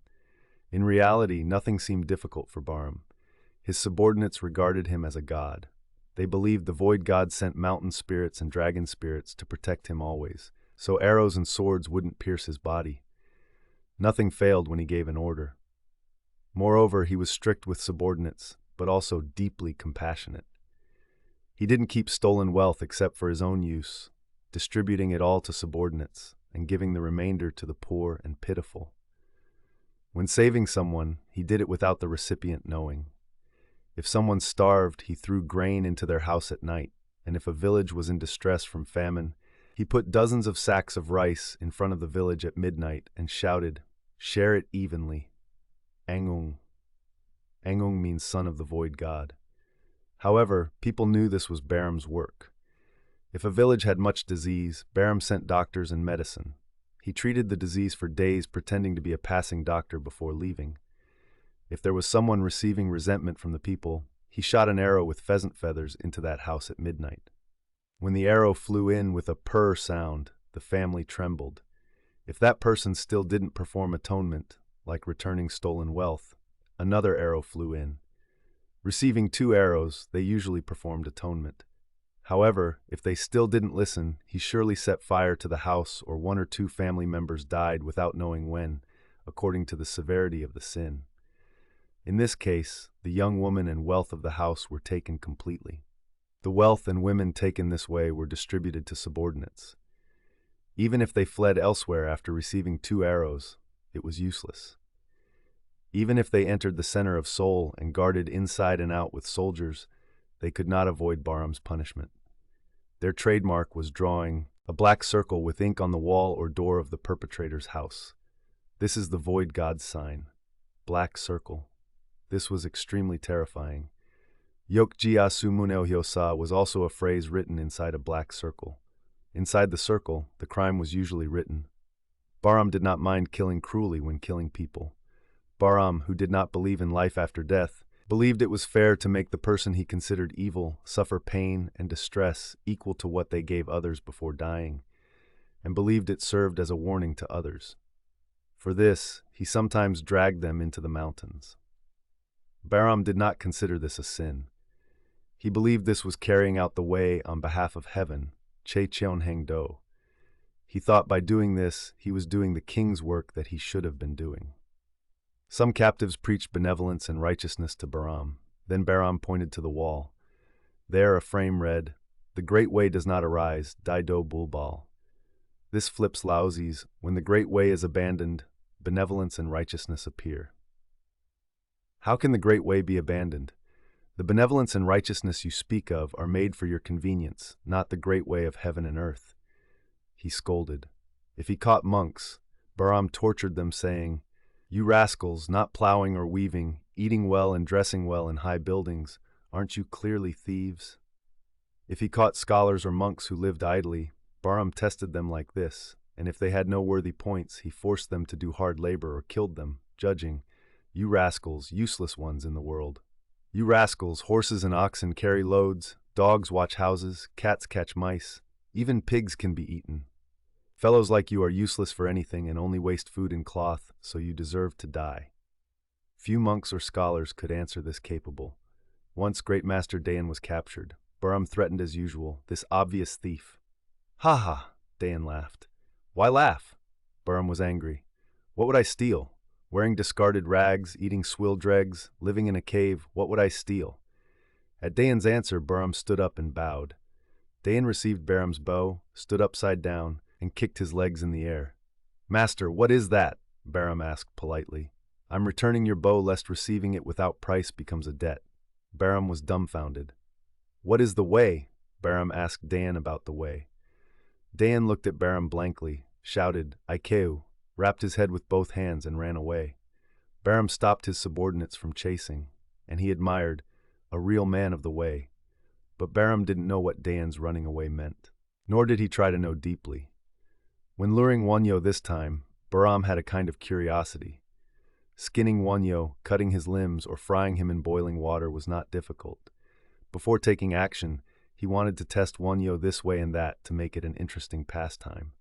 In reality, nothing seemed difficult for Bahram. His subordinates regarded him as a god. They believed the void god sent mountain spirits and dragon spirits to protect him always, so arrows and swords wouldn't pierce his body. Nothing failed when he gave an order. Moreover, he was strict with subordinates, but also deeply compassionate. He didn't keep stolen wealth except for his own use, distributing it all to subordinates and giving the remainder to the poor and pitiful. When saving someone, he did it without the recipient knowing. If someone starved, he threw grain into their house at night, and if a village was in distress from famine, he put dozens of sacks of rice in front of the village at midnight and shouted, "Share it evenly." Angung. Angung means son of the void god. However, people knew this was Bahram's work. If a village had much disease, Baram sent doctors and medicine. He treated the disease for days, pretending to be a passing doctor before leaving. If there was someone receiving resentment from the people, he shot an arrow with pheasant feathers into that house at midnight. When the arrow flew in with a purr sound, the family trembled. If that person still didn't perform atonement, like returning stolen wealth, another arrow flew in. Receiving 2 arrows, they usually performed atonement. However, if they still didn't listen, he surely set fire to the house, or 1 or 2 family members died without knowing when, according to the severity of the sin. In this case, the young woman and wealth of the house were taken completely. The wealth and women taken this way were distributed to subordinates. Even if they fled elsewhere after receiving 2 arrows, it was useless. Even if they entered the center of Seoul and guarded inside and out with soldiers, they could not avoid Baram's punishment. Their trademark was drawing a black circle with ink on the wall or door of the perpetrator's house. This is the void god's sign. Black circle. This was extremely terrifying. Yokjiasu Muneo-hyosa was also a phrase written inside a black circle. Inside the circle, the crime was usually written. Baram did not mind killing cruelly when killing people. Baram, who did not believe in life after death, believed it was fair to make the person he considered evil suffer pain and distress equal to what they gave others before dying, and believed it served as a warning to others. For this, he sometimes dragged them into the mountains. Baram did not consider this a sin. He believed this was carrying out the way on behalf of heaven, Che Cheonheng Do. He thought by doing this, he was doing the king's work that he should have been doing. Some captives preached benevolence and righteousness to Baram. Then Baram pointed to the wall. There a frame read, "The great way does not arise, Daido Bulbal." This flips Laozi's, "When the great way is abandoned, benevolence and righteousness appear." How can the great way be abandoned? The benevolence and righteousness you speak of are made for your convenience, not the great way of heaven and earth. He scolded. If he caught monks, Baram tortured them, saying, "You rascals, not plowing or weaving, eating well and dressing well in high buildings, aren't you clearly thieves?" If he caught scholars or monks who lived idly, Baram tested them like this, and if they had no worthy points, he forced them to do hard labor or killed them, judging, "You rascals, useless ones in the world. You rascals, horses and oxen carry loads, dogs watch houses, cats catch mice, even pigs can be eaten. Fellows like you are useless for anything and only waste food and cloth, so you deserve to die." Few monks or scholars could answer this capable. Once great Master Dayan was captured. Baram threatened as usual, this obvious thief. "Ha ha," Dayan laughed. "Why laugh?" Baram was angry. "What would I steal? Wearing discarded rags, eating swill dregs, living in a cave, what would I steal?" At Dayan's answer, Baram stood up and bowed. Dayan received Baram's bow, stood upside down, and kicked his legs in the air. "Master, what is that?" Baram asked politely. "I'm returning your bow lest receiving it without price becomes a debt." Baram was dumbfounded. "What is the way?" Baram asked Dayan about the way. Dayan looked at Baram blankly, shouted, "Ikeu," wrapped his head with both hands and ran away. Baram stopped his subordinates from chasing, and he admired, a real man of the way. But Baram didn't know what Dayan's running away meant, nor did he try to know deeply. When luring Wonhyo this time, Baram had a kind of curiosity. Skinning Wonhyo, cutting his limbs, or frying him in boiling water was not difficult. Before taking action, he wanted to test Wonhyo this way and that to make it an interesting pastime.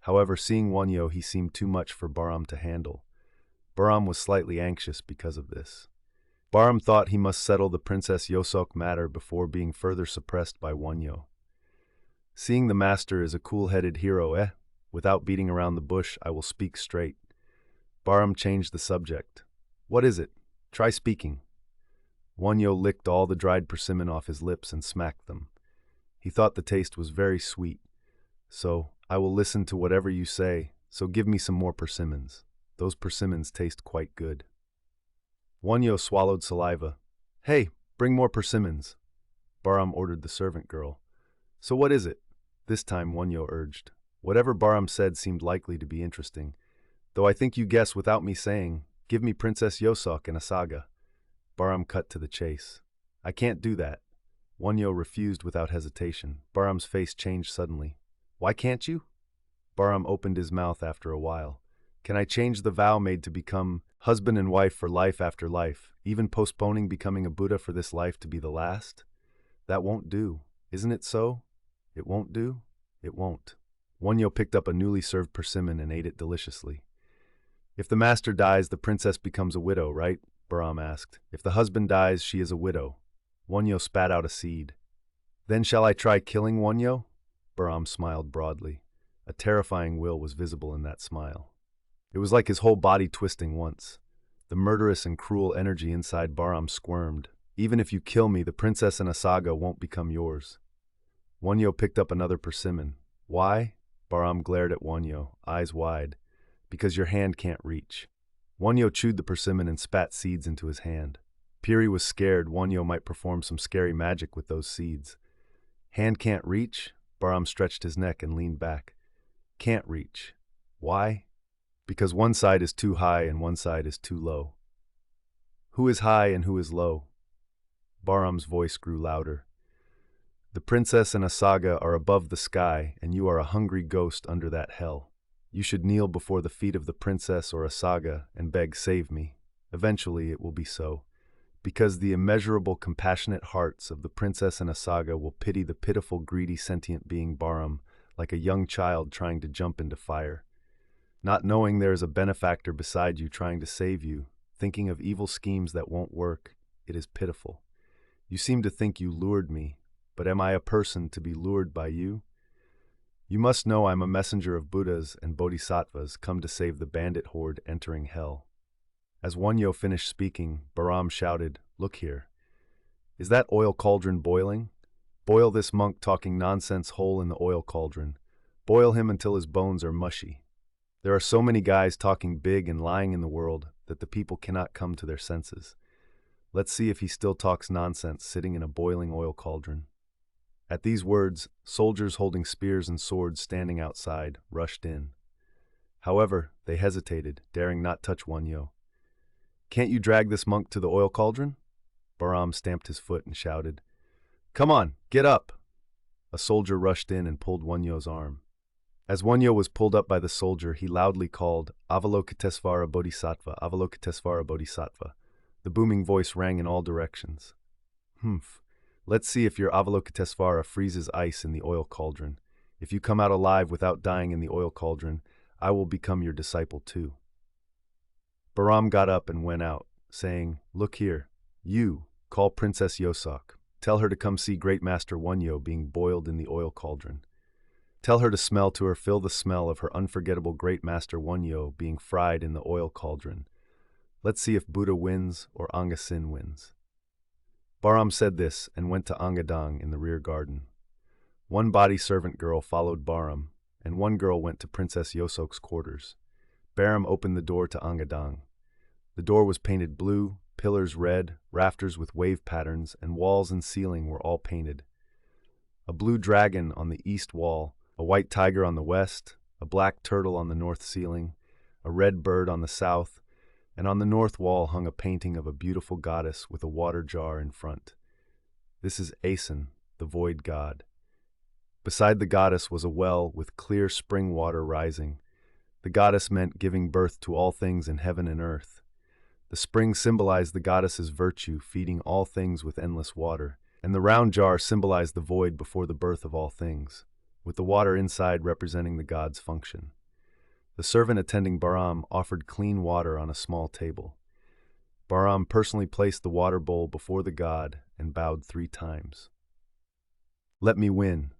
However, seeing Wonhyo, he seemed too much for Baram to handle. Baram was slightly anxious because of this. Baram thought he must settle the Princess Yosok matter before being further suppressed by Wonhyo. Seeing the master is a cool-headed hero, without beating around the bush, I will speak straight. Baram changed the subject. "What is it? Try speaking." Wonhyo licked all the dried persimmon off his lips and smacked them. He thought the taste was very sweet. "So, I will listen to whatever you say, so give me some more persimmons. Those persimmons taste quite good." Wonhyo swallowed saliva. "Hey, bring more persimmons." Baram ordered the servant girl. "So what is it?" This time Wonhyo urged. Whatever Baram said seemed likely to be interesting, though I think you guess without me saying, "Give me Princess Yosok and a saga." Baram cut to the chase. "I can't do that." Wonyo refused without hesitation. Bahram's face changed suddenly. Why can't you? Bahram opened his mouth after a while. Can I change the vow made to become husband and wife for life after life, even postponing becoming a Buddha for this life to be the last? That won't do. Isn't it so? It won't do? It won't. Wonyo picked up a newly served persimmon and ate it deliciously. If the master dies, the princess becomes a widow, right? Bahram asked. If the husband dies, she is a widow. Wonyo spat out a seed. Then shall I try killing Wonyo? Bahram smiled broadly. A terrifying will was visible in that smile. It was like his whole body twisting once. The murderous and cruel energy inside Bahram squirmed. Even if you kill me, the princess and Asaga won't become yours. Wonyo picked up another persimmon. Why? Bahram glared at Wonyo, eyes wide. Because your hand can't reach. Wonyo chewed the persimmon and spat seeds into his hand. Piri was scared Wonyo might perform some scary magic with those seeds. Hand can't reach? Bahram stretched his neck and leaned back. Can't reach. Why? Because one side is too high and one side is too low. Who is high and who is low? Bahram's voice grew louder. The princess and Asaga are above the sky, and you are a hungry ghost under that hell. You should kneel before the feet of the princess or Asaga and beg, save me. Eventually it will be so, because the immeasurable compassionate hearts of the princess and Asaga will pity the pitiful greedy sentient being Bahram, like a young child trying to jump into fire. Not knowing there is a benefactor beside you trying to save you, thinking of evil schemes that won't work, it is pitiful. You seem to think you lured me, but am I a person to be lured by you? You must know I'm a messenger of Buddhas and Bodhisattvas come to save the bandit horde entering hell. As Wonyo finished speaking, Bahram shouted, Look here. Is that oil cauldron boiling? Boil this monk talking nonsense whole in the oil cauldron. Boil him until his bones are mushy. There are so many guys talking big and lying in the world that the people cannot come to their senses. Let's see if he still talks nonsense sitting in a boiling oil cauldron. At these words, soldiers holding spears and swords standing outside rushed in. However, they hesitated, daring not touch Wonyo. Can't you drag this monk to the oil cauldron? Bahram stamped his foot and shouted. Come on, get up! A soldier rushed in and pulled Wonyo's arm. As Wonyo was pulled up by the soldier, he loudly called, Avalokitesvara Bodhisattva, Avalokitesvara Bodhisattva. The booming voice rang in all directions. Humph. Let's see if your Avalokitesvara freezes ice in the oil cauldron. If you come out alive without dying in the oil cauldron, I will become your disciple too. Bahram got up and went out, saying, Look here, you, call Princess Yosok. Tell her to come see Great Master Wonyo being boiled in the oil cauldron. Tell her to smell to her, fill the smell of her unforgettable Great Master Wonyo being fried in the oil cauldron. Let's see if Buddha wins or Anga Sin wins. Bahram said this and went to Angadang in the rear garden. One body servant girl followed Bahram, and one girl went to Princess Yosok's quarters. Bahram opened the door to Angadang. The door was painted blue, pillars red, rafters with wave patterns, and walls and ceiling were all painted. A blue dragon on the east wall, a white tiger on the west, a black turtle on the north ceiling, a red bird on the south, and on the north wall hung a painting of a beautiful goddess with a water jar in front. This is Asen, the void god. Beside the goddess was a well with clear spring water rising. The goddess meant giving birth to all things in heaven and earth. The spring symbolized the goddess's virtue, feeding all things with endless water, and the round jar symbolized the void before the birth of all things, with the water inside representing the god's function. The servant attending Bahram offered clean water on a small table. Bahram personally placed the water bowl before the god and bowed 3 times. Let me win.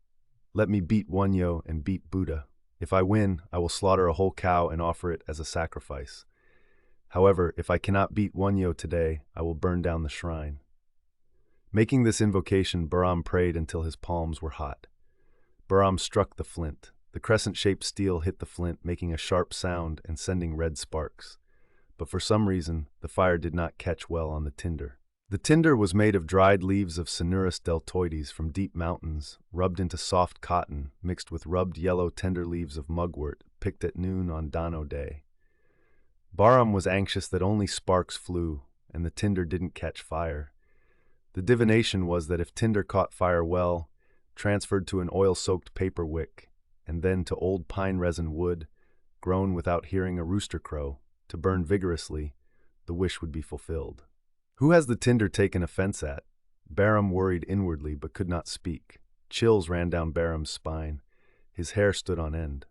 Let me beat Wonyo and beat Buddha. If I win, I will slaughter a whole cow and offer it as a sacrifice. However, if I cannot beat Wonyo today, I will burn down the shrine. Making this invocation, Bahram prayed until his palms were hot. Bahram struck the flint. The crescent-shaped steel hit the flint, making a sharp sound and sending red sparks. But for some reason, the fire did not catch well on the tinder. The tinder was made of dried leaves of Cinereus deltoides from deep mountains, rubbed into soft cotton, mixed with rubbed yellow tender leaves of mugwort, picked at noon on Dano Day. Bahram was anxious that only sparks flew, and the tinder didn't catch fire. The divination was that if tinder caught fire well, transferred to an oil-soaked paper wick, and then to old pine resin wood, grown without hearing a rooster crow, to burn vigorously, the wish would be fulfilled. Who has the tinder taken offense at? Bahram worried inwardly but could not speak. Chills ran down Bahram's spine. His hair stood on end.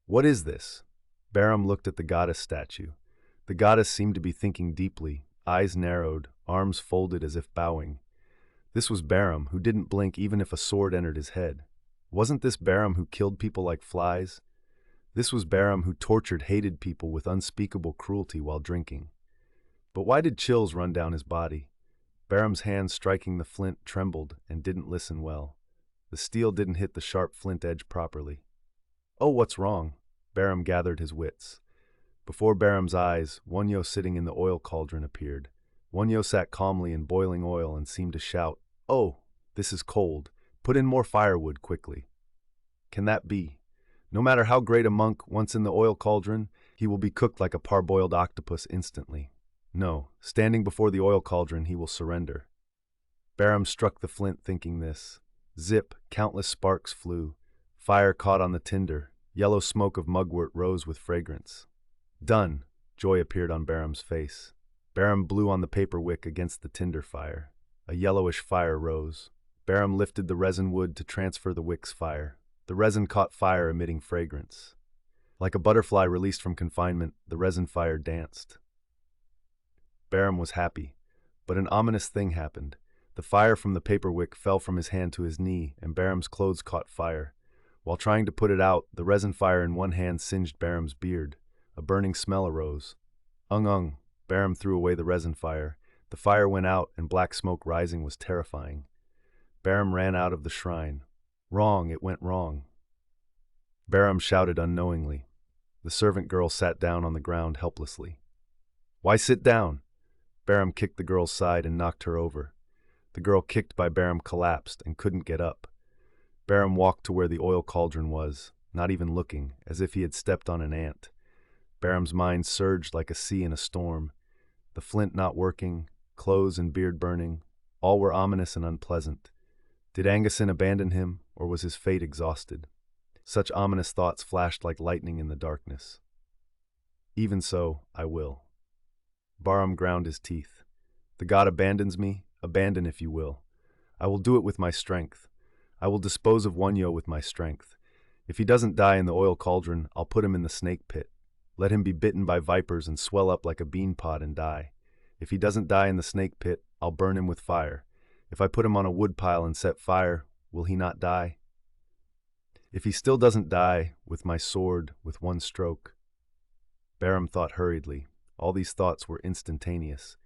What is this? Bahram looked at the goddess statue. The goddess seemed to be thinking deeply, eyes narrowed, arms folded as if bowing. This was Bahram, who didn't blink even if a sword entered his head. Wasn't this Bahram who killed people like flies? This was Bahram who tortured hated people with unspeakable cruelty while drinking. But why did chills run down his body? Bahram's hand striking the flint trembled and didn't listen well. The steel didn't hit the sharp flint edge properly. Oh, what's wrong? Bahram gathered his wits. Before Bahram's eyes, Wonhyo sitting in the oil cauldron appeared. Wonhyo sat calmly in boiling oil and seemed to shout, "Oh, this is cold. Put in more firewood quickly." Can that be? No matter how great a monk, once in the oil cauldron, he will be cooked like a parboiled octopus instantly. No, standing before the oil cauldron, he will surrender. Bahram struck the flint thinking this. Zip, countless sparks flew. Fire caught on the tinder. Yellow smoke of mugwort rose with fragrance. Done! Joy appeared on Bahram's face. Bahram blew on the paper wick against the tinder fire. A yellowish fire rose. Bahram lifted the resin wood to transfer the wick's fire. The resin caught fire, emitting fragrance. Like a butterfly released from confinement, the resin fire danced. Bahram was happy, but an ominous thing happened. The fire from the paper wick fell from his hand to his knee, and Bahram's clothes caught fire. While trying to put it out, the resin fire in one hand singed Bahram's beard. A burning smell arose. Ung. Bahram threw away the resin fire. The fire went out, and black smoke rising was terrifying. Bahram ran out of the shrine. Wrong, it went wrong. Bahram shouted unknowingly. The servant girl sat down on the ground helplessly. Why sit down? Bahram kicked the girl's side and knocked her over. The girl kicked by Bahram collapsed and couldn't get up. Bahram walked to where the oil cauldron was, not even looking, as if he had stepped on an ant. Bahram's mind surged like a sea in a storm. The flint not working, clothes and beard burning, all were ominous and unpleasant. Did Angusin abandon him, or was his fate exhausted? Such ominous thoughts flashed like lightning in the darkness. Even so, I will. Bahram ground his teeth. The god abandons me, abandon if you will. I will do it with my strength. I will dispose of Wonhyo with my strength. If he doesn't die in the oil cauldron, I'll put him in the snake pit. Let him be bitten by vipers and swell up like a bean pod and die. If he doesn't die in the snake pit, I'll burn him with fire. If I put him on a wood pile and set fire, will he not die? If he still doesn't die, with my sword, with one stroke. Bahram thought hurriedly. All these thoughts were instantaneous.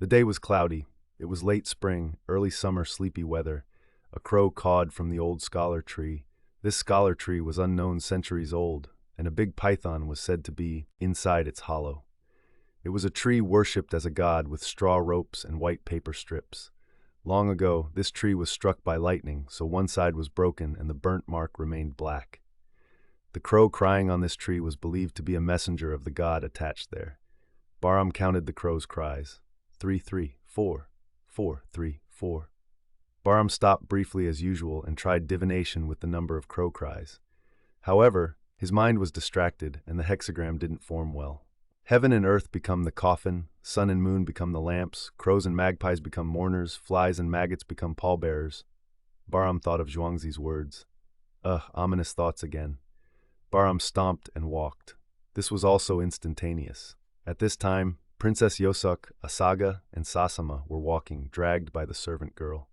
The day was cloudy. It was late spring, early summer sleepy weather. A crow cawed from the old scholar tree. This scholar tree was unknown centuries old, and a big python was said to be inside its hollow. It was a tree worshipped as a god with straw ropes and white paper strips. Long ago, this tree was struck by lightning, so one side was broken and the burnt mark remained black. The crow crying on this tree was believed to be a messenger of the god attached there. Bahram counted the crow's cries. 3, 3, 4, 4, 3, 4. Bahram stopped briefly as usual and tried divination with the number of crow cries. However, his mind was distracted and the hexagram didn't form well. Heaven and earth become the coffin, sun and moon become the lamps, crows and magpies become mourners, flies and maggots become pallbearers. Bahram thought of Zhuangzi's words. Ominous thoughts again. Bahram stomped and walked. This was also instantaneous. At this time, Princess Yosuk, Asaga, and Sasama were walking, dragged by the servant girl.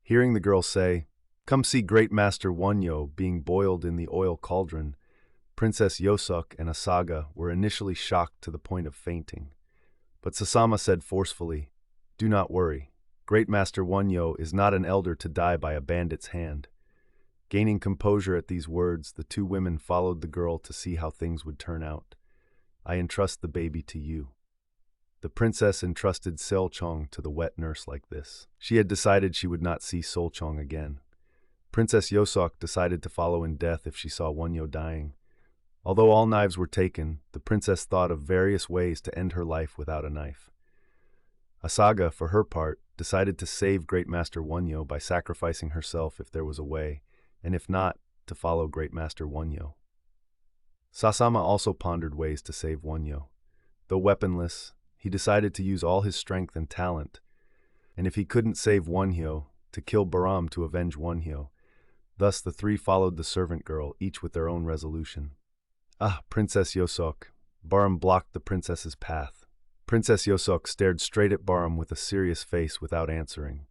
Hearing the girl say, "Come see great Master Wonhyo being boiled in the oil cauldron," Princess Yosuk and Asaga were initially shocked to the point of fainting. But Sasama said forcefully, "Do not worry. Great Master Wonhyo is not an elder to die by a bandit's hand." Gaining composure at these words, the two women followed the girl to see how things would turn out. "I entrust the baby to you." The princess entrusted Solchong to the wet nurse like this. She had decided she would not see Solchong again. Princess Yosok decided to follow in death if she saw Wonhyo dying. Although all knives were taken, the princess thought of various ways to end her life without a knife. Asaga, for her part, decided to save Great Master Wonhyo by sacrificing herself if there was a way, and if not, to follow Great Master Wonhyo. Sasama also pondered ways to save Wonhyo. Though weaponless, he decided to use all his strength and talent, and if he couldn't save Wonhyo, to kill Baram to avenge Wonhyo. Thus the three followed the servant girl, each with their own resolution. Ah, Princess Yosok! Baram blocked the princess's path. Princess Yosok stared straight at Baram with a serious face without answering.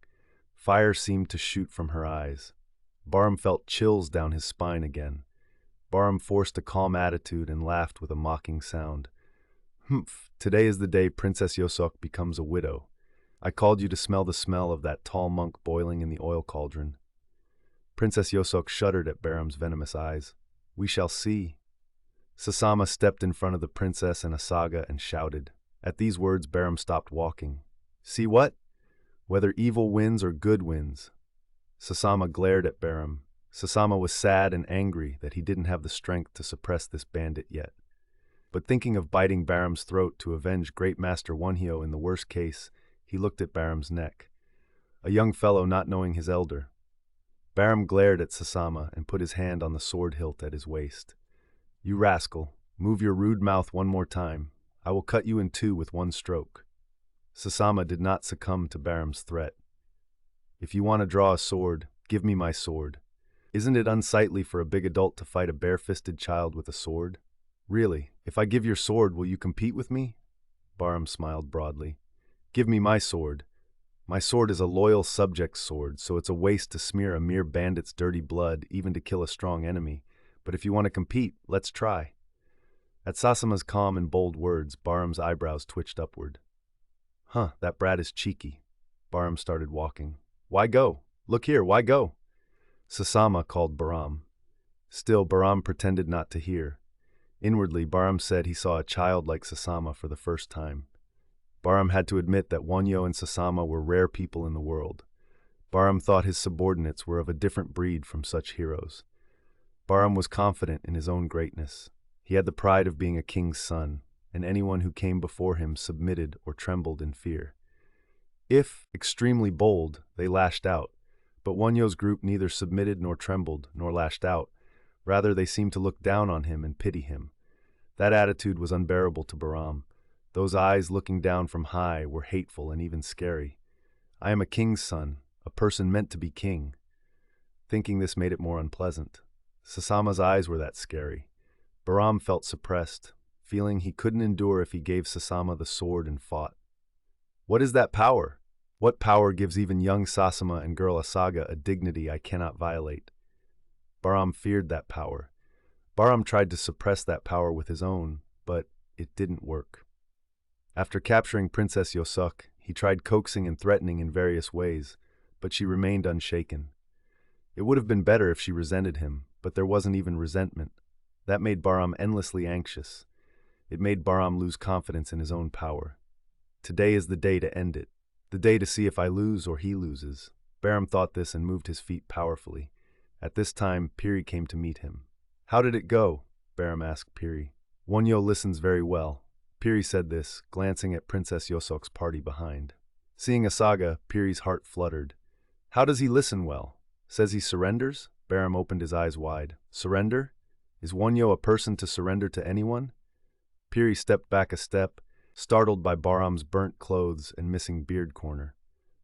Fire seemed to shoot from her eyes. Baram felt chills down his spine again. Baram forced a calm attitude and laughed with a mocking sound. Humph, today is the day Princess Yosok becomes a widow. I called you to smell the smell of that tall monk boiling in the oil cauldron. Princess Yosok shuddered at Baram's venomous eyes. We shall see. Sasama stepped in front of the princess and Asaga and shouted. At these words, Baram stopped walking. See what? Whether evil wins or good wins. Sasama glared at Baram. Sasama was sad and angry that he didn't have the strength to suppress this bandit yet. But thinking of biting Baram's throat to avenge Great Master Wonhyo in the worst case, he looked at Baram's neck. A young fellow not knowing his elder. Baram glared at Sasama and put his hand on the sword hilt at his waist. You rascal, move your rude mouth one more time. I will cut you in two with one stroke. Sasama did not succumb to Baram's threat. If you want to draw a sword, give me my sword. Isn't it unsightly for a big adult to fight a bare-fisted child with a sword? Really, if I give your sword, will you compete with me? Baram smiled broadly. Give me my sword. My sword is a loyal subject's sword, so it's a waste to smear a mere bandit's dirty blood, even to kill a strong enemy. But if you want to compete, let's try. At Sasama's calm and bold words, Baram's eyebrows twitched upward. Huh, that brat is cheeky. Baram started walking. Why go? Look here, why go? Sasama called Baram. Still, Baram pretended not to hear. Inwardly, Baram said he saw a child like Sasama for the first time. Baram had to admit that Wonhyo and Sasama were rare people in the world. Baram thought his subordinates were of a different breed from such heroes. Baram was confident in his own greatness. He had the pride of being a king's son, and anyone who came before him submitted or trembled in fear. If extremely bold, they lashed out, but Wonhyo's group neither submitted nor trembled nor lashed out. Rather, they seemed to look down on him and pity him. That attitude was unbearable to Baram. Those eyes looking down from high were hateful and even scary. I am a king's son, a person meant to be king. Thinking this made it more unpleasant. Sasama's eyes were that scary. Baram felt suppressed, feeling he couldn't endure if he gave Sasama the sword and fought. What is that power? What power gives even young Sasama and girl Asaga a dignity I cannot violate? Baram feared that power. Baram tried to suppress that power with his own, but it didn't work. After capturing Princess Yosok, he tried coaxing and threatening in various ways, but she remained unshaken. It would have been better if she resented him, but there wasn't even resentment. That made Baram endlessly anxious. It made Baram lose confidence in his own power. Today is the day to end it. The day to see if I lose or he loses. Baram thought this and moved his feet powerfully. At this time, Piri came to meet him. How did it go? Baram asked Piri. Wonhyo listens very well. Piri said this, glancing at Princess Yosok's party behind. Seeing Asaga, Piri's heart fluttered. How does he listen well? Says he surrenders? Baram opened his eyes wide. Surrender? Is Wonhyo a person to surrender to anyone? Piri stepped back a step, startled by Baram's burnt clothes and missing beard corner.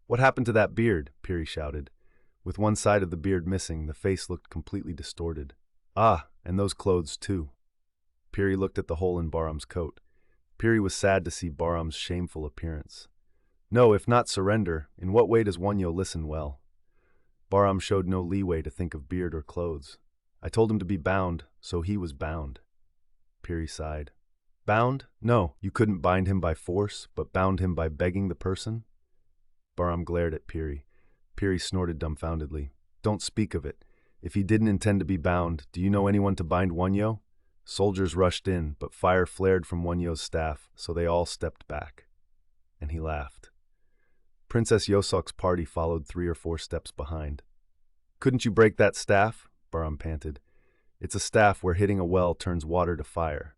What happened to that beard? Piri shouted. With one side of the beard missing, the face looked completely distorted. Ah, and those clothes too. Piri looked at the hole in Baram's coat. Piri was sad to see Baram's shameful appearance. No, if not surrender, in what way does Wonhyo listen well? Baram showed no leeway to think of beard or clothes. I told him to be bound, so he was bound. Piri sighed. Bound? No, you couldn't bind him by force, but bound him by begging the person? Baram glared at Piri. Piri snorted dumbfoundedly. Don't speak of it. If he didn't intend to be bound, do you know anyone to bind Wonhyo? Soldiers rushed in, but fire flared from Wonhyo's staff, so they all stepped back. And he laughed. Princess Yosok's party followed 3 or 4 steps behind. Couldn't you break that staff? Baram panted. It's a staff where hitting a well turns water to fire.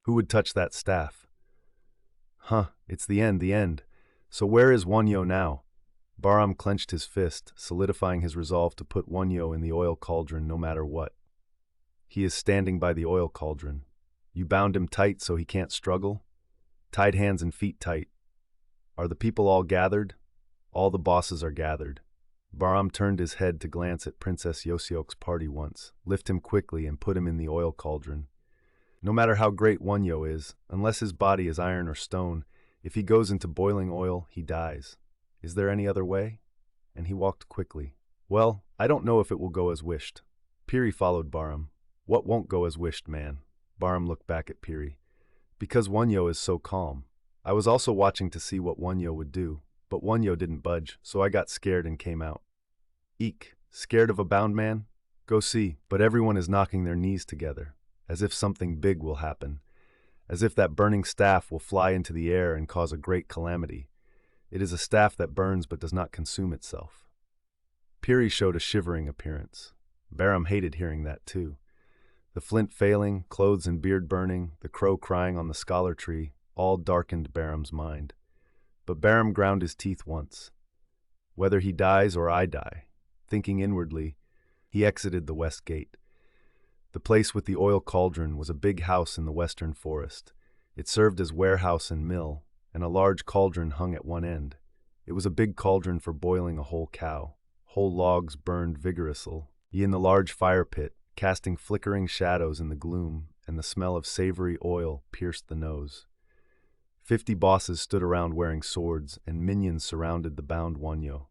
Who would touch that staff? Huh, it's the end, the end. So where is Wonhyo now? Bahram clenched his fist, solidifying his resolve to put Wonhyo in the oil cauldron no matter what. He is standing by the oil cauldron. You bound him tight so he can't struggle? Tied hands and feet tight. Are the people all gathered? All the bosses are gathered. Bahram turned his head to glance at Princess Yoseok's party once, lift him quickly and put him in the oil cauldron. No matter how great Wonhyo is, unless his body is iron or stone, if he goes into boiling oil, he dies. Is there any other way? And he walked quickly. Well, I don't know if it will go as wished. Piri followed Bahram. What won't go as wished, man? Bahram looked back at Piri. Because Wonhyo is so calm. I was also watching to see what Wonhyo would do, but Wonhyo didn't budge, so I got scared and came out. Eek, scared of a bound man? Go see, but everyone is knocking their knees together, as if something big will happen, as if that burning staff will fly into the air and cause a great calamity. It is a staff that burns but does not consume itself. Piri showed a shivering appearance. Bahram hated hearing that too. The flint failing, clothes and beard burning, the crow crying on the scholar tree, all darkened Bahram's mind. But Bahram ground his teeth once. Whether he dies or I die, thinking inwardly, he exited the west gate. The place with the oil cauldron was a big house in the western forest. It served as warehouse and mill, and a large cauldron hung at one end. It was a big cauldron for boiling a whole cow. Whole logs burned vigorously in the large fire pit, casting flickering shadows in the gloom, and the smell of savory oil pierced the nose. 50 bosses stood around wearing swords, and minions surrounded the bound Wonhyo.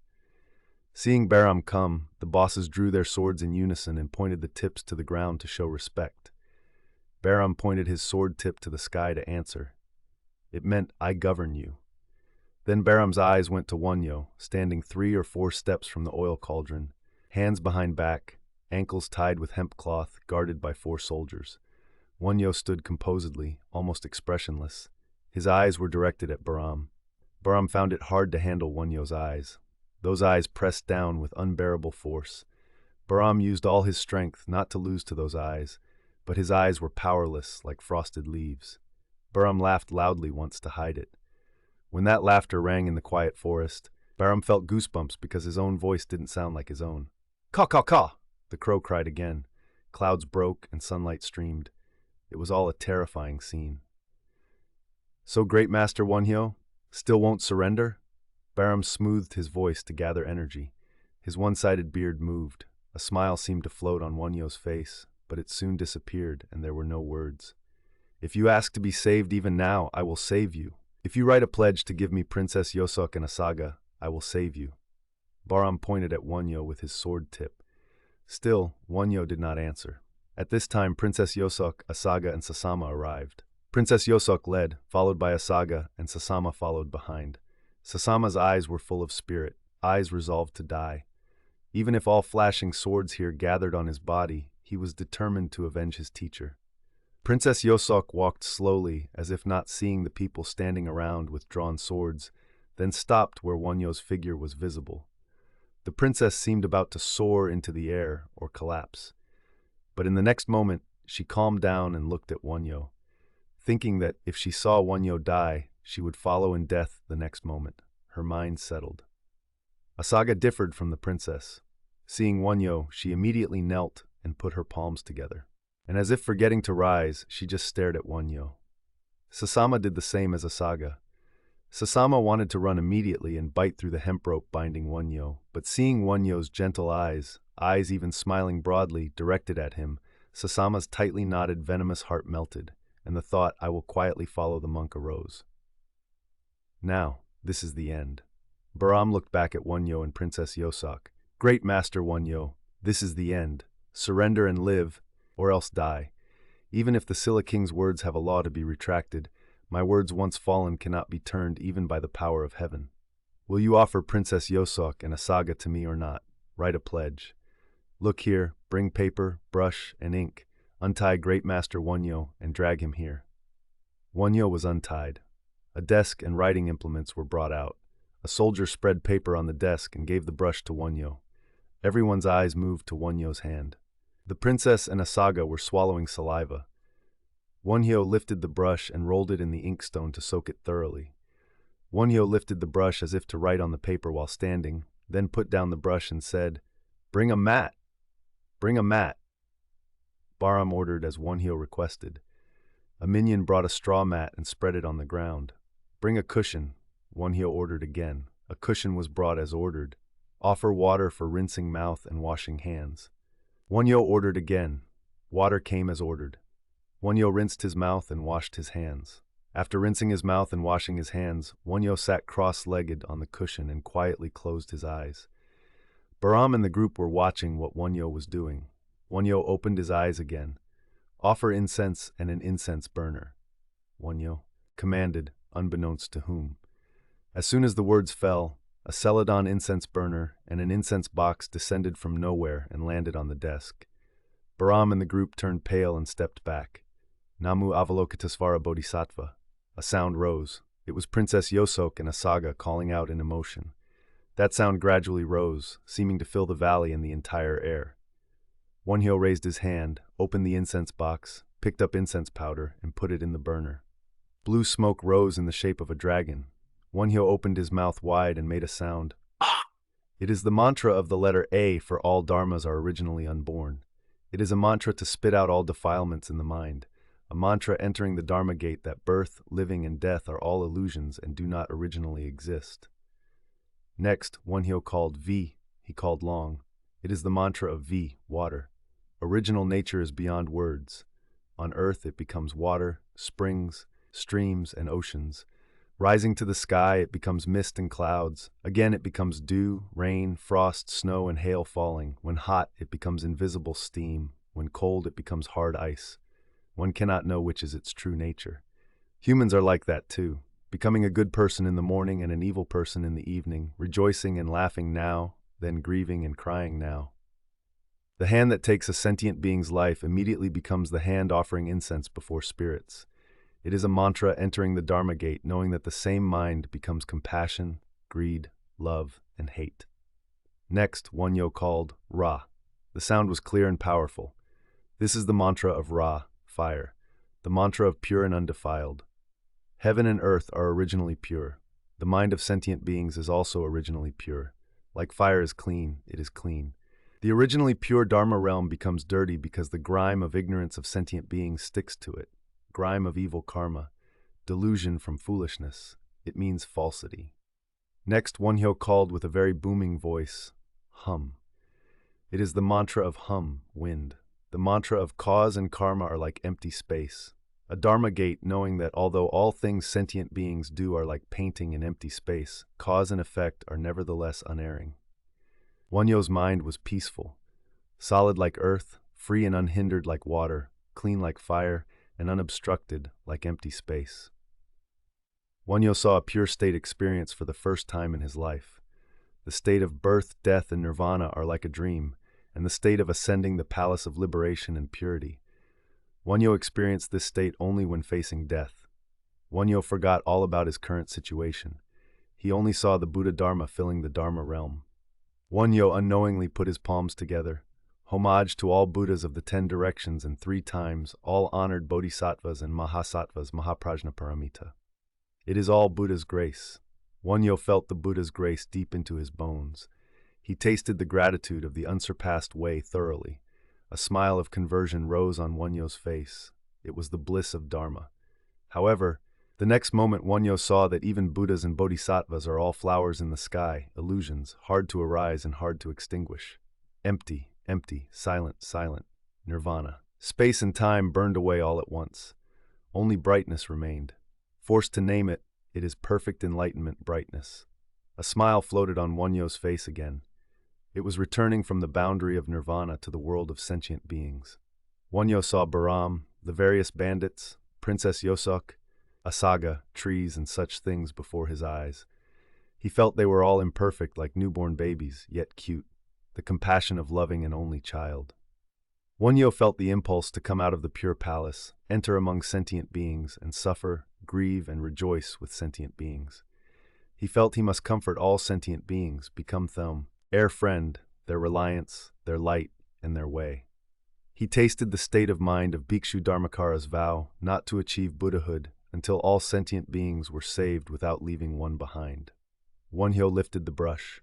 Seeing Bahram come, the bosses drew their swords in unison and pointed the tips to the ground to show respect. Bahram pointed his sword tip to the sky to answer. It meant, I govern you. Then Bahram's eyes went to Wonhyo, standing 3 or 4 steps from the oil cauldron, hands behind back, ankles tied with hemp cloth, guarded by 4 soldiers. Wonhyo stood composedly, almost expressionless. His eyes were directed at Bahram. Bahram found it hard to handle Wonhyo's eyes. Those eyes pressed down with unbearable force. Bahram used all his strength not to lose to those eyes, but his eyes were powerless like frosted leaves. Bahram laughed loudly once to hide it. When that laughter rang in the quiet forest, Bahram felt goosebumps because his own voice didn't sound like his own. Caw, caw, caw! The crow cried again. Clouds broke and sunlight streamed. It was all a terrifying scene. So great Master Wonhyo? Still won't surrender? Bahram smoothed his voice to gather energy. His one-sided beard moved. A smile seemed to float on Wonhyo's face, but it soon disappeared and there were no words. If you ask to be saved even now, I will save you. If you write a pledge to give me Princess Yoseok and Asaga, I will save you. Bahram pointed at Wonhyo with his sword tip. Still, Wonhyo did not answer. At this time, Princess Yoseok, Asaga, and Sasama arrived. Princess Yoseok led, followed by Asaga, and Sasama followed behind. Sasama's eyes were full of spirit, eyes resolved to die. Even if all flashing swords here gathered on his body, he was determined to avenge his teacher. Princess Yoseok walked slowly, as if not seeing the people standing around with drawn swords, then stopped where Wonhyo's figure was visible. The princess seemed about to soar into the air or collapse. But in the next moment, she calmed down and looked at Wonhyo, thinking that if she saw Wonhyo die, she would follow in death the next moment. Her mind settled. Asaga differed from the princess. Seeing Wonhyo, she immediately knelt and put her palms together. And as if forgetting to rise, she just stared at Wonhyo. Sasama did the same as Asaga. Sasama wanted to run immediately and bite through the hemp rope binding Wonhyo, but seeing Wonhyo's gentle eyes even smiling broadly, directed at him, Sasama's tightly knotted venomous heart melted, and the thought, I will quietly follow the monk, arose. Now, this is the end. Bahram looked back at Wonhyo and Princess Yoseok. Great Master Wonhyo, this is the end. Surrender and live, or else die. Even if the Scylla King's words have a law to be retracted, my words once fallen cannot be turned even by the power of heaven. Will you offer Princess Yoseok and Asaga to me or not? Write a pledge. Look here, bring paper, brush, and ink. Untie Great Master Wonhyo and drag him here. Wonhyo was untied. A desk and writing implements were brought out. A soldier spread paper on the desk and gave the brush to Wonhyo. Everyone's eyes moved to Wonhyo's hand. The princess and Asaga were swallowing saliva. Wonhyo lifted the brush and rolled it in the inkstone to soak it thoroughly. Wonhyo lifted the brush as if to write on the paper while standing, then put down the brush and said, "Bring a mat! Bring a mat!" Bahram ordered as Wonhyo requested. A minion brought a straw mat and spread it on the ground. "Bring a cushion," Wonhyo ordered again. A cushion was brought as ordered. "Offer water for rinsing mouth and washing hands." Wonhyo ordered again. Water came as ordered. Wonhyo rinsed his mouth and washed his hands. After rinsing his mouth and washing his hands, Wonhyo sat cross-legged on the cushion and quietly closed his eyes. Bahram and the group were watching what Wonhyo was doing. Wonhyo opened his eyes again. "Offer incense and an incense burner," Wonhyo commanded, unbeknownst to whom. As soon as the words fell, a celadon incense burner and an incense box descended from nowhere and landed on the desk. Bahram and the group turned pale and stepped back. "Namu Avalokitesvara Bodhisattva." A sound rose. It was Princess Yosok and Asaga calling out in emotion. That sound gradually rose, seeming to fill the valley and the entire air. Wonhyo raised his hand, opened the incense box, picked up incense powder, and put it in the burner. Blue smoke rose in the shape of a dragon. Wonhyo opened his mouth wide and made a sound. It is the mantra of the letter A for all dharmas are originally unborn. It is a mantra to spit out all defilements in the mind. A mantra entering the Dharma gate that birth, living, and death are all illusions and do not originally exist. Next, Wonhyo called V. He called long. It is the mantra of V, water. Original nature is beyond words. On earth it becomes water, springs, streams, and oceans. Rising to the sky, it becomes mist and clouds. Again, it becomes dew, rain, frost, snow, and hail falling. When hot, it becomes invisible steam. When cold, it becomes hard ice. One cannot know which is its true nature. Humans are like that too, becoming a good person in the morning and an evil person in the evening, rejoicing and laughing now, then grieving and crying now. The hand that takes a sentient being's life immediately becomes the hand offering incense before spirits. It is a mantra entering the Dharma gate, knowing that the same mind becomes compassion, greed, love, and hate. Next, Wonhyo called Ra. The sound was clear and powerful. This is the mantra of Ra, fire, the mantra of pure and undefiled. Heaven and earth are originally pure. The mind of sentient beings is also originally pure. Like fire is clean, it is clean. The originally pure Dharma realm becomes dirty because the grime of ignorance of sentient beings sticks to it. Grime of evil karma, delusion from foolishness. It means falsity. Next, Wonhyo called with a very booming voice, Hum. It is the mantra of hum, wind. The mantra of cause and karma are like empty space. A Dharma gate knowing that although all things sentient beings do are like painting in empty space, cause and effect are nevertheless unerring. Wonhyo's mind was peaceful, solid like earth, free and unhindered like water, clean like fire, and unobstructed like empty space. Wonhyo saw a pure state experience for the first time in his life. The state of birth, death, and nirvana are like a dream, and the state of ascending the palace of liberation and purity. Wonhyo experienced this state only when facing death. Wonhyo forgot all about his current situation. He only saw the Buddha Dharma filling the Dharma realm. Wonhyo unknowingly put his palms together. Homage to all Buddhas of the 10 directions and 3 times, all honored Bodhisattvas and Mahasattvas Mahaprajnaparamita. It is all Buddha's grace. Wonhyo felt the Buddha's grace deep into his bones. He tasted the gratitude of the unsurpassed way thoroughly. A smile of conversion rose on Wonhyo's face. It was the bliss of Dharma. However, the next moment Wonhyo saw that even Buddhas and Bodhisattvas are all flowers in the sky, illusions, hard to arise and hard to extinguish. Empty, empty, silent, silent. Nirvana. Space and time burned away all at once. Only brightness remained. Forced to name it, it is perfect enlightenment brightness. A smile floated on Wonhyo's face again. It was returning from the boundary of Nirvana to the world of sentient beings. Wonhyo saw Bahram, the various bandits, Princess Yosok, Asaga, trees, and such things before his eyes. He felt they were all imperfect like newborn babies, yet cute, the compassion of loving an only child. Wonhyo felt the impulse to come out of the pure palace, enter among sentient beings, and suffer, grieve, and rejoice with sentient beings. He felt he must comfort all sentient beings, become them, their friend, their reliance, their light, and their way. He tasted the state of mind of Bhikshu Dharmakara's vow not to achieve Buddhahood until all sentient beings were saved without leaving one behind. Wonhyo lifted the brush.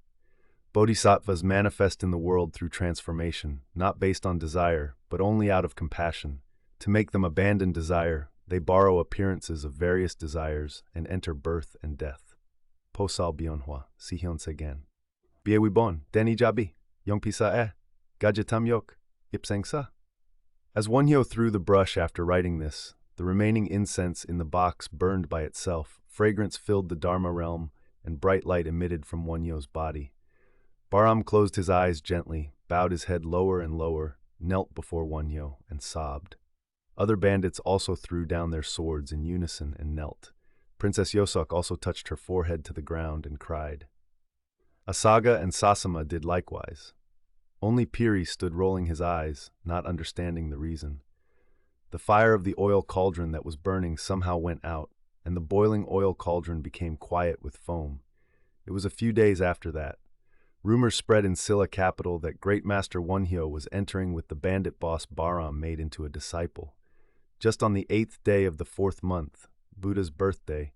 Bodhisattvas manifest in the world through transformation, not based on desire, but only out of compassion. To make them abandon desire, they borrow appearances of various desires and enter birth and death. Posal Byonhwa, Sihyon Segen. Biewi bon, Deni Jabi, Yongpisa Gajatam Yok, Ipsang Sa. As Wonhyo threw the brush after writing this, the remaining incense in the box burned by itself, fragrance filled the Dharma realm, and bright light emitted from Wonhyo's body. Baram closed his eyes gently, bowed his head lower and lower, knelt before Wonhyo, and sobbed. Other bandits also threw down their swords in unison and knelt. Princess Yosok also touched her forehead to the ground and cried. Asaga and Sasama did likewise. Only Piri stood rolling his eyes, not understanding the reason. The fire of the oil cauldron that was burning somehow went out, and the boiling oil cauldron became quiet with foam. It was a few days after that. Rumors spread in Silla capital that great Master Wonhyo was entering with the bandit boss Baram made into a disciple. Just on the 8th day of the 4th month, Buddha's birthday,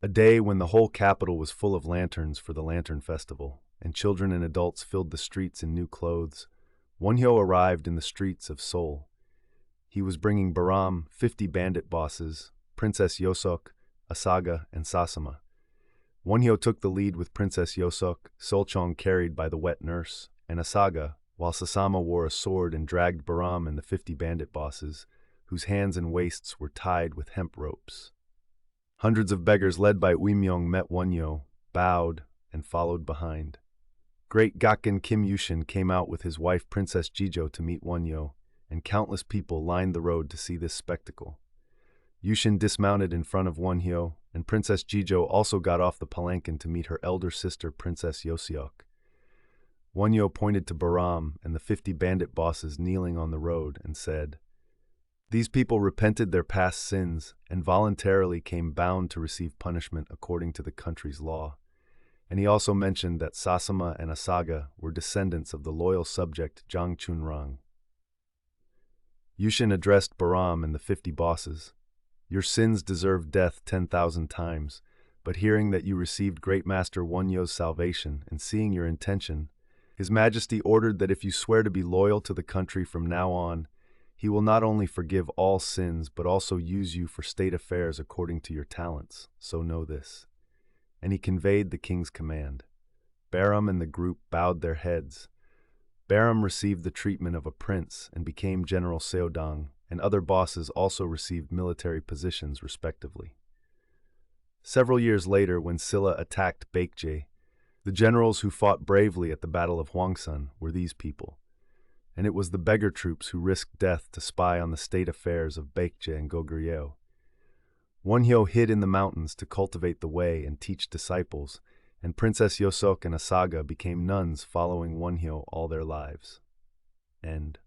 a day when the whole capital was full of lanterns for the Lantern Festival, and children and adults filled the streets in new clothes, Wonhyo arrived in the streets of Seoul. He was bringing Baram, 50 bandit bosses, Princess Yosok, Asaga, and Sasama. Wonhyo took the lead with Princess Yosok, Solchong carried by the wet nurse, and Asaga, while Sasama wore a sword and dragged Baram and the 50 bandit bosses, whose hands and waists were tied with hemp ropes. Hundreds of beggars led by Uimyong met Wonhyo, bowed, and followed behind. Great Gakken Kim Yushin came out with his wife Princess Jijo to meet Wonhyo, and countless people lined the road to see this spectacle. Yushin dismounted in front of Wonhyo, and Princess Jijo also got off the palanquin to meet her elder sister Princess Yoseok. Wonhyo pointed to Baram and the 50 bandit bosses kneeling on the road and said, "These people repented their past sins and voluntarily came bound to receive punishment according to the country's law." And he also mentioned that Sasama and Asaga were descendants of the loyal subject Jang Chunrang. Yushin addressed Baram and the 50 bosses. "Your sins deserve death 10,000 times, but hearing that you received Great Master Wonhyo's salvation and seeing your intention, His Majesty ordered that if you swear to be loyal to the country from now on, He will not only forgive all sins but also use you for state affairs according to your talents, so know this." And he conveyed the king's command. Baram and the group bowed their heads. Baram received the treatment of a prince and became General Seodang, and other bosses also received military positions respectively. Several years later, when Silla attacked Baekje, the generals who fought bravely at the Battle of Hwangsan were these people, and it was the beggar troops who risked death to spy on the state affairs of Baekje and Goguryeo. Wonhyo hid in the mountains to cultivate the way and teach disciples, and Princess Yosok and Asaga became nuns following Wonhyo all their lives. End.